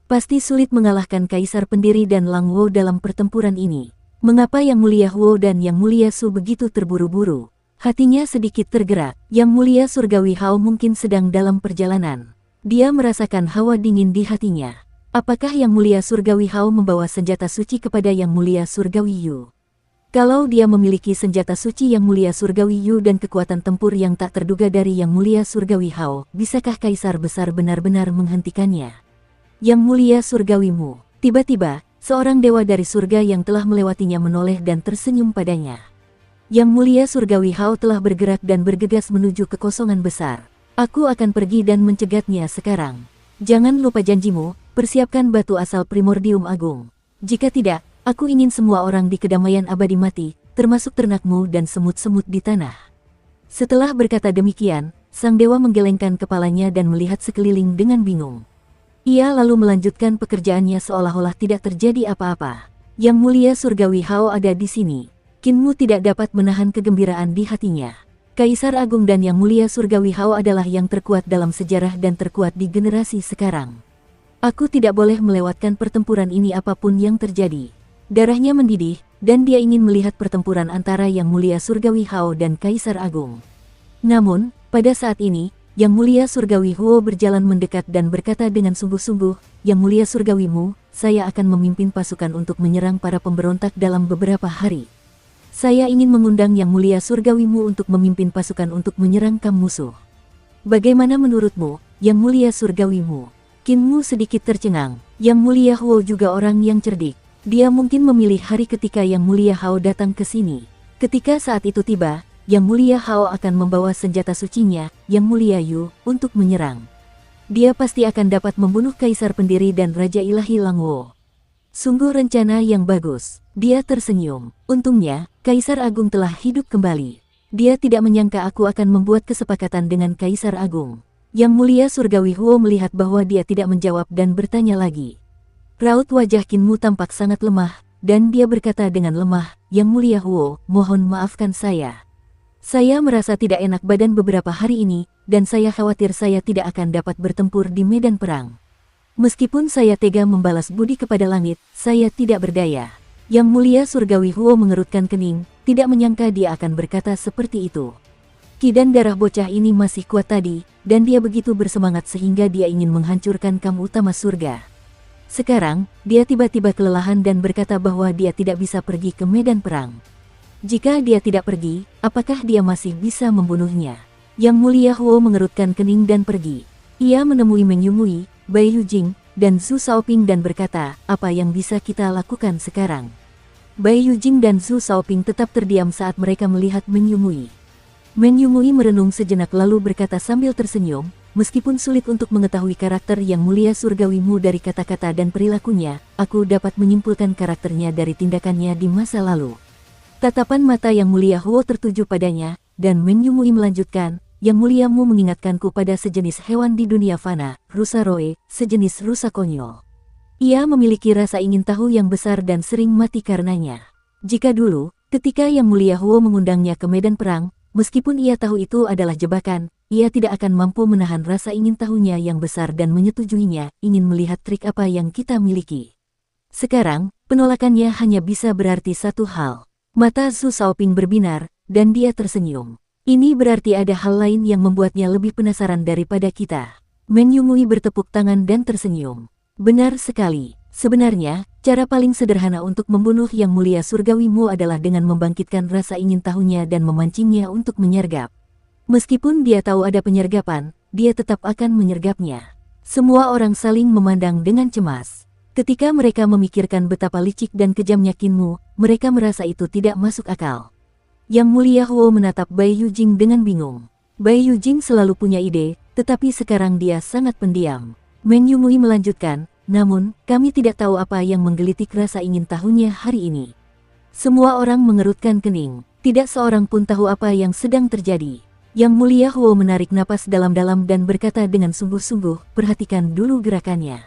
Pasti sulit mengalahkan Kaisar Pendiri dan Lang Wo dalam pertempuran ini. Mengapa Yang Mulia Huo dan Yang Mulia Su begitu terburu-buru? Hatinya sedikit tergerak. Yang Mulia Surgawi Hao mungkin sedang dalam perjalanan. Dia merasakan hawa dingin di hatinya. Apakah Yang Mulia Surgawi Hao membawa senjata suci kepada Yang Mulia Surgawi Yu? Kalau dia memiliki senjata suci Yang Mulia Surgawi Yu dan kekuatan tempur yang tak terduga dari Yang Mulia Surgawi Hao, bisakah Kaisar Besar benar-benar menghentikannya? Yang Mulia Surgawimu. Tiba-tiba, seorang dewa dari surga yang telah melewatinya menoleh dan tersenyum padanya. Yang Mulia Surgawi Hao telah bergerak dan bergegas menuju kekosongan besar. Aku akan pergi dan mencegatnya sekarang. Jangan lupa janjimu, persiapkan batu asal primordium agung. Jika tidak, aku ingin semua orang di kedamaian abadi mati, termasuk ternakmu dan semut-semut di tanah. Setelah berkata demikian, sang dewa menggelengkan kepalanya dan melihat sekeliling dengan bingung. Ia lalu melanjutkan pekerjaannya seolah-olah tidak terjadi apa-apa. Yang Mulia Surgawi Hao ada di sini. Kinmu tidak dapat menahan kegembiraan di hatinya. Kaisar Agung dan Yang Mulia Surgawi Hao adalah yang terkuat dalam sejarah dan terkuat di generasi sekarang. Aku tidak boleh melewatkan pertempuran ini apapun yang terjadi. Darahnya mendidih, dan dia ingin melihat pertempuran antara Yang Mulia Surgawi Hao dan Kaisar Agung. Namun, pada saat ini, Yang Mulia Surgawi Huo berjalan mendekat dan berkata dengan sungguh-sungguh, Yang Mulia Surgawimu, saya akan memimpin pasukan untuk menyerang para pemberontak dalam beberapa hari. Saya ingin mengundang Yang Mulia Surgawimu untuk memimpin pasukan untuk menyerang kaum musuh. Bagaimana menurutmu, Yang Mulia Surgawimu? Kinmu sedikit tercengang. Yang Mulia Huo juga orang yang cerdik. Dia mungkin memilih hari ketika Yang Mulia Hao datang ke sini. Ketika saat itu tiba, Yang Mulia Hao akan membawa senjata sucinya, Yang Mulia Yu, untuk menyerang. Dia pasti akan dapat membunuh Kaisar Pendiri dan Raja Ilahi Langwo. Sungguh rencana yang bagus. Dia tersenyum. Untungnya, Kaisar Agung telah hidup kembali. Dia tidak menyangka aku akan membuat kesepakatan dengan Kaisar Agung. Yang Mulia Surgawi Huo melihat bahwa dia tidak menjawab dan bertanya lagi. Raut wajah Kinmu tampak sangat lemah, dan dia berkata dengan lemah, Yang Mulia Huo, mohon maafkan saya. Saya merasa tidak enak badan beberapa hari ini, dan saya khawatir saya tidak akan dapat bertempur di medan perang. Meskipun saya tega membalas budi kepada langit, saya tidak berdaya. Yang Mulia Surgawi Huo mengerutkan kening, tidak menyangka dia akan berkata seperti itu. Kidan darah bocah ini masih kuat tadi, dan dia begitu bersemangat sehingga dia ingin menghancurkan kam utama surga. Sekarang, dia tiba-tiba kelelahan dan berkata bahwa dia tidak bisa pergi ke medan perang. Jika dia tidak pergi, apakah dia masih bisa membunuhnya? Yang Mulia Huo mengerutkan kening dan pergi. Ia menemui Meng Yumui, Bai Yujing, dan Zhu Shaoping dan berkata, apa yang bisa kita lakukan sekarang? Bai Yujing dan Zhu Shaoping tetap terdiam saat mereka melihat Meng Yumui. Meng Yumui merenung sejenak lalu berkata sambil tersenyum, meskipun sulit untuk mengetahui karakter Yang Mulia Surgawimu dari kata-kata dan perilakunya, aku dapat menyimpulkan karakternya dari tindakannya di masa lalu. Tatapan mata Yang Mulia Huo tertuju padanya, dan Meng Yumui melanjutkan, Yang Muliamu mengingatkanku pada sejenis hewan di dunia fana, rusa roe, sejenis rusa konyol. Ia memiliki rasa ingin tahu yang besar dan sering mati karenanya. Jika dulu, ketika Yang Mulia Huo mengundangnya ke medan perang, meskipun ia tahu itu adalah jebakan, ia tidak akan mampu menahan rasa ingin tahunya yang besar dan menyetujuinya, ingin melihat trik apa yang kita miliki. Sekarang, penolakannya hanya bisa berarti satu hal. Mata Zhu Shaoping berbinar, dan dia tersenyum. Ini berarti ada hal lain yang membuatnya lebih penasaran daripada kita. Meng Yumui bertepuk tangan dan tersenyum. Benar sekali. Sebenarnya, cara paling sederhana untuk membunuh Yang Mulia Surgawimu adalah dengan membangkitkan rasa ingin tahunya dan memancingnya untuk menyergap. Meskipun dia tahu ada penyergapan, dia tetap akan menyergapnya. Semua orang saling memandang dengan cemas. Ketika mereka memikirkan betapa licik dan kejamnya Kinmu, mereka merasa itu tidak masuk akal. Yang Mulia Huo menatap Bai Yujing dengan bingung. Bai Yujing selalu punya ide, tetapi sekarang dia sangat pendiam. Meng Yumui melanjutkan, namun, kami tidak tahu apa yang menggelitik rasa ingin tahunya hari ini. Semua orang mengerutkan kening, tidak seorang pun tahu apa yang sedang terjadi. Yang Mulia Huo menarik napas dalam-dalam dan berkata dengan sungguh-sungguh, perhatikan dulu gerakannya.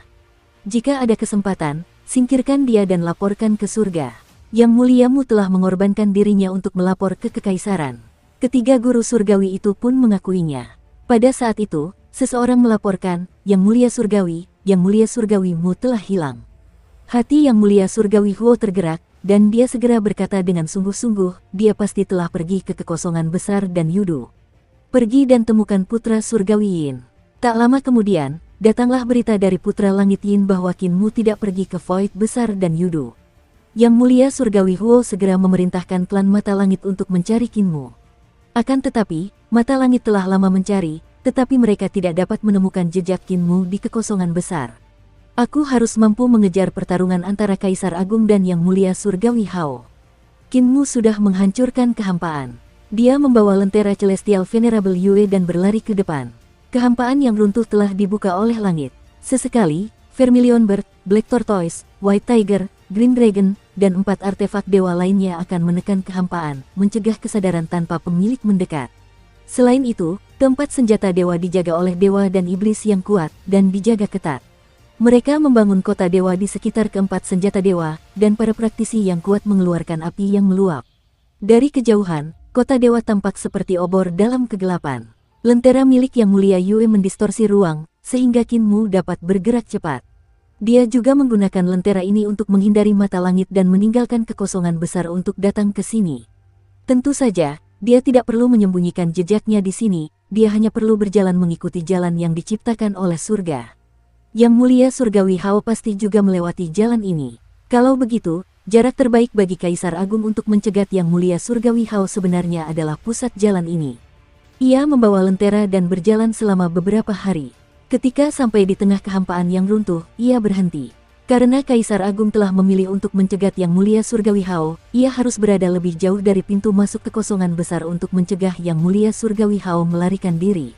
Jika ada kesempatan, singkirkan dia dan laporkan ke surga. Yang Muliamu telah mengorbankan dirinya untuk melapor ke kekaisaran. Ketiga guru surgawi itu pun mengakuinya. Pada saat itu, seseorang melaporkan, Yang Mulia Surgawi, Yang Mulia Surgawimu telah hilang. Hati Yang Mulia Surgawi Huo tergerak, dan dia segera berkata dengan sungguh-sungguh, dia pasti telah pergi ke kekosongan besar dan Yudu. Pergi dan temukan putra surgawi Yin. Tak lama kemudian, datanglah berita dari Putra Langit Yin bahwa Qin Mu tidak pergi ke Void Besar dan Yudo. Yang Mulia Surgawi Huo segera memerintahkan klan Mata Langit untuk mencari Qin Mu. Akan tetapi, Mata Langit telah lama mencari, tetapi mereka tidak dapat menemukan jejak Qin Mu di kekosongan besar. Aku harus mampu mengejar pertarungan antara Kaisar Agung dan Yang Mulia Surgawi Hao. Qin Mu sudah menghancurkan kehampaan. Dia membawa lentera Celestial Venerable Yue dan berlari ke depan. Kehampaan yang runtuh telah dibuka oleh langit. Sesekali, Vermilion Bird, Black Tortoise, White Tiger, Green Dragon, dan 4 artefak dewa lainnya akan menekan kehampaan, mencegah kesadaran tanpa pemilik mendekat. Selain itu, keempat senjata dewa dijaga oleh dewa dan iblis yang kuat, dan dijaga ketat. Mereka membangun kota dewa di sekitar keempat senjata dewa, dan para praktisi yang kuat mengeluarkan api yang meluap. Dari kejauhan, kota dewa tampak seperti obor dalam kegelapan. Lentera milik Yang Mulia Yue mendistorsi ruang, sehingga Qin Mu dapat bergerak cepat. Dia juga menggunakan lentera ini untuk menghindari mata langit dan meninggalkan kekosongan besar untuk datang ke sini. Tentu saja, dia tidak perlu menyembunyikan jejaknya di sini, dia hanya perlu berjalan mengikuti jalan yang diciptakan oleh surga. Yang Mulia Surgawi Hao pasti juga melewati jalan ini. Kalau begitu, jarak terbaik bagi Kaisar Agung untuk mencegat Yang Mulia Surgawi Hao sebenarnya adalah pusat jalan ini. Ia membawa lentera dan berjalan selama beberapa hari. Ketika sampai di tengah kehampaan yang runtuh, ia berhenti. Karena Kaisar Agung telah memilih untuk mencegat Yang Mulia Surgawi Hao, ia harus berada lebih jauh dari pintu masuk kekosongan besar untuk mencegah Yang Mulia Surgawi Hao melarikan diri.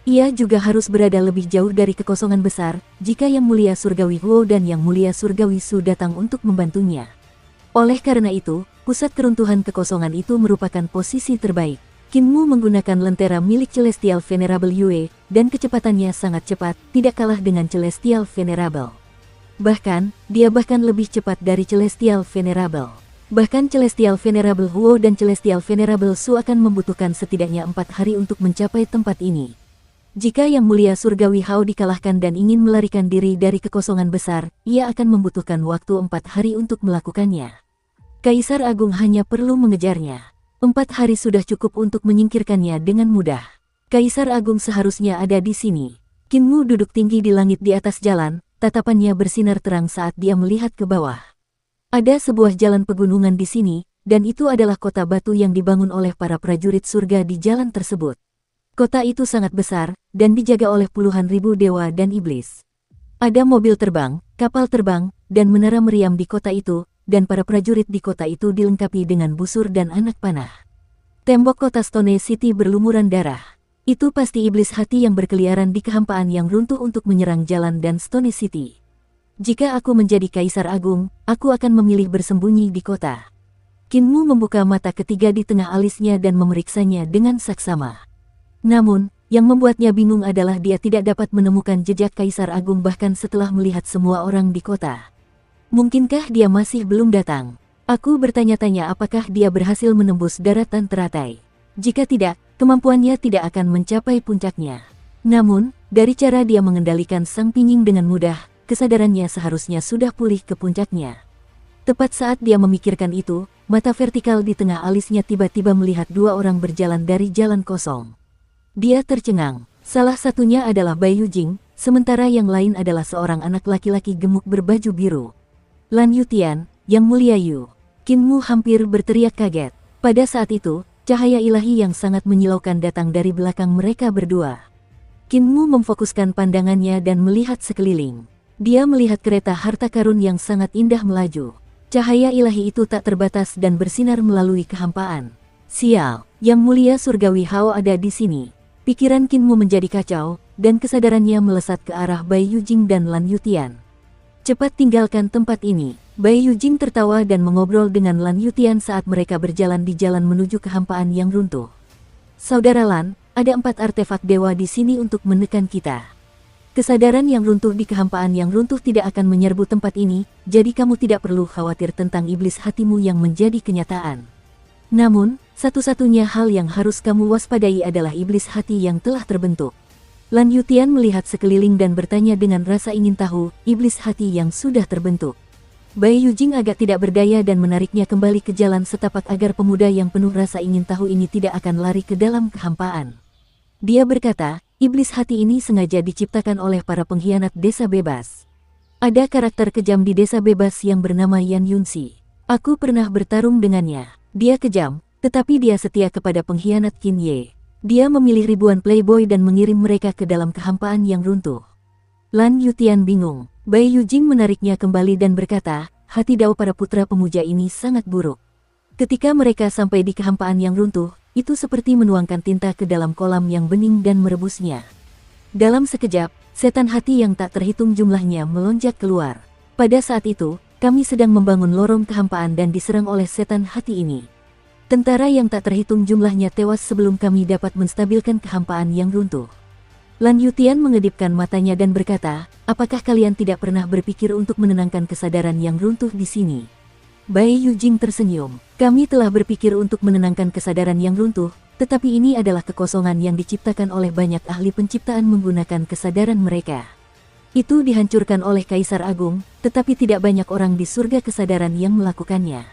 Ia juga harus berada lebih jauh dari kekosongan besar, jika Yang Mulia Surgawi Huo dan Yang Mulia Surgawi Su datang untuk membantunya. Oleh karena itu, pusat keruntuhan kekosongan itu merupakan posisi terbaik. Qin Mu menggunakan lentera milik Celestial Venerable Yue, dan kecepatannya sangat cepat, tidak kalah dengan Celestial Venerable. Bahkan, dia bahkan lebih cepat dari Celestial Venerable. Bahkan Celestial Venerable Huo dan Celestial Venerable Su akan membutuhkan setidaknya 4 hari untuk mencapai tempat ini. Jika Yang Mulia Surgawi Hao dikalahkan dan ingin melarikan diri dari kekosongan besar, ia akan membutuhkan waktu 4 hari untuk melakukannya. Kaisar Agung hanya perlu mengejarnya. 4 hari sudah cukup untuk menyingkirkannya dengan mudah. Kaisar Agung seharusnya ada di sini. Qin Mu duduk tinggi di langit di atas jalan, tatapannya bersinar terang saat dia melihat ke bawah. Ada sebuah jalan pegunungan di sini, dan itu adalah kota batu yang dibangun oleh para prajurit surga di jalan tersebut. Kota itu sangat besar, dan dijaga oleh puluhan ribu dewa dan iblis. Ada mobil terbang, kapal terbang, dan menara meriam di kota itu, dan para prajurit di kota itu dilengkapi dengan busur dan anak panah. Tembok kota Stone City berlumuran darah. Itu pasti iblis hati yang berkeliaran di kehampaan yang runtuh untuk menyerang jalan dan Stone City. Jika aku menjadi Kaisar Agung, aku akan memilih bersembunyi di kota. Qin Mu membuka mata ketiga di tengah alisnya dan memeriksanya dengan saksama. Namun, yang membuatnya bingung adalah dia tidak dapat menemukan jejak Kaisar Agung bahkan setelah melihat semua orang di kota. Mungkinkah dia masih belum datang? Aku bertanya-tanya apakah dia berhasil menembus daratan teratai. Jika tidak, kemampuannya tidak akan mencapai puncaknya. Namun, dari cara dia mengendalikan sang pinying dengan mudah, kesadarannya seharusnya sudah pulih ke puncaknya. Tepat saat dia memikirkan itu, mata vertikal di tengah alisnya tiba-tiba melihat 2 orang berjalan dari jalan kosong. Dia tercengang. Salah satunya adalah Bai Yujing, sementara yang lain adalah seorang anak laki-laki gemuk berbaju biru. Lan Yutian, Yang Mulia Yu. Qin Mu hampir berteriak kaget. Pada saat itu, cahaya ilahi yang sangat menyilaukan datang dari belakang mereka berdua. Qin Mu memfokuskan pandangannya dan melihat sekeliling. Dia melihat kereta harta karun yang sangat indah melaju. Cahaya ilahi itu tak terbatas dan bersinar melalui kehampaan. Sial, Yang Mulia Surgawi Hao ada di sini. Pikiran Qin Mu menjadi kacau, dan kesadarannya melesat ke arah Bai Yujing dan Lan Yutian. Cepat tinggalkan tempat ini. Bai Yujing tertawa dan mengobrol dengan Lan Yutian saat mereka berjalan di jalan menuju kehampaan yang runtuh. Saudara Lan, ada 4 artefak dewa di sini untuk menekan kita. Kesadaran yang runtuh di kehampaan yang runtuh tidak akan menyerbu tempat ini, jadi kamu tidak perlu khawatir tentang iblis hatimu yang menjadi kenyataan. Namun, satu-satunya hal yang harus kamu waspadai adalah iblis hati yang telah terbentuk. Lan Yutian melihat sekeliling dan bertanya dengan rasa ingin tahu, iblis hati yang sudah terbentuk. Bai Yujing agak tidak berdaya dan menariknya kembali ke jalan setapak agar pemuda yang penuh rasa ingin tahu ini tidak akan lari ke dalam kehampaan. Dia berkata, Iblis hati ini sengaja diciptakan oleh para pengkhianat desa bebas. Ada karakter kejam di desa bebas yang bernama Yan Yunxi. Aku pernah bertarung dengannya. Dia kejam, tetapi dia setia kepada pengkhianat Qin Ye. Dia memilih ribuan playboy dan mengirim mereka ke dalam kehampaan yang runtuh. Lan Yutian bingung. Bai Yujing menariknya kembali dan berkata, hati dao para putra pemuja ini sangat buruk. Ketika mereka sampai di kehampaan yang runtuh, itu seperti menuangkan tinta ke dalam kolam yang bening dan merebusnya. Dalam sekejap, setan hati yang tak terhitung jumlahnya melonjak keluar. Pada saat itu, kami sedang membangun lorong kehampaan dan diserang oleh setan hati ini. Tentara yang tak terhitung jumlahnya tewas sebelum kami dapat menstabilkan kehampaan yang runtuh. Lan Yutian mengedipkan matanya dan berkata, apakah kalian tidak pernah berpikir untuk menenangkan kesadaran yang runtuh di sini? Bai Yujing tersenyum. Kami telah berpikir untuk menenangkan kesadaran yang runtuh, tetapi ini adalah kekosongan yang diciptakan oleh banyak ahli penciptaan menggunakan kesadaran mereka. Itu dihancurkan oleh Kaisar Agung, tetapi tidak banyak orang di surga kesadaran yang melakukannya.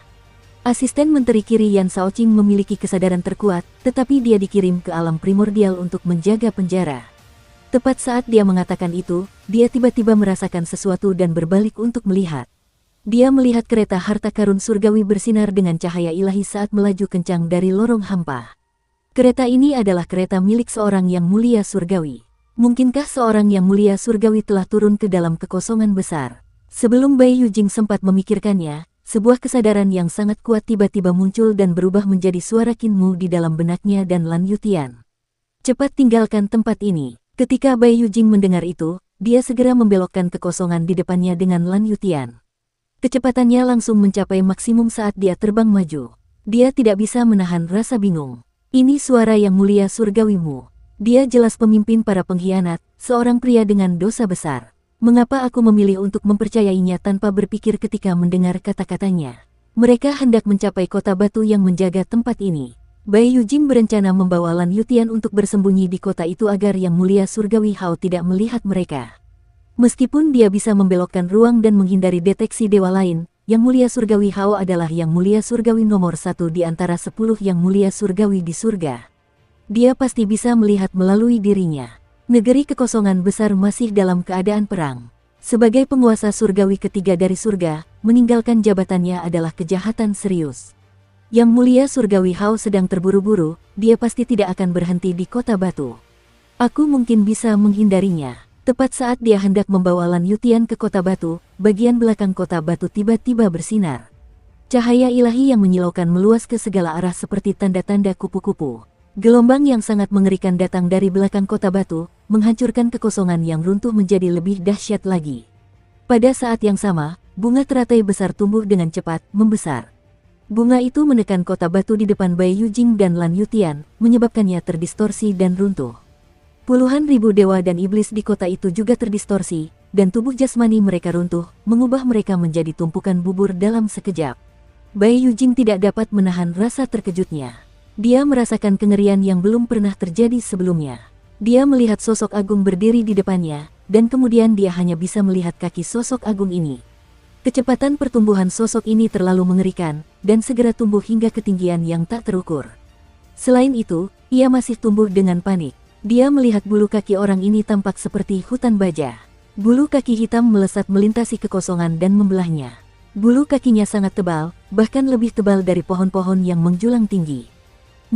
Asisten Menteri Kiri Yan Shaoqing memiliki kesadaran terkuat, tetapi dia dikirim ke alam primordial untuk menjaga penjara. Tepat saat dia mengatakan itu, dia tiba-tiba merasakan sesuatu dan berbalik untuk melihat. Dia melihat kereta harta karun surgawi bersinar dengan cahaya ilahi saat melaju kencang dari lorong hampa. Kereta ini adalah kereta milik seorang yang mulia surgawi. Mungkinkah seorang yang mulia surgawi telah turun ke dalam kekosongan besar? Sebelum Bai Yujing sempat memikirkannya, sebuah kesadaran yang sangat kuat tiba-tiba muncul dan berubah menjadi suara Qinmu di dalam benaknya dan Lan Yutian. Cepat tinggalkan tempat ini. Ketika Bai Yujing mendengar itu, dia segera membelokkan kekosongan di depannya dengan Lan Yutian. Kecepatannya langsung mencapai maksimum saat dia terbang maju. Dia tidak bisa menahan rasa bingung. Ini suara yang mulia surgawimu. Dia jelas pemimpin para pengkhianat, seorang pria dengan dosa besar. Mengapa aku memilih untuk mempercayainya tanpa berpikir ketika mendengar kata-katanya? Mereka hendak mencapai kota batu yang menjaga tempat ini. Bai Yujing berencana membawa Lan Yutian untuk bersembunyi di kota itu agar yang mulia surgawi Hao tidak melihat mereka. Meskipun dia bisa membelokkan ruang dan menghindari deteksi dewa lain, yang mulia surgawi Hao adalah yang mulia surgawi nomor 1 di antara 10 yang mulia surgawi di surga. Dia pasti bisa melihat melalui dirinya. Negeri kekosongan besar masih dalam keadaan perang. Sebagai penguasa surgawi ketiga dari surga, meninggalkan jabatannya adalah kejahatan serius. Yang mulia surgawi Hao sedang terburu-buru, dia pasti tidak akan berhenti di kota batu. Aku mungkin bisa menghindarinya. Tepat saat dia hendak membawa Lan Yutian ke kota batu, bagian belakang kota batu tiba-tiba bersinar. Cahaya ilahi yang menyilaukan meluas ke segala arah seperti tanda-tanda kupu-kupu. Gelombang yang sangat mengerikan datang dari belakang kota batu, menghancurkan kekosongan yang runtuh menjadi lebih dahsyat lagi. Pada saat yang sama, bunga teratai besar tumbuh dengan cepat, membesar. Bunga itu menekan kota batu di depan Bai Yujing dan Lan Yutian, menyebabkannya terdistorsi dan runtuh. Puluhan ribu dewa dan iblis di kota itu juga terdistorsi, dan tubuh jasmani mereka runtuh, mengubah mereka menjadi tumpukan bubur dalam sekejap. Bai Yujing tidak dapat menahan rasa terkejutnya. Dia merasakan kengerian yang belum pernah terjadi sebelumnya. Dia melihat sosok agung berdiri di depannya, dan kemudian dia hanya bisa melihat kaki sosok agung ini. Kecepatan pertumbuhan sosok ini terlalu mengerikan, dan segera tumbuh hingga ketinggian yang tak terukur. Selain itu, ia masih tumbuh dengan panik. Dia melihat bulu kaki orang ini tampak seperti hutan baja. Bulu kaki hitam melesat melintasi kekosongan dan membelahnya. Bulu kakinya sangat tebal, bahkan lebih tebal dari pohon-pohon yang menjulang tinggi.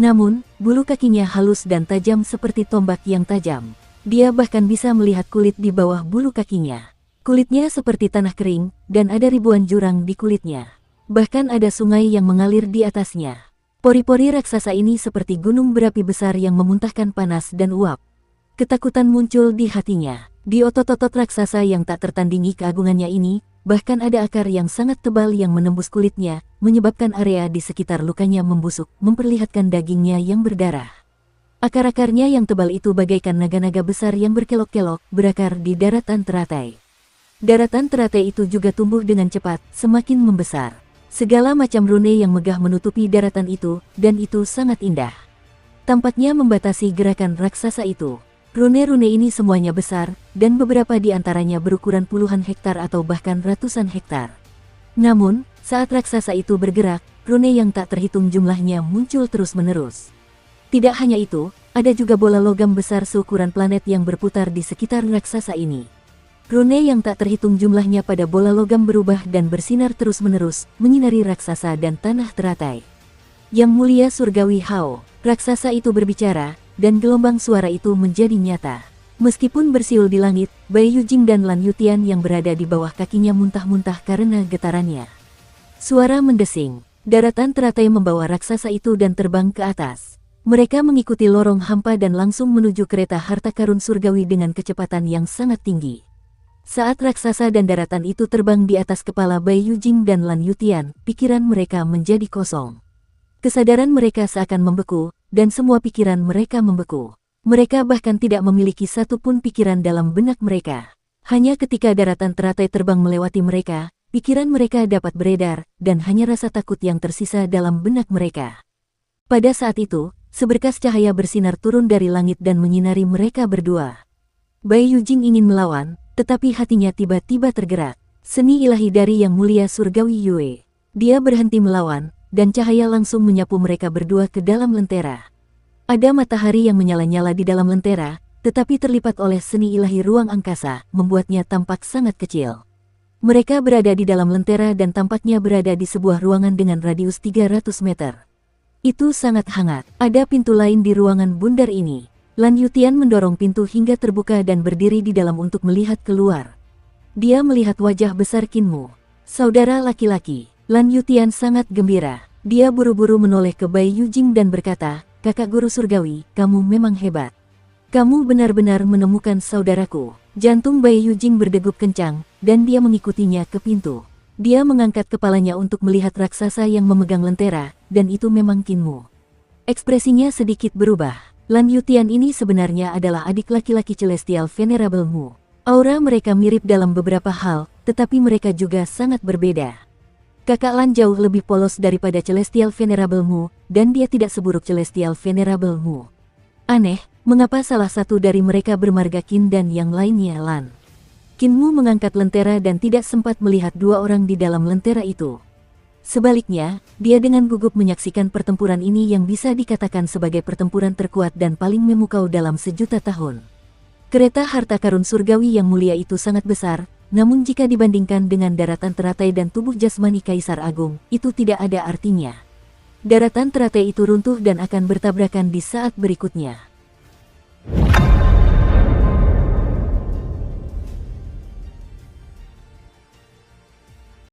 Namun, bulu kakinya halus dan tajam seperti tombak yang tajam. Dia bahkan bisa melihat kulit di bawah bulu kakinya. Kulitnya seperti tanah kering, dan ada ribuan jurang di kulitnya. Bahkan ada sungai yang mengalir di atasnya. Pori-pori raksasa ini seperti gunung berapi besar yang memuntahkan panas dan uap. Ketakutan muncul di hatinya. Di otot-otot raksasa yang tak tertandingi keagungannya ini, bahkan ada akar yang sangat tebal yang menembus kulitnya, menyebabkan area di sekitar lukanya membusuk, memperlihatkan dagingnya yang berdarah. Akar-akarnya yang tebal itu bagaikan naga-naga besar yang berkelok-kelok, berakar di daratan teratai. Daratan teratai itu juga tumbuh dengan cepat, semakin membesar. Segala macam rune yang megah menutupi daratan itu, dan itu sangat indah. Tampaknya membatasi gerakan raksasa itu. Rune-rune ini semuanya besar, dan beberapa di antaranya berukuran puluhan hektar atau bahkan ratusan hektar. Namun, saat raksasa itu bergerak, rune yang tak terhitung jumlahnya muncul terus-menerus. Tidak hanya itu, Ada juga bola logam besar seukuran planet yang berputar di sekitar raksasa ini. Rune yang tak terhitung jumlahnya pada bola logam berubah dan bersinar terus-menerus, menyinari raksasa dan tanah teratai. Yang mulia surgawi Hao, raksasa itu berbicara, dan gelombang suara itu menjadi nyata. Meskipun bersiul di langit, Bai Yujing dan Lan Yutian yang berada di bawah kakinya muntah-muntah karena getarannya. Suara mendesing, daratan teratai membawa raksasa itu dan terbang ke atas. Mereka mengikuti lorong hampa dan langsung menuju kereta harta karun surgawi dengan kecepatan yang sangat tinggi. Saat raksasa dan daratan itu terbang di atas kepala Bai Yujing dan Lan Yutian, pikiran mereka menjadi kosong. Kesadaran mereka seakan membeku, dan semua pikiran mereka membeku. Mereka bahkan tidak memiliki satu pun pikiran dalam benak mereka. Hanya ketika daratan teratai terbang melewati mereka, pikiran mereka dapat beredar, dan hanya rasa takut yang tersisa dalam benak mereka. Pada saat itu, seberkas cahaya bersinar turun dari langit dan menyinari mereka berdua. Bai Yujing ingin melawan, tetapi hatinya tiba-tiba tergerak. Seni ilahi dari Yang Mulia Surgawi Yue. Dia berhenti melawan, dan cahaya langsung menyapu mereka berdua ke dalam lentera. Ada matahari yang menyala-nyala di dalam lentera, tetapi terlipat oleh seni ilahi ruang angkasa, membuatnya tampak sangat kecil. Mereka berada di dalam lentera dan tampaknya berada di sebuah ruangan dengan radius 300 meter. Itu sangat hangat. Ada pintu lain di ruangan bundar ini. Lan Yutian mendorong pintu hingga terbuka dan berdiri di dalam untuk melihat keluar. Dia melihat wajah besar Kinmu, saudara laki-laki. Lan Yutian sangat gembira. Dia buru-buru menoleh ke Bai Yujing dan berkata, "Kakak guru surgawi, kamu memang hebat. Kamu benar-benar menemukan saudaraku." Jantung Bai Yujing berdegup kencang, dan dia mengikutinya ke pintu. Dia mengangkat kepalanya untuk melihat raksasa yang memegang lentera, dan itu memang Kinmu. Ekspresinya sedikit berubah. Lan Yutian ini sebenarnya adalah adik laki-laki Celestial Venerable Mu. Aura mereka mirip dalam beberapa hal, tetapi mereka juga sangat berbeda. Kakak Lan jauh lebih polos daripada Celestial Venerable Mu, dan dia tidak seburuk Celestial Venerable Mu. Aneh, mengapa salah satu dari mereka bermarga Qin dan yang lainnya Lan? Kinmu mengangkat lentera dan tidak sempat melihat dua orang di dalam lentera itu. Sebaliknya, dia dengan gugup menyaksikan pertempuran ini yang bisa dikatakan sebagai pertempuran terkuat dan paling memukau dalam sejuta tahun. Kereta harta karun surgawi yang mulia itu sangat besar, namun jika dibandingkan dengan daratan teratai dan tubuh jasmani Kaisar Agung, itu tidak ada artinya. Daratan teratai itu runtuh dan akan bertabrakan di saat berikutnya.